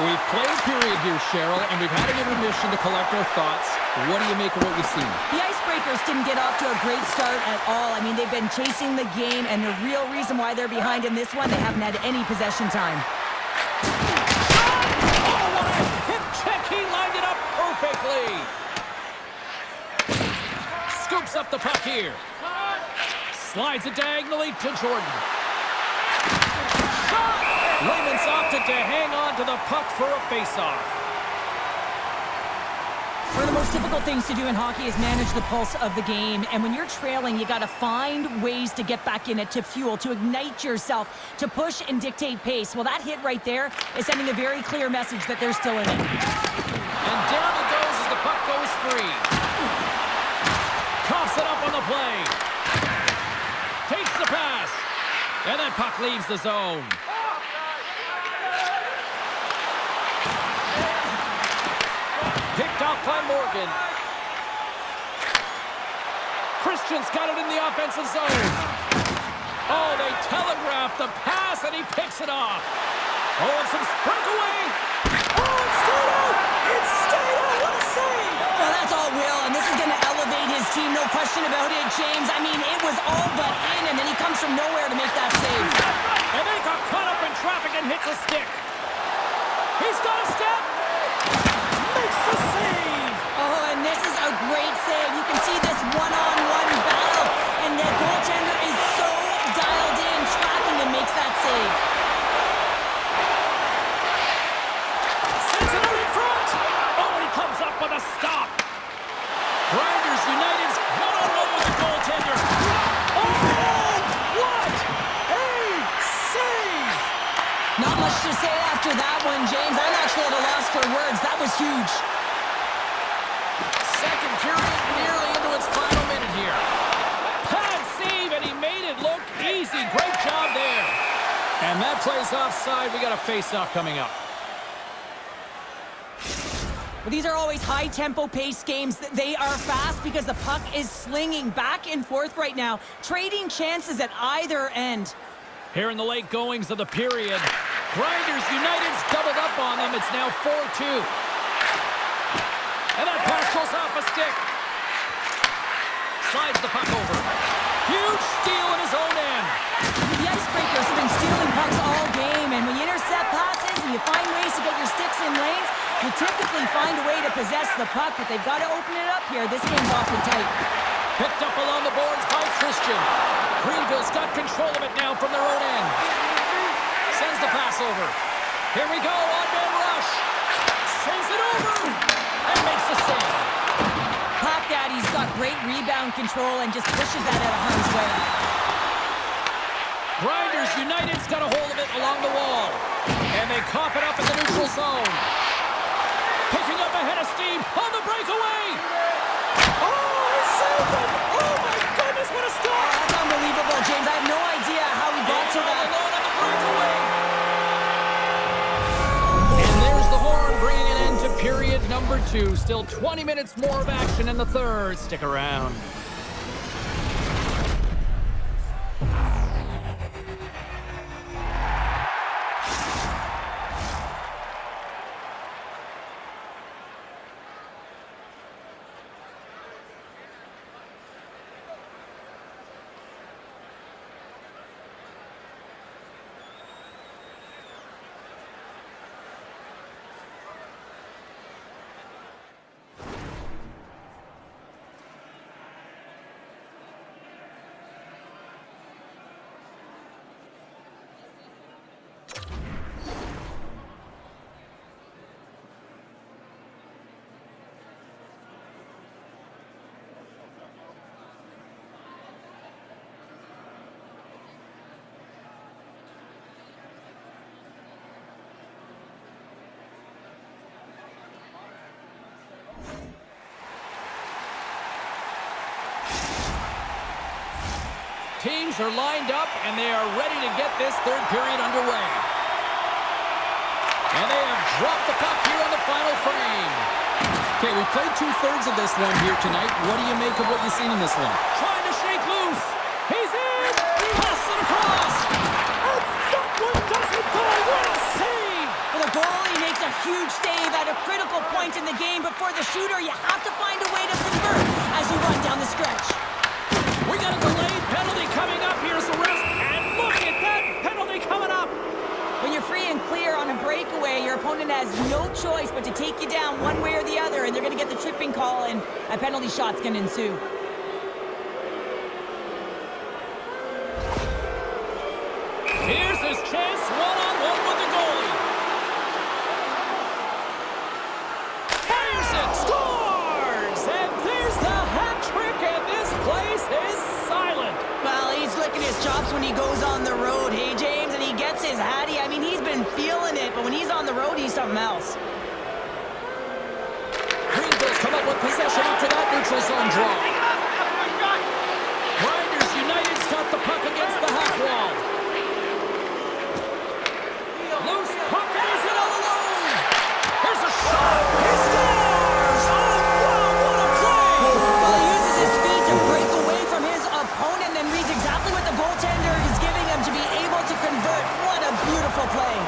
We've played period here, Cheryl, and we've had an intermission to collect our thoughts. What do you make of what you've seen? The Icebreakers didn't get off to a great start at all. I mean, they've been chasing the game, and the real reason why they're behind in this one, they haven't had any possession time. Oh, what a hip check! He lined it up perfectly. Scoops up the puck here. Slides it diagonally to Jordan. Shot! Raymond's opted to hang on to the puck for a face-off. One of the most difficult things to do in hockey is manage the pulse of the game. And when you're trailing, you got to find ways to get back in it, to fuel, to ignite yourself, to push and dictate pace. Well, that hit right there is sending a very clear message that they're still in it. And down it goes as the puck goes free. Coughs it up on the play. Takes the pass. And that puck leaves the zone. Picked off by Morgan. Christian's got it in the offensive zone. Oh, they telegraphed the pass, and he picks it off. Oh, and some breakaway. Oh, it stayed out. It stayed out. What a save. Well, that's all Will, and this is going to elevate his team, no question about it, James. I mean, it was all but in, and then he comes from nowhere to make that save. And they got caught up in traffic and hits a stick. He's got a step. Makes the save. Oh, and this is a great save. You can see this one-on-one battle, and the goaltender is so dialed in, tracking and makes that save. Sends it out in front. Oh, and he comes up with a stop. Grinders United's one-on-one with the goaltender. Oh, what a save. Not much to say after that one, James. I'm actually at a loss for words. That was huge. Second period nearly into its final minute here. Pad save, and he made it look easy. Great job there. And that plays offside. We got a face-off coming up. Well, these are always high-tempo pace games. They are fast because the puck is slinging back and forth right now, trading chances at either end. Here in the late goings of the period, Grinders United's doubled up on them. It's now 4-2. And that pass goes off a stick. Slides the puck over. Huge steal in his own end. The Icebreakers have been stealing pucks all game, and when you intercept passes and you find ways to get your sticks in lanes, you typically find a way to possess the puck, but they've got to open it up here. This game's awfully tight. Picked up along the boards by Christian. Greenville's got control of it now from their own end. Sends the pass over. Here we go, on-man rush. Sends it over and makes the save. Puck Daddy's got great rebound control and just pushes that out of harm's way. Grinders United's got a hold of it along the wall. And they cough it up in the neutral zone. Picking up ahead of steam on the breakaway. Oh, he saved it! Oh my goodness, what a stop! That's unbelievable, James. I have no idea how he got to that. Alone on the breakaway. And there's the horn bringing an end to period number 2. Still 20 minutes more of action in the third. Stick around. Teams are lined up, and they are ready to get this third period underway. And they have dropped the puck here on the final frame. Okay, we played 2/3 of this one here tonight. What do you make of what you've seen in this one? Trying to shake loose. He's in! Pass it across! And that one doesn't go! What a save! Well, the goalie makes a huge save at a critical point in the game, but for the shooter, you have to find a way to convert as you run down the stretch. We got a delayed penalty coming up. Here's the rest. And look at that penalty coming up. When you're free and clear on a breakaway, your opponent has no choice but to take you down one way or the other, and they're going to get the tripping call, and a penalty shot's going to ensue. Here's his chance, one-on-one with the goalie. Fires it, scores! And there's the hat trick, and this place is silent. Well, he's licking his chops when he goes on the road, hey, James, and he gets his hattie. I mean, he's been feeling it, but when he's on the road, he's something else. Greenville's come up with possession after that neutral zone draw. Grinders United's got the puck against the half wall. Loose puck, and he's in all alone. Here's a shot. He scores! Oh, wow, what a play! Well, he uses his feet to break away from his opponent and reads exactly what the goaltender is giving him to be able to convert. What a beautiful play.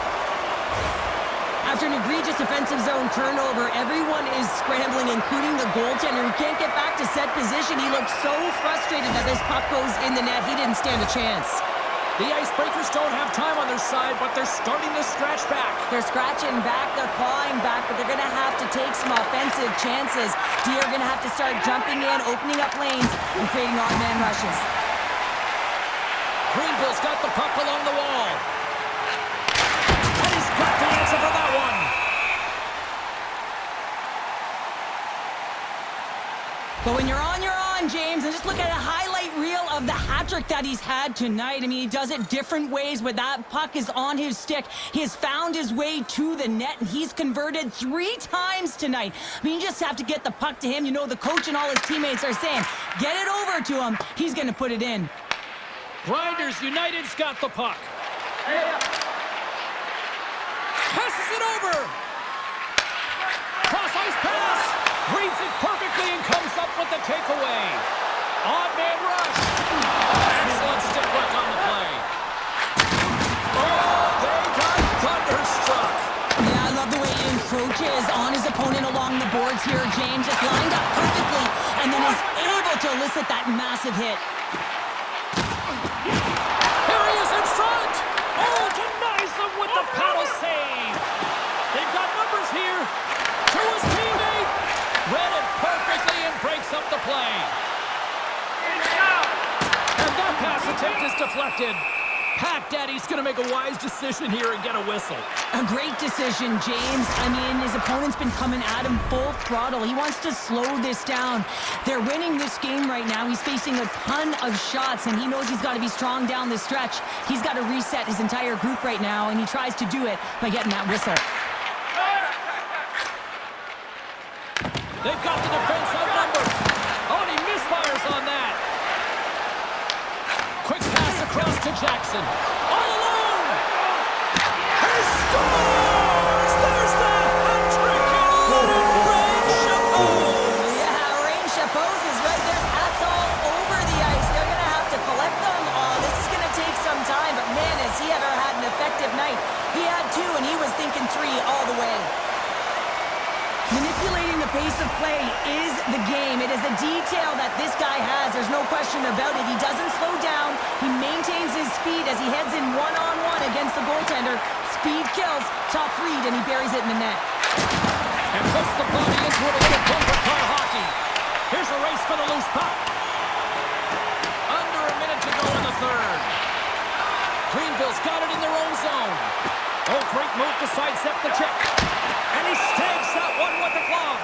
After an egregious defensive zone turnover, everyone is scrambling, including the goaltender, who can't get back to set position. He looked so frustrated that this puck goes in the net. He didn't stand a chance. The Icebreakers don't have time on their side, but they're starting to scratch back. They're scratching back, they're clawing back, but they're going to have to take some offensive chances. D are going to have to start jumping in, opening up lanes, and creating odd-man rushes. Greenville's got the puck along the wall. And he's got the answer for that one. But when you're on, James, and just look at a highlight reel of the hat-trick that he's had tonight. I mean, he does it different ways. When that puck is on his stick, he has found his way to the net, and he's converted 3 times tonight. I mean, you just have to get the puck to him. You know, the coach and all his teammates are saying, get it over to him. He's going to put it in. Grinders United's got the puck. Passes it over. Cross-ice pass. Reads it perfectly and comes up with the takeaway. Odd-man rush. Excellent stick work on the play. Oh, they got thunderstruck. Yeah, I love the way he Pushes on his opponent along the boards here. James just lined up perfectly and then is able to elicit that massive hit. Here he is in front. Oh, denies him with the paddle save. They've got numbers here. To his teammate. Read it perfectly and breaks up the play. And that pass attempt is deflected. Pat Daddy's going to make a wise decision here and get a whistle. A great decision, James. I mean, his opponent's been coming at him full throttle. He wants to slow this down. They're winning this game right now. He's facing a ton of shots, and he knows he's got to be strong down the stretch. He's got to reset his entire group right now, and he tries to do it by getting that whistle. They've got the defense outnumbered. Oh, and he misfires on that. Quick pass across to Jackson. All alone! He scores! There's the hat trick and Rain Chapeau! Yeah, Rain Chapeau is right there. Hats all over the ice. They're going to have to collect them. Oh, this is going to take some time, but man, has he ever had an effective night. He had 2, and he was thinking 3 all the way. Manipulating the pace of play is the game. It is a detail that this guy has. There's no question about it. He doesn't slow down. He maintains his speed as he heads in one-on-one against the goaltender. Speed kills. Top read, and he buries it in the net. And puts the body into it, a little bumper car hockey. Here's a race for the loose puck. Under a minute to go in the third. Greenville's got it in their own zone. Oh, great move to sidestep the check. And he snags that one with the glove.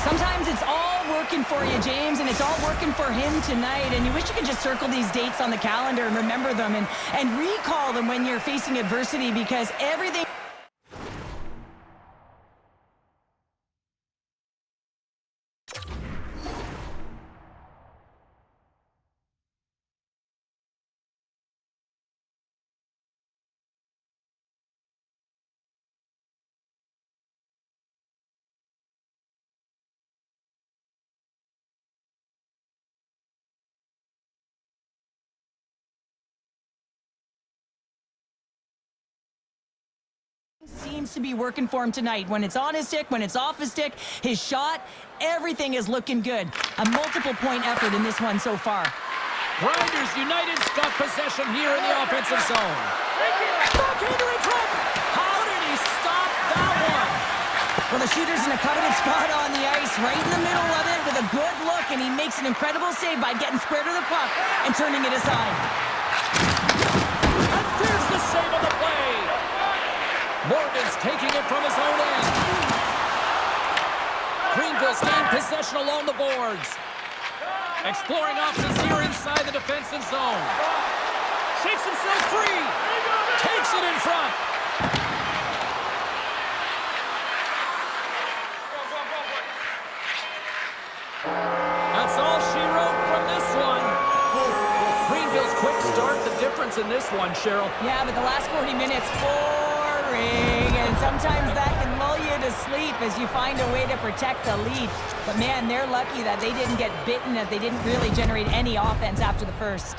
Sometimes it's all working for you, James, and it's all working for him tonight. And you wish you could just circle these dates on the calendar and remember them and recall them when you're facing adversity, because everything... seems to be working for him tonight. When it's on his stick, when it's off his stick, his shot, everything is looking good. A multiple-point effort in this one so far. Grinders United's got possession here in the offensive zone. Backhander in front. How did he stop that one? Well, the shooter's in a coveted spot on the ice, right in the middle of it with a good look, and he makes an incredible save by getting square to the puck and turning it aside. And there's the save on the play. Morgan's taking it from his own end. Greenville's gained possession along the boards. Exploring options here inside the defensive zone. Shakes himself free. Takes it in front. That's all she wrote from this one. Greenville's quick start, the difference in this one, Cheryl. Yeah, but the last 40 minutes, boring. And sometimes that can lull you to sleep as you find a way to protect the lead. But man, they're lucky that they didn't get bitten, as they didn't really generate any offense after the first.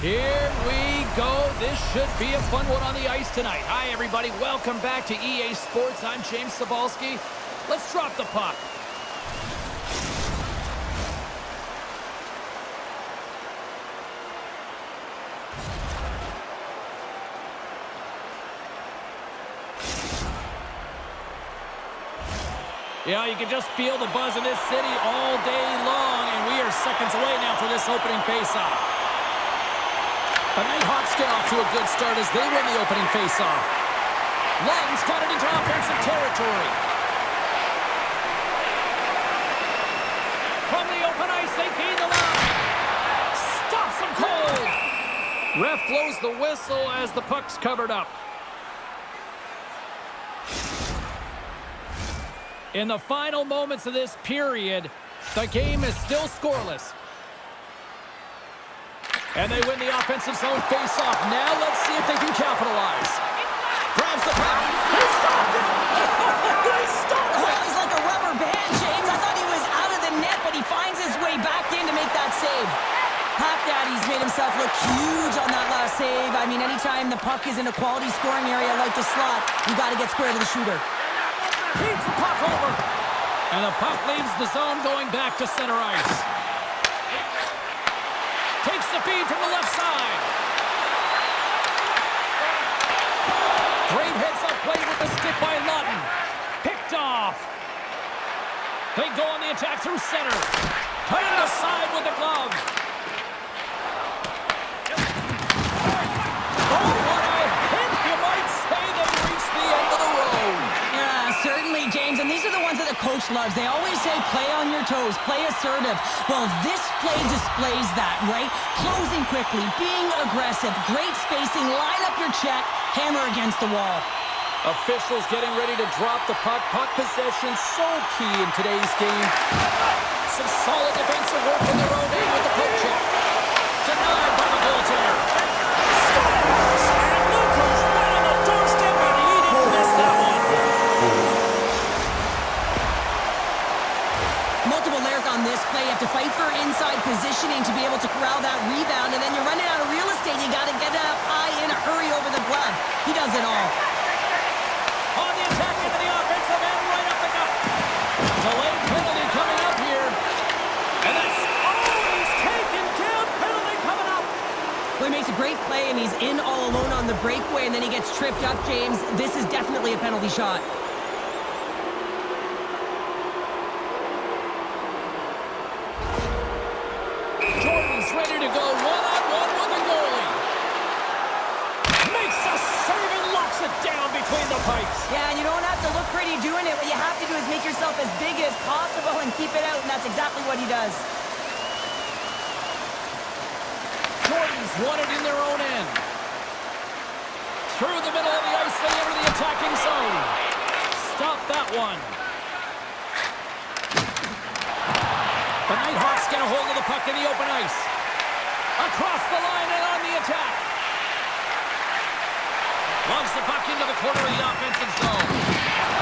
Here we go. This should be a fun one on the ice tonight. Hi, everybody. Welcome back to EA Sports. I'm James Cebulski. Let's drop the puck. Yeah, you can just feel the buzz in this city all day long, and we are seconds away now for this opening faceoff. The Nighthawks get off to a good start as they win the opening faceoff. Lund's got it into offensive territory. From the open ice, they gain the line. Stops them cold. Ref blows the whistle as the puck's covered up. In the final moments of this period, the game is still scoreless. And they win the offensive zone face-off. Now let's see if they can capitalize. Grabs the puck. He stopped it! He stopped it! Oh, he's like a rubber band, James. I thought he was out of the net, but he finds his way back in to make that save. Puck Daddy's made himself look huge on that last save. I mean, anytime the puck is in a quality scoring area like the slot, you got to get square to the shooter. Beats the puck over. And the puck leaves the zone going back to center ice. Takes the feed from the left side. Great heads-up play with the stick by Lutton. Picked off. They go on the attack through center. Putting the side with the glove. Oh, what a hit! You might say they reached the end of the road. Certainly, James, and these are the ones that the coach loves. They always say, play on your toes, play assertive. Well, this play displays that, right? Closing quickly, being aggressive, great spacing, line up your check, hammer against the wall. Officials getting ready to drop the puck. Puck possession so key in today's game. Some solid defensive work in their own end with the poke check. Denied by the goaltender. Scores! And look who's right on the doorstep, and he didn't miss that one. Multiple layers on this play. You have to fight for inside positioning to be able to corral that rebound, and then you're running out of real estate. You got to get up high in a hurry over the glove. He does it all. On the attack into the offensive end, right up the gut. Delayed penalty coming up here. And that's, he's taken down. Penalty coming up. Well, he makes a great play, and he's in all alone on the breakaway, and then he gets tripped up, James. This is definitely a penalty shot. Jordan's ready to go one-on-one with the goalie. Makes a save and locks it down between the pipes. Yeah, and you don't have to look pretty doing it. What you have to do is make yourself as big as possible and keep it out, and that's exactly what he does. Jordan's won it in their own end. Through the middle of the ice, they enter the attacking zone. Stop that one. The Nighthawks get a hold of the puck in the open ice. Across the line and on the attack. Loves the puck into the corner of the offensive zone.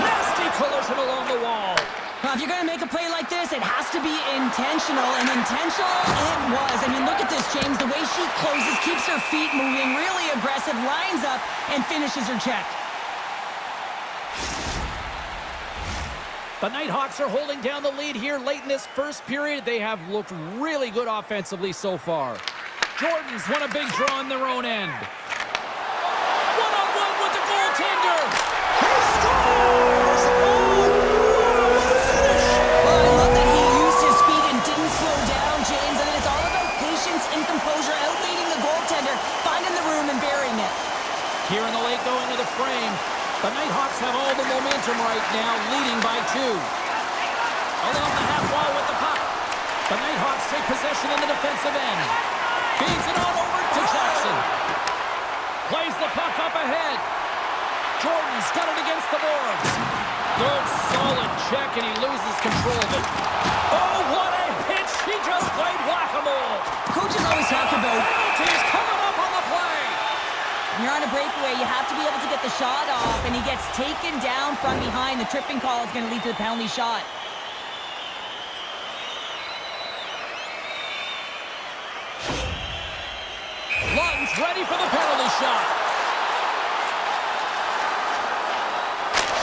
Nasty collision along the wall. Well, if you're going to make a play like this, it has to be intentional, and intentional it was. I mean, look at this, James. The way she closes, keeps her feet moving, really aggressive, lines up, and finishes her check. The Nighthawks are holding down the lead here late in this first period. They have looked really good offensively so far. Jordan's won a big draw in their own end. One-on-one with the goaltender. He scores! Oh, what a finish! Well, I love that he used his speed and didn't slow down, James. And it's all about patience and composure, outleading the goaltender, finding the room and burying it. Here in the late going to the frame. The Nighthawks have all the momentum right now, leading by 2. Along the half wall with the puck. The Nighthawks take possession in the defensive end. Feeds it on over to Jackson. Plays the puck up ahead. Jordan's got it against the boards. Good, solid check, and he loses control of it. Oh, what a hit! She just played whack-a-mole. Coaches always talk about penalties coming up on the play. when you're on a breakaway, you have to be able to get the shot off, and he gets taken down from behind. The tripping call is going to lead to the penalty shot. Lund's ready for the penalty shot.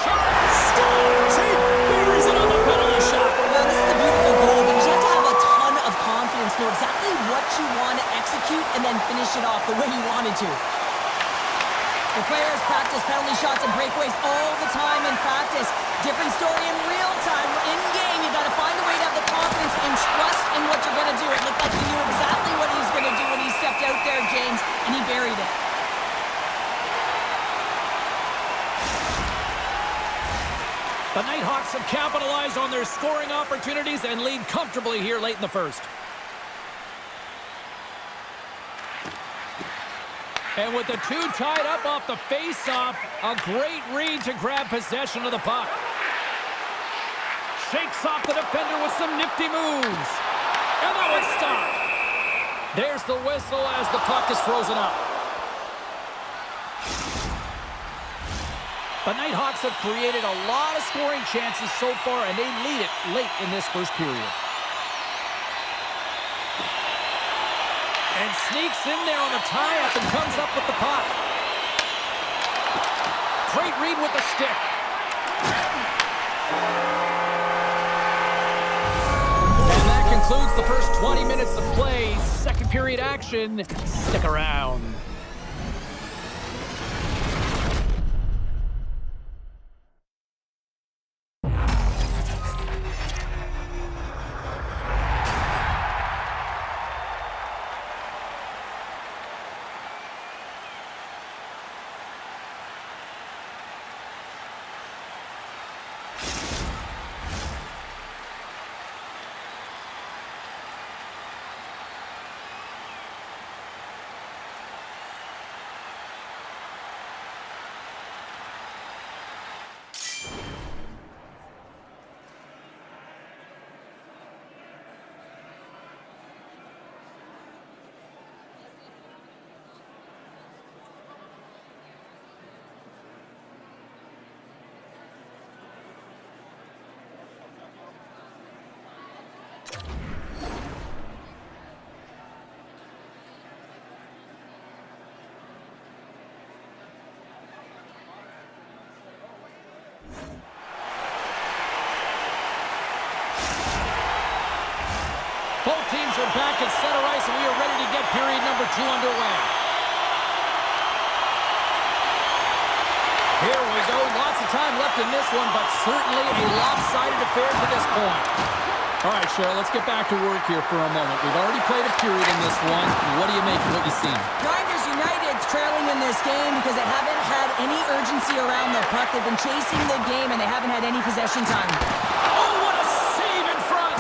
Shot! Scores! He buries it on the penalty shot. Well, this is a beautiful goal, but you have to have a ton of confidence, know exactly what you want to execute, and then finish it off the way you wanted to. The players practice penalty shots and breakaways all the time in practice. Different story in real time. In game, you got to find a way to have the confidence and trust in what you're going to do. It looked like he knew exactly what he was going to do when he stepped out there, James, and he buried it. The Nighthawks have capitalized on their scoring opportunities and lead comfortably here late in the first. And with the two tied up off the face-off, a great read to grab possession of the puck. Shakes off the defender with some nifty moves. And that one's stopped. There's the whistle as the puck is frozen up. The Nighthawks have created a lot of scoring chances so far, and they lead it late in this first period. And sneaks in there on a tie-up and comes up with the puck. Great read with the stick. And that concludes the first 20 minutes of play. Second period action. Stick around. Both teams are back at center ice, and we are ready to get period number 2 underway. Here we go. Lots of time left in this one, but certainly a lopsided affair to this point. All right, Cheryl, let's get back to work here for a moment. We've already played a period in this one. What do you make of what you've seen? Grinders United's trailing in this game because they haven't had any urgency around the puck. They've been chasing the game, and they haven't had any possession time. Oh, what a save in front!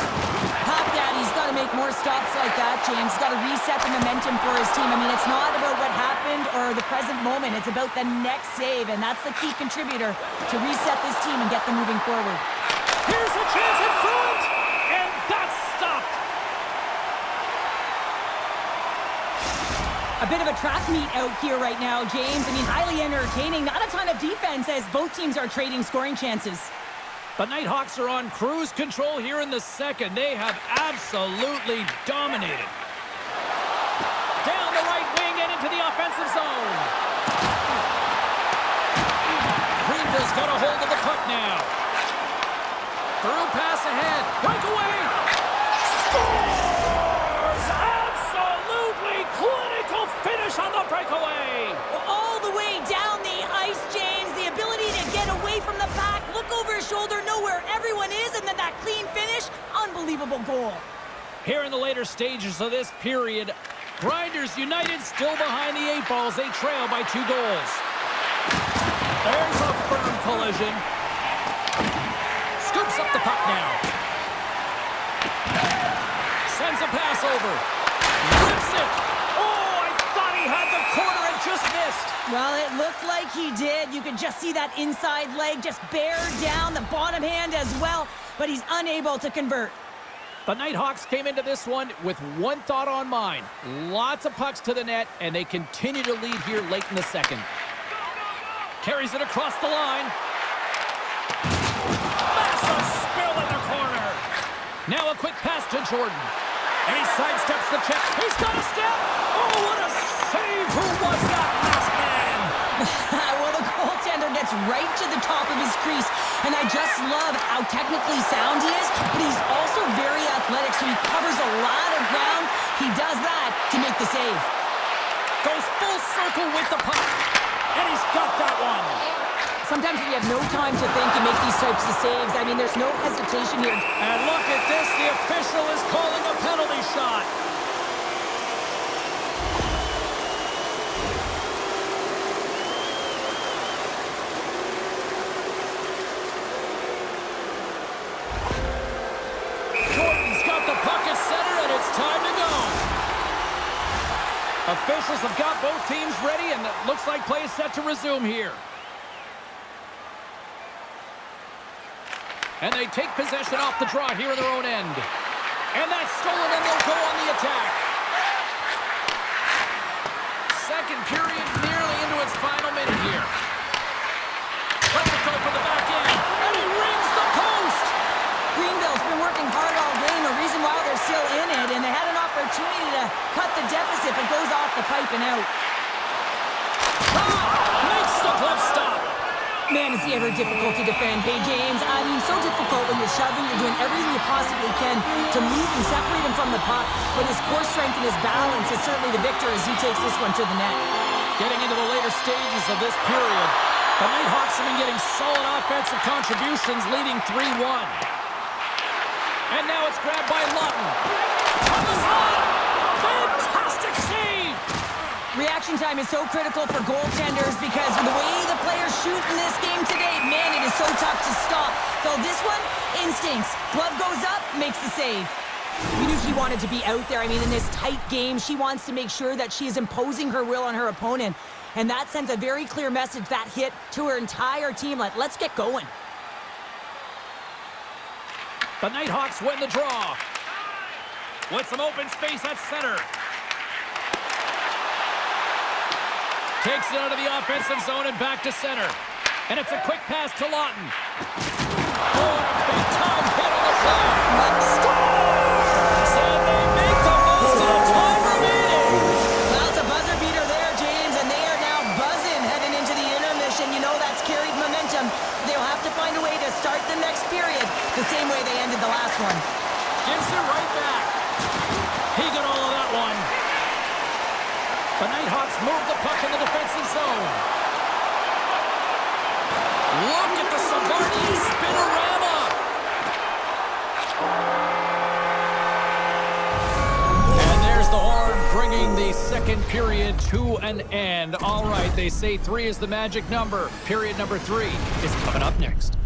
Pop Daddy's got to make more stops like that, James. He's got to reset the momentum for his team. I mean, it's not about what happened or the present moment. It's about the next save, and that's the key contributor to reset this team and get them moving forward. Here's a chance in front, and that's stopped. A bit of a track meet out here right now, James. I mean, highly entertaining. Not a ton of defense as both teams are trading scoring chances. The Nighthawks are on cruise control here in the second. They have absolutely dominated. Down the right wing and into the offensive zone. Greenville's got a hold of the puck now. Through pass ahead. Breakaway. Scores! Absolutely clinical finish on the breakaway. All the way down the ice, James. The ability to get away from the pack, look over his shoulder, know where everyone is, and then that clean finish. Unbelievable goal. Here in the later stages of this period, Grinders United still behind the 8 balls. They trail by 2 goals. There's a collision. Scoops up the puck now. Sends a pass over. Rips it. Oh, I thought he had the corner and just missed. Well, it looked like he did. You could just see that inside leg just bear down, the bottom hand as well, but he's unable to convert. The Nighthawks came into this one with one thought on mind. Lots of pucks to the net, and they continue to lead here late in the second. Carries it across the line. Massive spill in the corner. Now a quick pass to Jordan. And he sidesteps the check. He's got a step. Oh, what a save. Who was that last man? Well, the goaltender gets right to the top of his crease, and I just love how technically sound he is, but he's also very athletic, so he covers a lot of ground. He does that to make the save. Goes full circle with the puck. And he's got that one. Sometimes when you have no time to think, you make these types of saves. I mean, there's no hesitation here. And look at this. The official is calling a penalty shot. Jordan's got the puck at center, and it's time to go. Officials have got both teams ready, and it looks like play is set to resume here. And they take possession off the draw here in their own end. And that's stolen, and they'll go on the attack. Second period nearly into its final minute here. Let's it go for the back end. And he rings the post. Greenville's been working hard all game, a reason why they're still in it, and they had an opportunity to cut the deficit, but goes off the pipe and out. Makes the glove stop. Man, is he ever difficult to defend. Hey, James, I mean, so difficult when you're shoving, you're doing everything you possibly can to move and separate him from the puck, but his core strength and his balance is certainly the victor as he takes this one to the net. Getting into the later stages of this period, the Nighthawks have been getting solid offensive contributions, leading 3-1. And now it's grabbed by Lawton. On the slot! Fantastic save! Reaction time is so critical for goaltenders because of the way the players shoot in this game today, man, it is so tough to stop. So this one, instincts. Glove goes up, makes the save. We knew she wanted to be out there. I mean, in this tight game, she wants to make sure that she is imposing her will on her opponent. And that sends a very clear message, that hit, to her entire team. Like, let's get going. The Nighthawks win the draw. With some open space at center. Takes it out of the offensive zone and back to center. And it's a quick pass to Lawton. Oh, and a big-time hit on the play. Scores! And they make the most of the time remaining. Well, it's a buzzer beater there, James, and they are now buzzing heading into the intermission. You know that's carried momentum. They'll have to find a way to start the next period the same way they ended the last one. Gives it right back. He got all of that one. The Nighthawks move the puck in the defensive zone. Look at the Savardi spinorama. And there's the horn bringing the second period to an end. All right, they say 3 is the magic number. Period number 3 is coming up next.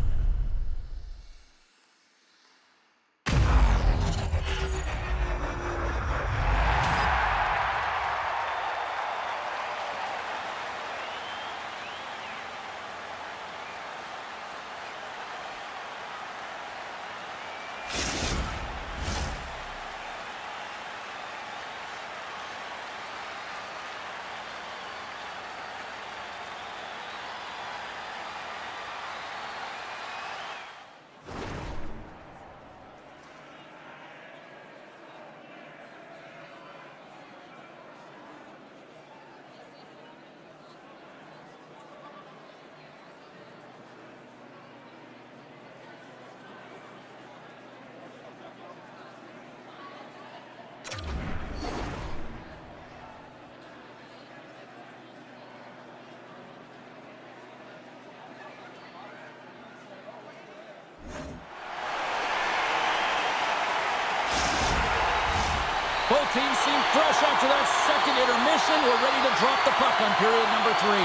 Both teams seem fresh after that second intermission. We're ready to drop the puck on period number 3.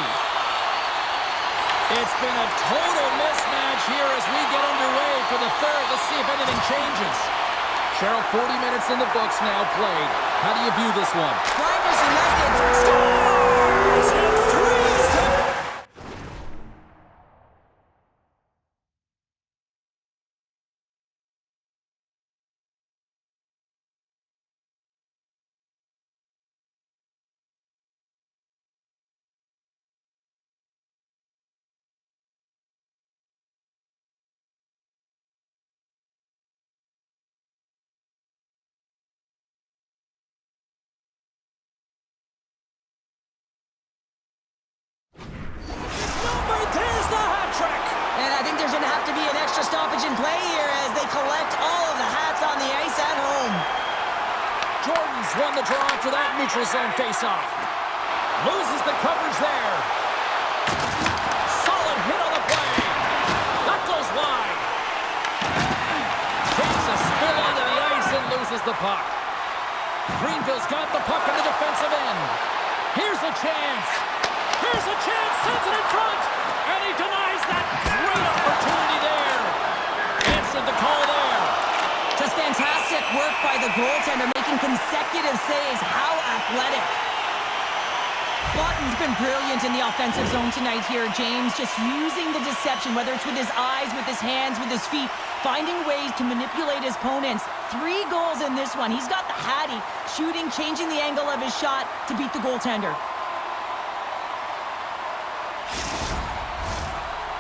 It's been a total mismatch here as we get underway for the third. Let's see if anything changes. Cheryl, 40 minutes in the books now played. How do you view this one? Grinders United scores in threes. There's the hat trick. And I think there's going to have to be an extra stoppage in play here as they collect all of the hats on the ice at home. Jordan's won the draw after that neutral zone faceoff. Loses the coverage there. Solid hit on the play. That goes wide. Takes a spill onto the ice and loses the puck. Greenville's got the puck in the defensive end. Here's a chance. Here's a chance. Sends it in front. And he denies that great opportunity there. Answered the call there. Just fantastic work by the goaltender, making consecutive saves. How athletic. Lawton's been brilliant in the offensive zone tonight here, James. Just using the deception, whether it's with his eyes, with his hands, with his feet, finding ways to manipulate his opponents. 3 goals in this one. He's got the hattie, shooting, changing the angle of his shot to beat the goaltender.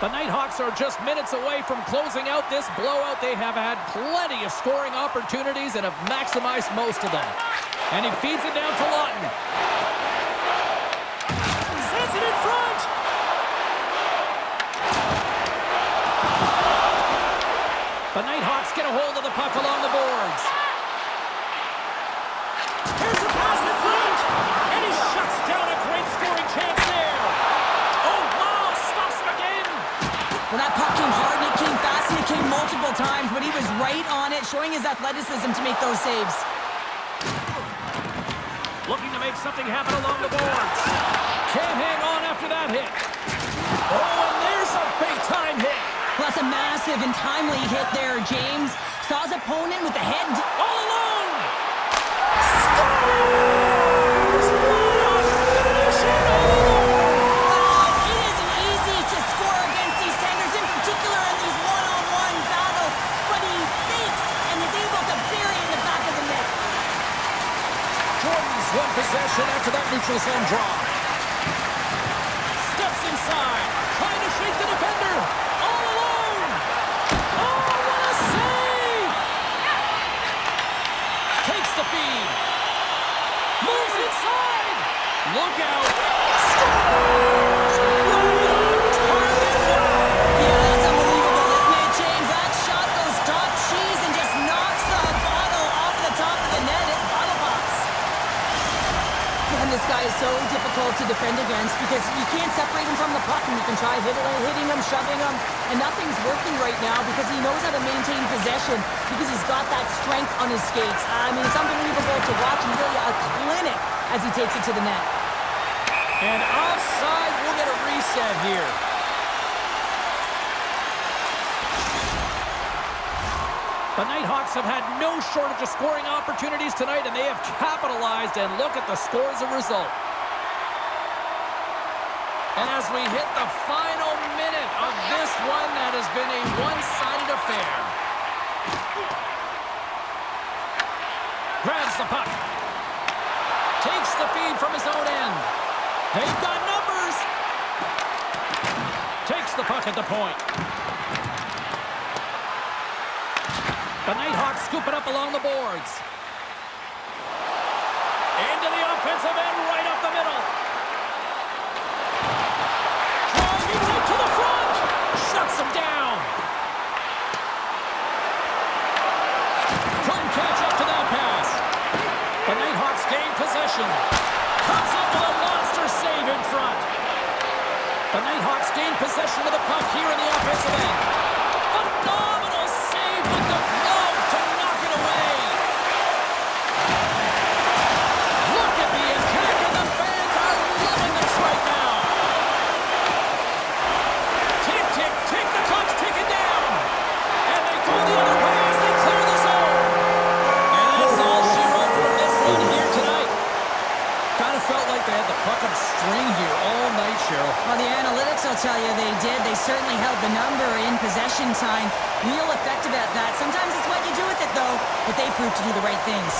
The Nighthawks are just minutes away from closing out this blowout. They have had plenty of scoring opportunities and have maximized most of them. And he feeds it down to Lawton. Sends it in front. The Nighthawks get a hold of the puck along the boards. Here's a pass in front. And he shuts down a great scoring chance there. Oh, wow, stops him again. Well, that puck came hard, and it came fast, and it came multiple times, but he was right on it, showing his athleticism to make those saves. Looking to make something happen along the boards. Can't hang on after that hit. Oh, and there's a big-time hit. Well, that's a massive and timely hit there, James. Saw his opponent with the head All alone. Scores! What a finishing goal! Wow, it isn't easy to score against these tenders, in particular in these one-on-one battles, but he fakes and is able to bury in the back of the net. Jordan's won possession after that neutral zone draw. Steps inside, trying to shake the defender. All alone. Oh, what a save! Takes the feed. Moves inside. Look out. Scores! Right on target. Yeah, that's unbelievable, isn't it, James? That shot goes top cheese and just knocks the bottle off the top of the net. It's bottle box. Man, this guy is so difficult to defend against because you can't separate him from the puck, and you can try hitting him, shoving him, and nothing's working right now because he knows how to maintain possession because he's got that strength on his skates. I mean, it's unbelievable to watch him, really a clinic as he takes it to the net. And offside, we'll get a reset here. The Nighthawks have had no shortage of scoring opportunities tonight, and they have capitalized, and look at the score as a result. And as we hit the final minute of this one, that has been a one-sided affair. Grabs the puck. Takes the feed from his own end. They've got numbers. Takes the puck at the point. The Nighthawks scoop it up along the boards. Into the offensive end, right up the middle. Driving right to the front. Shuts him down. Couldn't catch up to that pass. The Nighthawks gain possession. Comes up with a monster save in front. The Nighthawks gain possession of the puck here in the offensive end. Phenomenal save with the glove to knock it away. Look at the attack, and the fans are loving this right now. will tell you they did. They certainly held the number in possession time. Real effective at that. Sometimes it's what you do with it, though, but they proved to do the right things.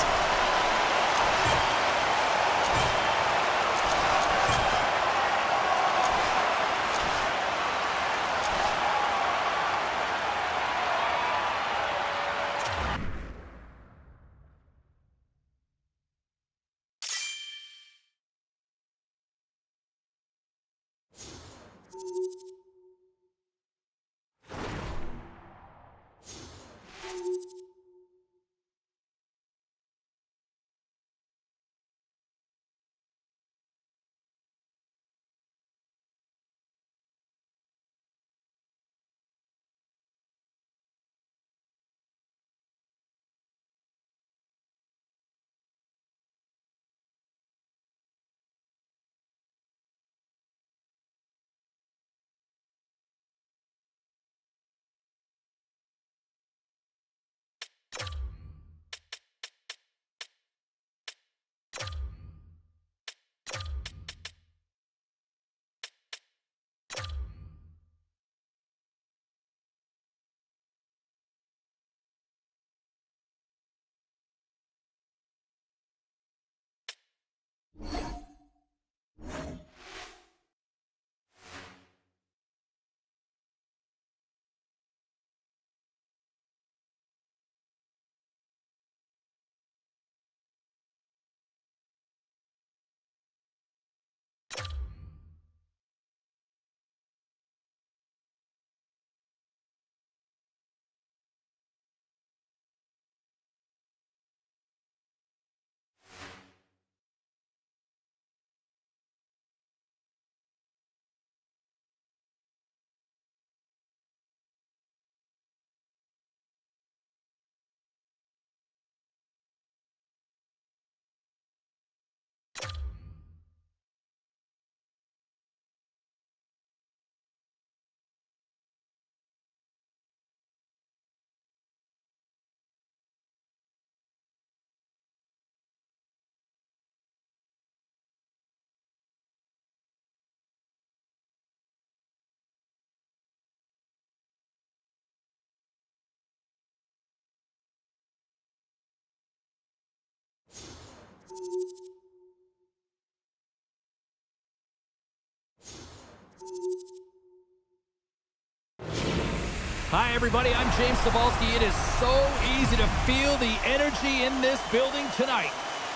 Hi, everybody. I'm James Cebulski. It is so easy to feel the energy in this building tonight.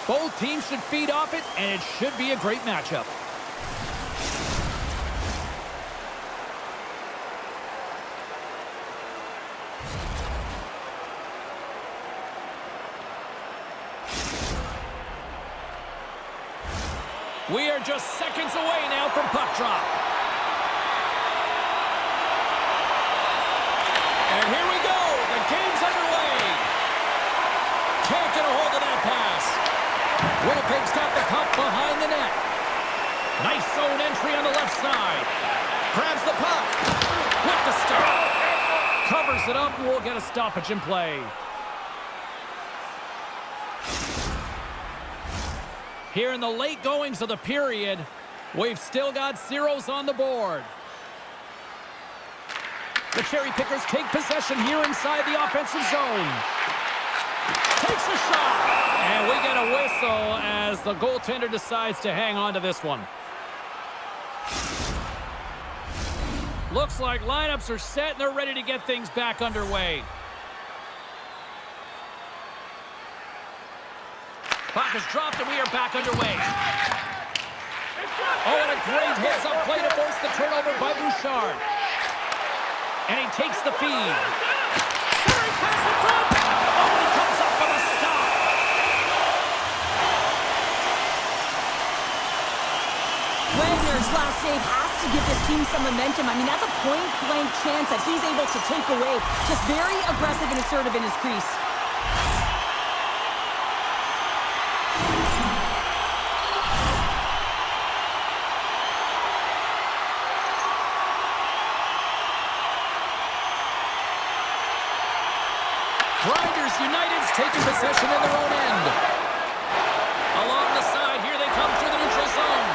Both teams should feed off it, and it should be a great matchup. We are just seconds away now from puck drop. And here we go. The game's underway. Can't get a hold of that pass. Winnipeg's got the puck behind the net. Nice zone entry on the left side. Grabs the puck. With the stop. Covers it up, and we'll get a stoppage in play. Here in the late goings of the period, we've still got zeros on the board. The Cherry Pickers take possession here inside the offensive zone. Takes a shot. And we get a whistle as the goaltender decides to hang on to this one. Looks like lineups are set and they're ready to get things back underway. Puck is dropped and we are back underway. Oh, and a great heads-up play to force the turnover by Bouchard. And he takes the feed. Sorry, pass in front. Oh, he comes up with a stop. Wagner's last save has to give this team some momentum. I mean, that's a point-blank chance that he's able to take away. Just very aggressive and assertive in his crease. Grinders United's taking possession in their own end. Along the side, here they come through the neutral zone.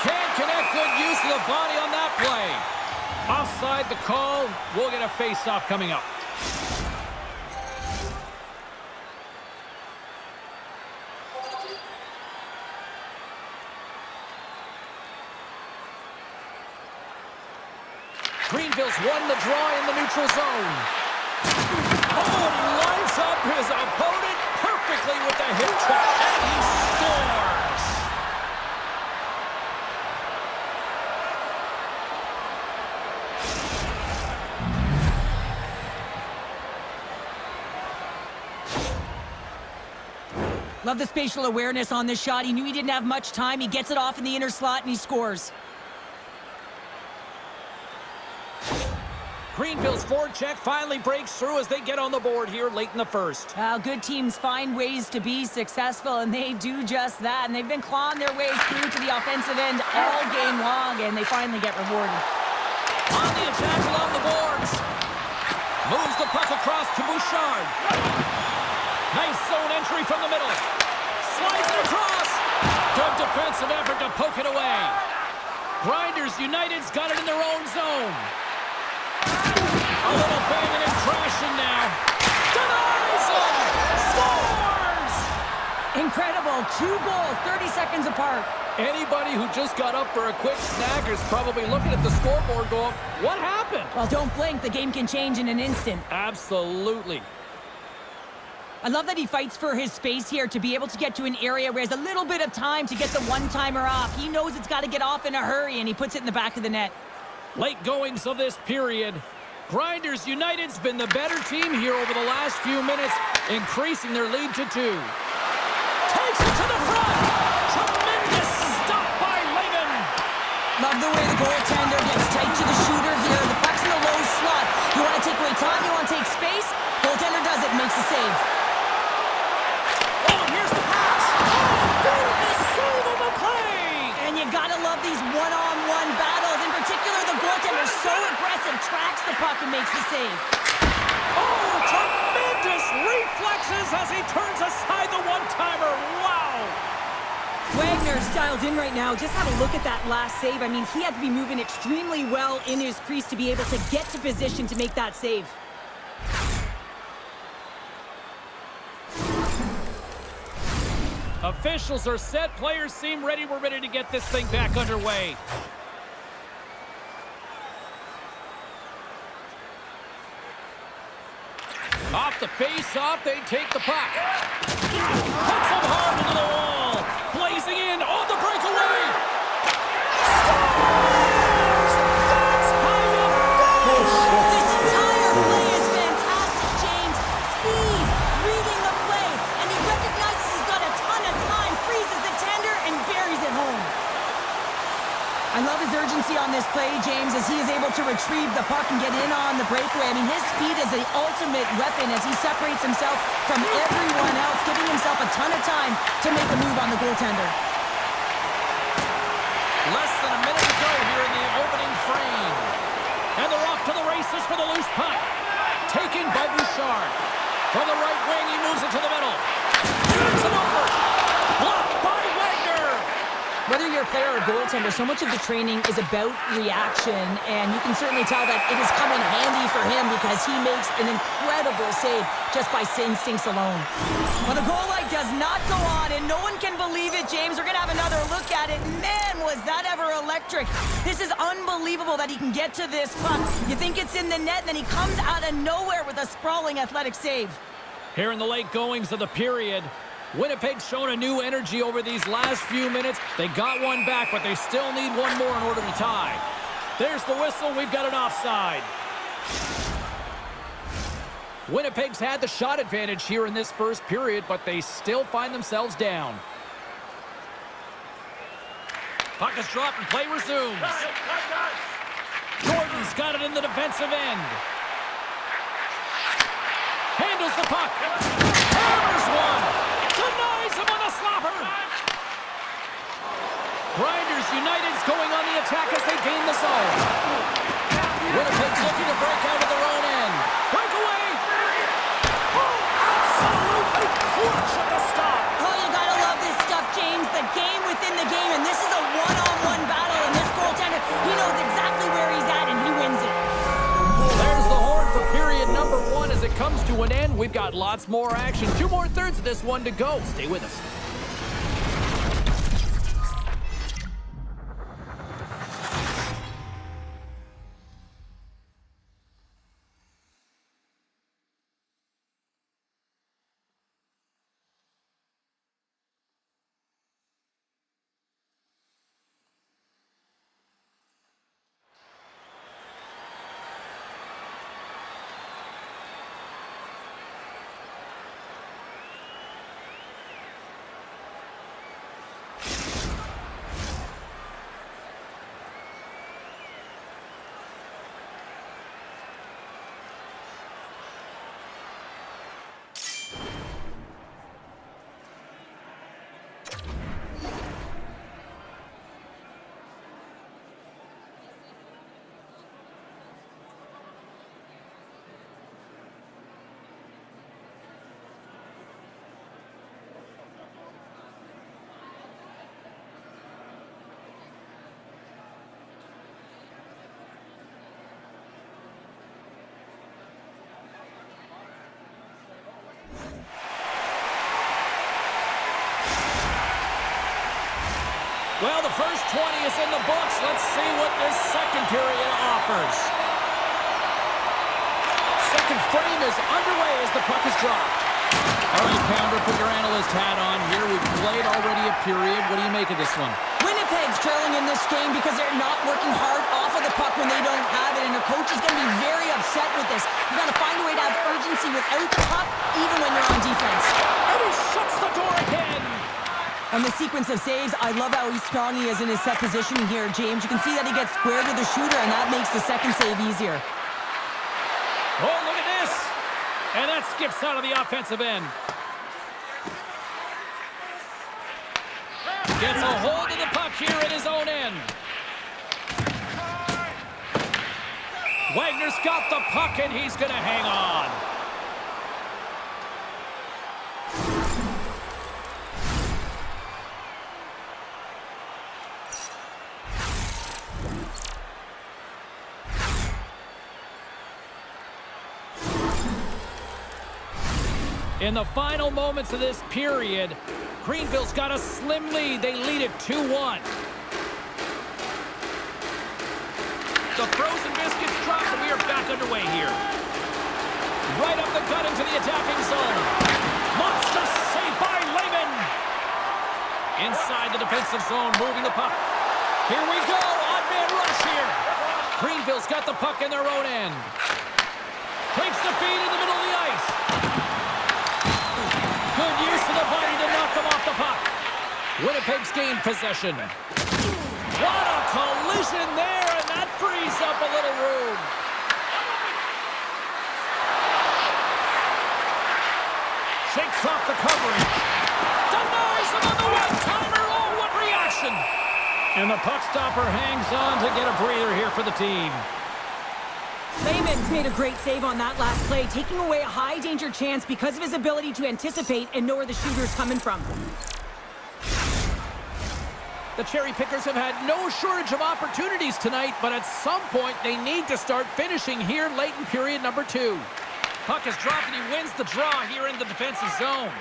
Can't connect. Offside the call. We'll get a face-off coming up. Greenville's won the draw in the neutral zone. Oh, he lines up his opponent perfectly with the hip check, and he scores! Love the spatial awareness on this shot. He knew he didn't have much time. He gets it off in the inner slot, and he scores. Greenville's forecheck finally breaks through as they get on the board here late in the first. Good teams find ways to be successful, and they do just that. And they've been clawing their way through to the offensive end all game long, and they finally get rewarded. On the attack along the boards. Moves the puck across to Bouchard. Nice zone entry from the middle. Slides it across. Good defensive effort to poke it away. Grinders United's got it in their own zone. A little banging and crashing now. Denies him! Scores! Incredible. 2 goals, 30 seconds apart. Anybody who just got up for a quick snack is probably looking at the scoreboard going, what happened? Well, don't blink. The game can change in an instant. Absolutely. I love that he fights for his space here to be able to get to an area where he has a little bit of time to get the one-timer off. He knows it's got to get off in a hurry, and he puts it in the back of the net. Late goings of this period. Grinders United's been the better team here over the last few minutes, increasing their lead to 2. Takes it to the front! Tremendous stop by Lehman! Love the way the goaltender gets tight to the shooter here. The puck's in the low slot. You want to take away time, you want to take space? Goaltender does it, makes the save. Oh, and here's the pass! Oh, beautiful save on the play! And you gotta love these one-on-one battles. In particular, the goaltender so aggressive, tracks the puck and makes the save. Oh, tremendous reflexes as he turns aside the one-timer. Wow! Wagner's dialed in right now. Just have a look at that last save. I mean, he had to be moving extremely well in his crease to be able to get to position to make that save. Officials are set. Players seem ready. We're ready to get this thing back underway. Off the face-off, they take the puck. Puts him hard into the wall. Blazing in on the breakaway. Scores! That's how you finish! This entire play is fantastic, James. Speed, reading the play, and he recognizes he's got a ton of time, freezes the tender, and buries it home. I love his urgency on this play, James, as he is able to retrieve the puck and get in on the breakaway. I mean, his speed is the ultimate weapon as he separates himself from everyone else, giving himself a ton of time to make a move on the goaltender. Less than a minute to go here in the opening frame. And they're off to the races for the loose puck. Taken by Bouchard. From the right wing, he moves it to the middle. Shoots it over. Blocked by Wagner. Whether you're a player or a goaltender, so much of the training is about reaction, and you can certainly tell that it has come in handy for him because he makes an incredible save just by instincts alone. Well, the goal light does not go on, and no one can believe it, James. We're going to have another look at it. Man, was that ever electric. This is unbelievable that he can get to this puck. You think it's in the net, and then he comes out of nowhere with a sprawling athletic save. Here in the late goings of the period, Winnipeg's shown a new energy over these last few minutes. They got one back, but they still need one more in order to tie. There's the whistle. We've got an offside. Winnipeg's had the shot advantage here in this first period, but they still find themselves down. Puck is dropped and play resumes. Jordan's got it in the defensive end. Handles the puck. Hammers one. Denies him on the slapper. Grinders United's going on the attack as they gain the zone. Winnipeg's looking to break out of their own end. Breakaway. Oh, absolutely clutch at the stop. Oh, you gotta love this stuff, James. The game within the game, and this is a one-on-one battle, and this goaltender, he knows exactly where he's at, and he wins it. We've got lots more action. 2 more thirds of this one to go. Stay with us. Well, the first 20 is in the books. Let's see what this second period offers. Second frame is underway as the puck is dropped. All right, Pounder, put your analyst hat on here. We've played already a period. What do you make of this one? Winnipeg's trailing in this game because they're not working hard off of the puck when they don't have it, and their coach is going to be very upset with this. You got to find a way to have urgency without the puck, even when you're on defense. And he shuts the door again. On the sequence of saves, I love how strong he is in his set positioning here, James. You can see that he gets squared with the shooter, and that makes the second save easier. Oh, look at this. And that skips out of the offensive end. Gets a hold of the puck here at his own end. Wagner's got the puck, and he's going to hang on. In the final moments of this period, Greenville's got a slim lead. They lead it 2-1. The frozen biscuits drop, and we are back underway here. Right up the gut into the attacking zone. Monster save by Lehman. Inside the defensive zone, moving the puck. Here we go, odd man rush here. Greenville's got the puck in their own end. Takes the feed in the middle of the ice. Good use of the body to knock them off the puck. Winnipeg's gained possession. What a collision there, and that frees up a little room. Shakes off the coverage. Denies him on the one-timer. Oh, what reaction. And the puck stopper hangs on to get a breather here for the team. Lehman's made a great save on that last play, taking away a high-danger chance because of his ability to anticipate and know where the shooter's coming from. The Cherry Pickers have had no shortage of opportunities tonight, but at some point they need to start finishing here late in period number 2. Puck is dropped and he wins the draw here in the defensive zone.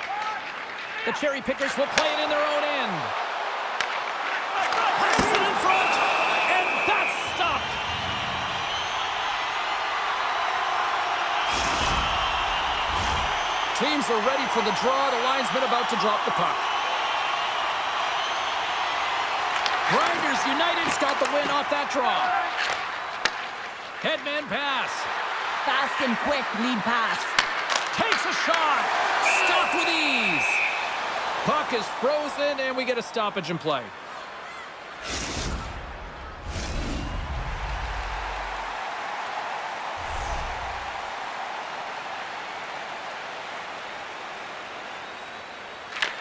The Cherry Pickers will play it in their own end. Passes it in front, and that's stopped. Teams are ready for the draw. The linesman about to drop the puck. Grinders United's got the win off that draw. Headman pass. Fast and quick lead pass. Takes a shot. Stopped with ease. Puck is frozen, and we get a stoppage in play.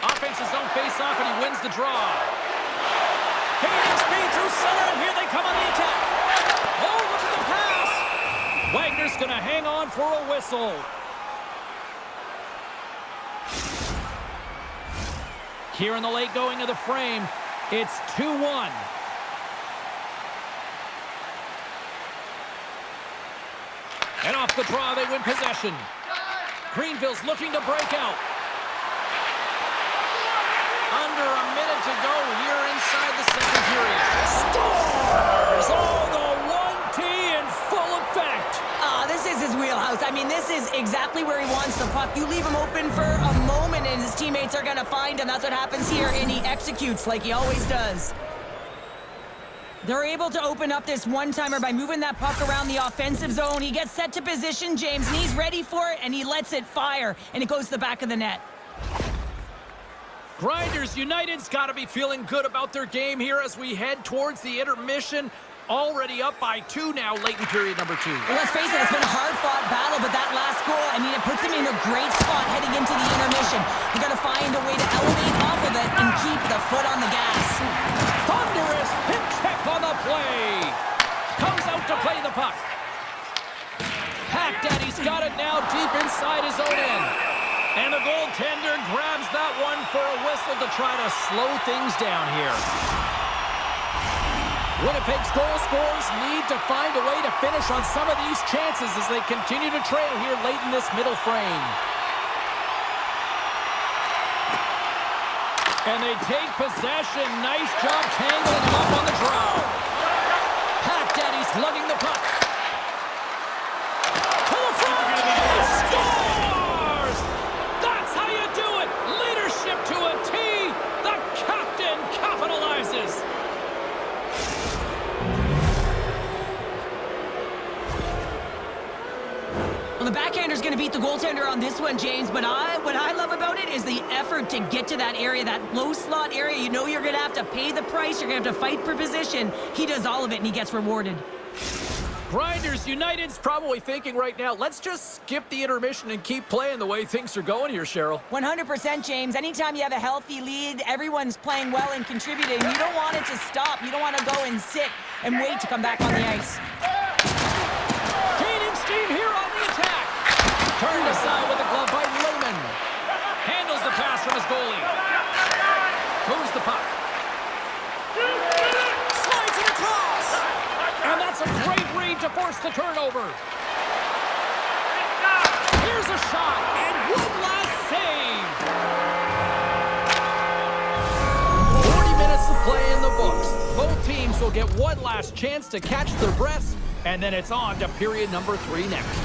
Offensive zone face-off, and he wins the draw. Gaining speed through center, and here they come on the attack. Oh, look at the pass. Wagner's going to hang on for a whistle. Here in the late going of the frame, it's 2-1. And off the draw, they win possession. Greenville's looking to break out. Under a minute to go here inside the second period. Scores! Oh, the 1T in full effect. This is his wheelhouse. I mean, this is exactly where he wants the puck. You leave him open for a moment, and his teammates are going to find him. That's what happens here, and he executes like he always does. They're able to open up this one-timer by moving that puck around the offensive zone. He gets set to position, James, and he's ready for it, and he lets it fire, and it goes to the back of the net. Grinders United's got to be feeling good about their game here as we head towards the intermission. Already up by 2 now, late in period number 2. Well, let's face it, it's been a hard-fought battle, but that last goal, I mean, it puts him in a great spot heading into the intermission. You got to find a way to elevate off of it and keep the foot on the gas. Thunderous hip check on the play. Comes out to play the puck. Pack Daddy's got it now deep inside his own end. And the goaltender grabs that one for a whistle to try to slow things down here. Winnipeg's goal scorers need to find a way to finish on some of these chances as they continue to trail here late in this middle frame. And they take possession. Nice job tangling him up on the draw. Pack Daddy's lugging the puck. To the front. He scores! That's how you do it. Leadership to a T. The captain capitalizes. Well, the backhander's going to beat the goaltender on this one, James, but what I love about it is the effort to get to that area, that low slot area. You know you're going to have to pay the price. You're going to have to fight for position. He does all of it, and he gets rewarded. Grinders United's probably thinking right now, let's just skip the intermission and keep playing the way things are going here, Cheryl. 100%, James. Anytime you have a healthy lead, everyone's playing well and contributing. You don't want it to stop. You don't want to go and sit and wait to come back on the ice. Gaining steam here on the attack. Turned aside with a glove by Lehman. Handles the pass from his goalie. Moves the puck. Slides it across. And that's a great read to force the turnover. Here's a shot. And one last save. 40 minutes of play in the books. Both teams will get one last chance to catch their breaths. And then it's on to period number 3 next.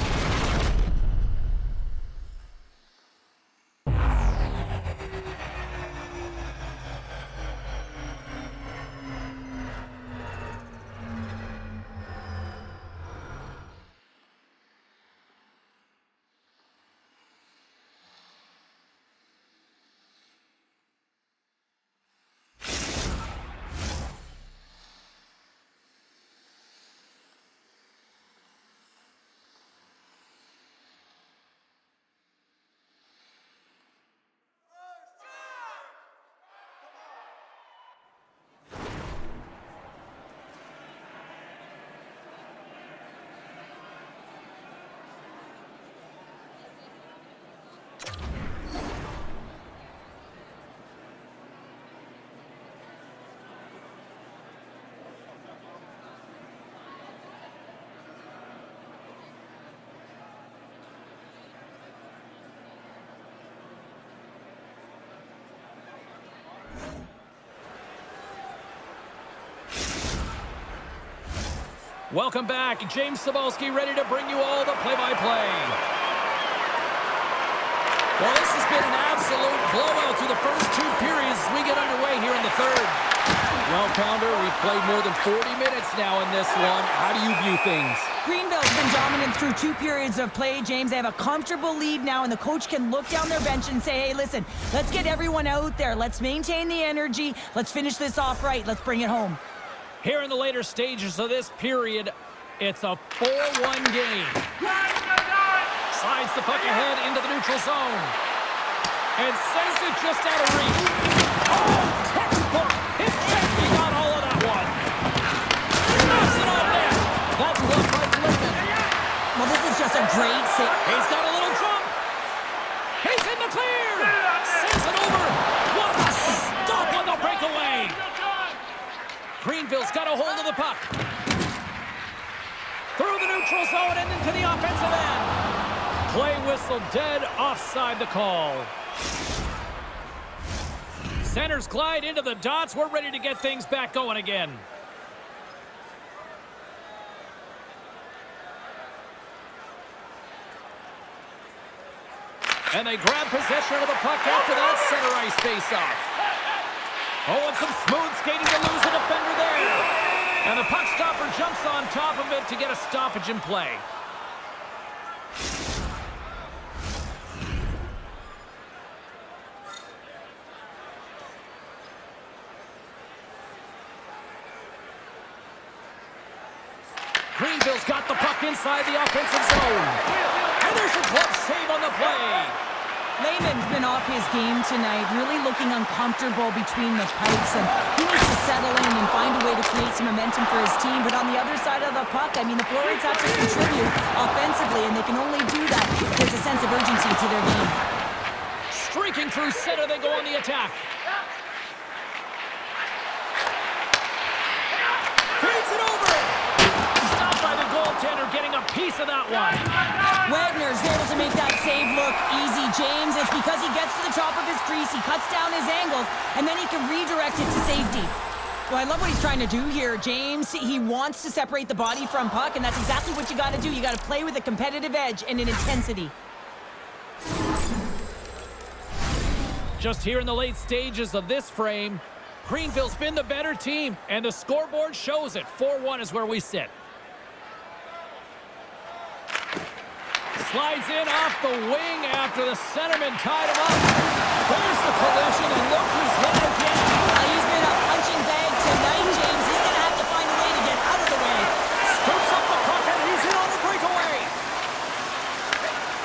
Welcome back. James Cybulski ready to bring you all the play-by-play. Well, this has been an absolute blowout through the first 2 periods as we get underway here in the third. Well, Pounder, we've played more than 40 minutes now in this one. How do you view things? Greenville's been dominant through 2 periods of play, James. They have a comfortable lead now, and the coach can look down their bench and say, hey, listen, let's get everyone out there. Let's maintain the energy. Let's finish this off right. Let's bring it home. Here in the later stages of this period, it's a 4-1 game. Slides the puck ahead into the neutral zone. And sends it just out of reach. Oh, textbook! Hit check, he got all of that one. Snaps it on net. That's blocked by Lehman. Well, this is just a great save. He's got a little jump. He's in the clear. Sends it over. What a stop on the breakaway. Greenville's got a hold of the puck. Through the neutral zone and into the offensive end. Play whistle dead, offside the call. Centers glide into the dots. We're ready to get things back going again. And they grab possession of the puck after that center ice face-off. Oh, and some smooth skating to lose a defender there. And the puck stopper jumps on top of it to get a stoppage in play. Greenville's got the puck inside the offensive zone. And there's a glove save on the play. Lehman's been off his game tonight, really looking uncomfortable between the pipes, and he needs to settle in and find a way to create some momentum for his team. But on the other side of the puck, I mean, the forwards have to contribute offensively, and they can only do that if there's a sense of urgency to their game. Streaking through center, they go on the attack. Feeds it over. Stopped by the goaltender, getting a piece of that one. Wagner's able to make that save look easy, James. It's because he gets to the top of his crease, he cuts down his angles, and then he can redirect it to safety. Well, I love what he's trying to do here, James. He wants to separate the body from puck, and that's exactly what you got to do. You got to play with a competitive edge and an intensity. Just here in the late stages of this frame, Greenville's been the better team, and the scoreboard shows it. 4-1 is where we sit. Slides in off the wing after the centerman tied him up. There's the collision, and look who's hit again. He's been a punching bag tonight, James. He's going to have to find a way to get out of the way. Scoops up the puck, and he's in on the breakaway.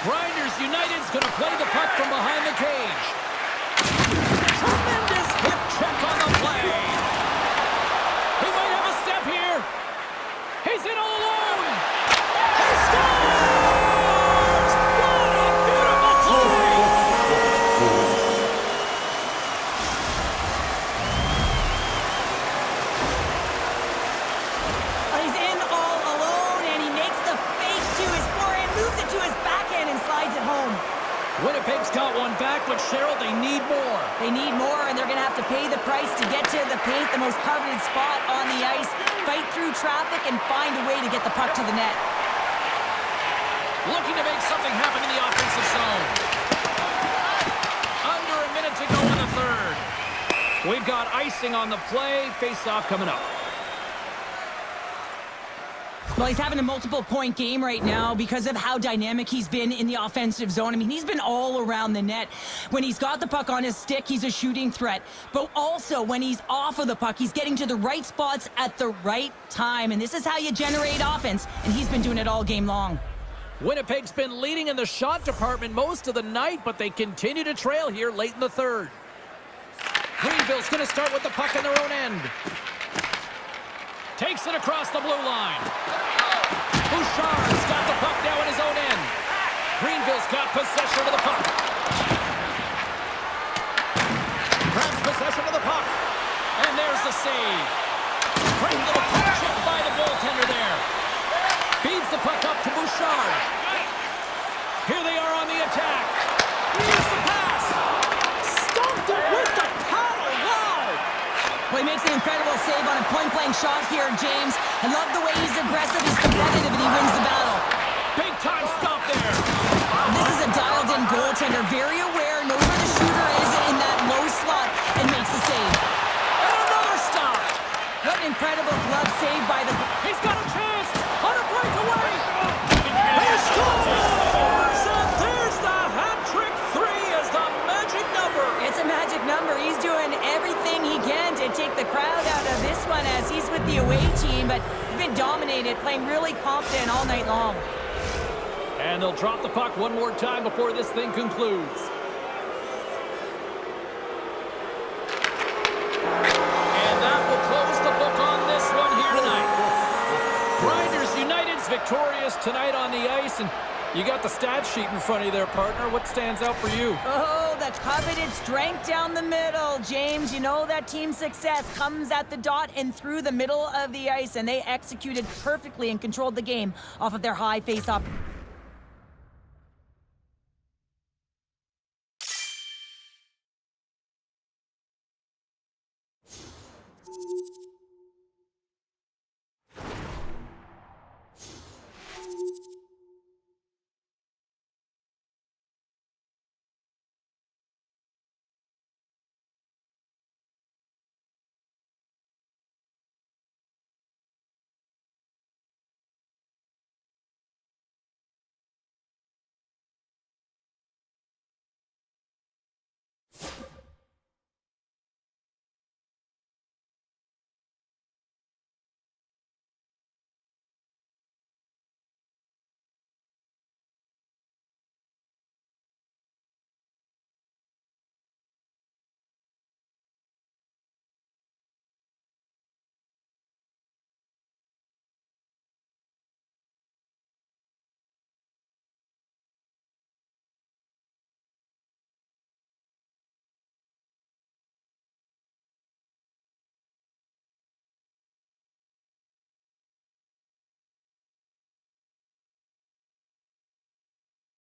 Grinders United's going to play the puck from behind the cage. Tremendous hip check on the play. He might have a step here. He's in all alone. He scores! What a beautiful play! He's in all alone, and he makes the fake to his forehand, moves it to his backhand, and slides it home. Winnipeg's got one back, but Cheryl, they need more. They need more, and they're going to have to pay the price to get to the paint, the most coveted spot on the ice, fight through traffic, and find a way to get the puck to the net. Looking to make something happen in the offensive zone. Under a minute to go in the third. We've got icing on the play. Face-off coming up. Well, he's having a multiple-point game right now because of how dynamic he's been in the offensive zone. I mean, he's been all around the net. When he's got the puck on his stick, he's a shooting threat. But also, when he's off of the puck, he's getting to the right spots at the right time. And this is how you generate offense, and he's been doing it all game long. Winnipeg's been leading in the shot department most of the night, but they continue to trail here late in the third. Greenville's going to start with the puck in their own end. Takes it across the blue line. Bouchard's got the puck now in his own end. Greenville's got possession of the puck. Grabs possession of the puck. And there's the save. Great little puck check by the goaltender there. Feeds the puck up to Bouchard. Here they are on the attack. Here's the pass. Stopped it with the paddle. Wow. Well, he makes an incredible save on a point-blank shot here, James. I love the way he's aggressive, he's competitive, and he wins the battle. Big-time stop there. This is a dialed-in goaltender, very aware, knows where the shooter is in that low slot, and makes the save. And another stop. What an incredible glove save by the... He's got a chance on a breakaway. He scores! And there's the hat-trick. 3 is the magic number. It's a magic number. He's doing everything he can to take the crowd out of this one as he's with the away team, but he's been dominated, playing really confident all night long. And they'll drop the puck one more time before this thing concludes. And that will close the book on this one here tonight. Grinders United's victorious tonight on the ice, and you got the stat sheet in front of you there, partner. What stands out for you? Oh, the coveted strength down the middle, James. You know that team success comes at the dot and through the middle of the ice, and they executed perfectly and controlled the game off of their high face-off.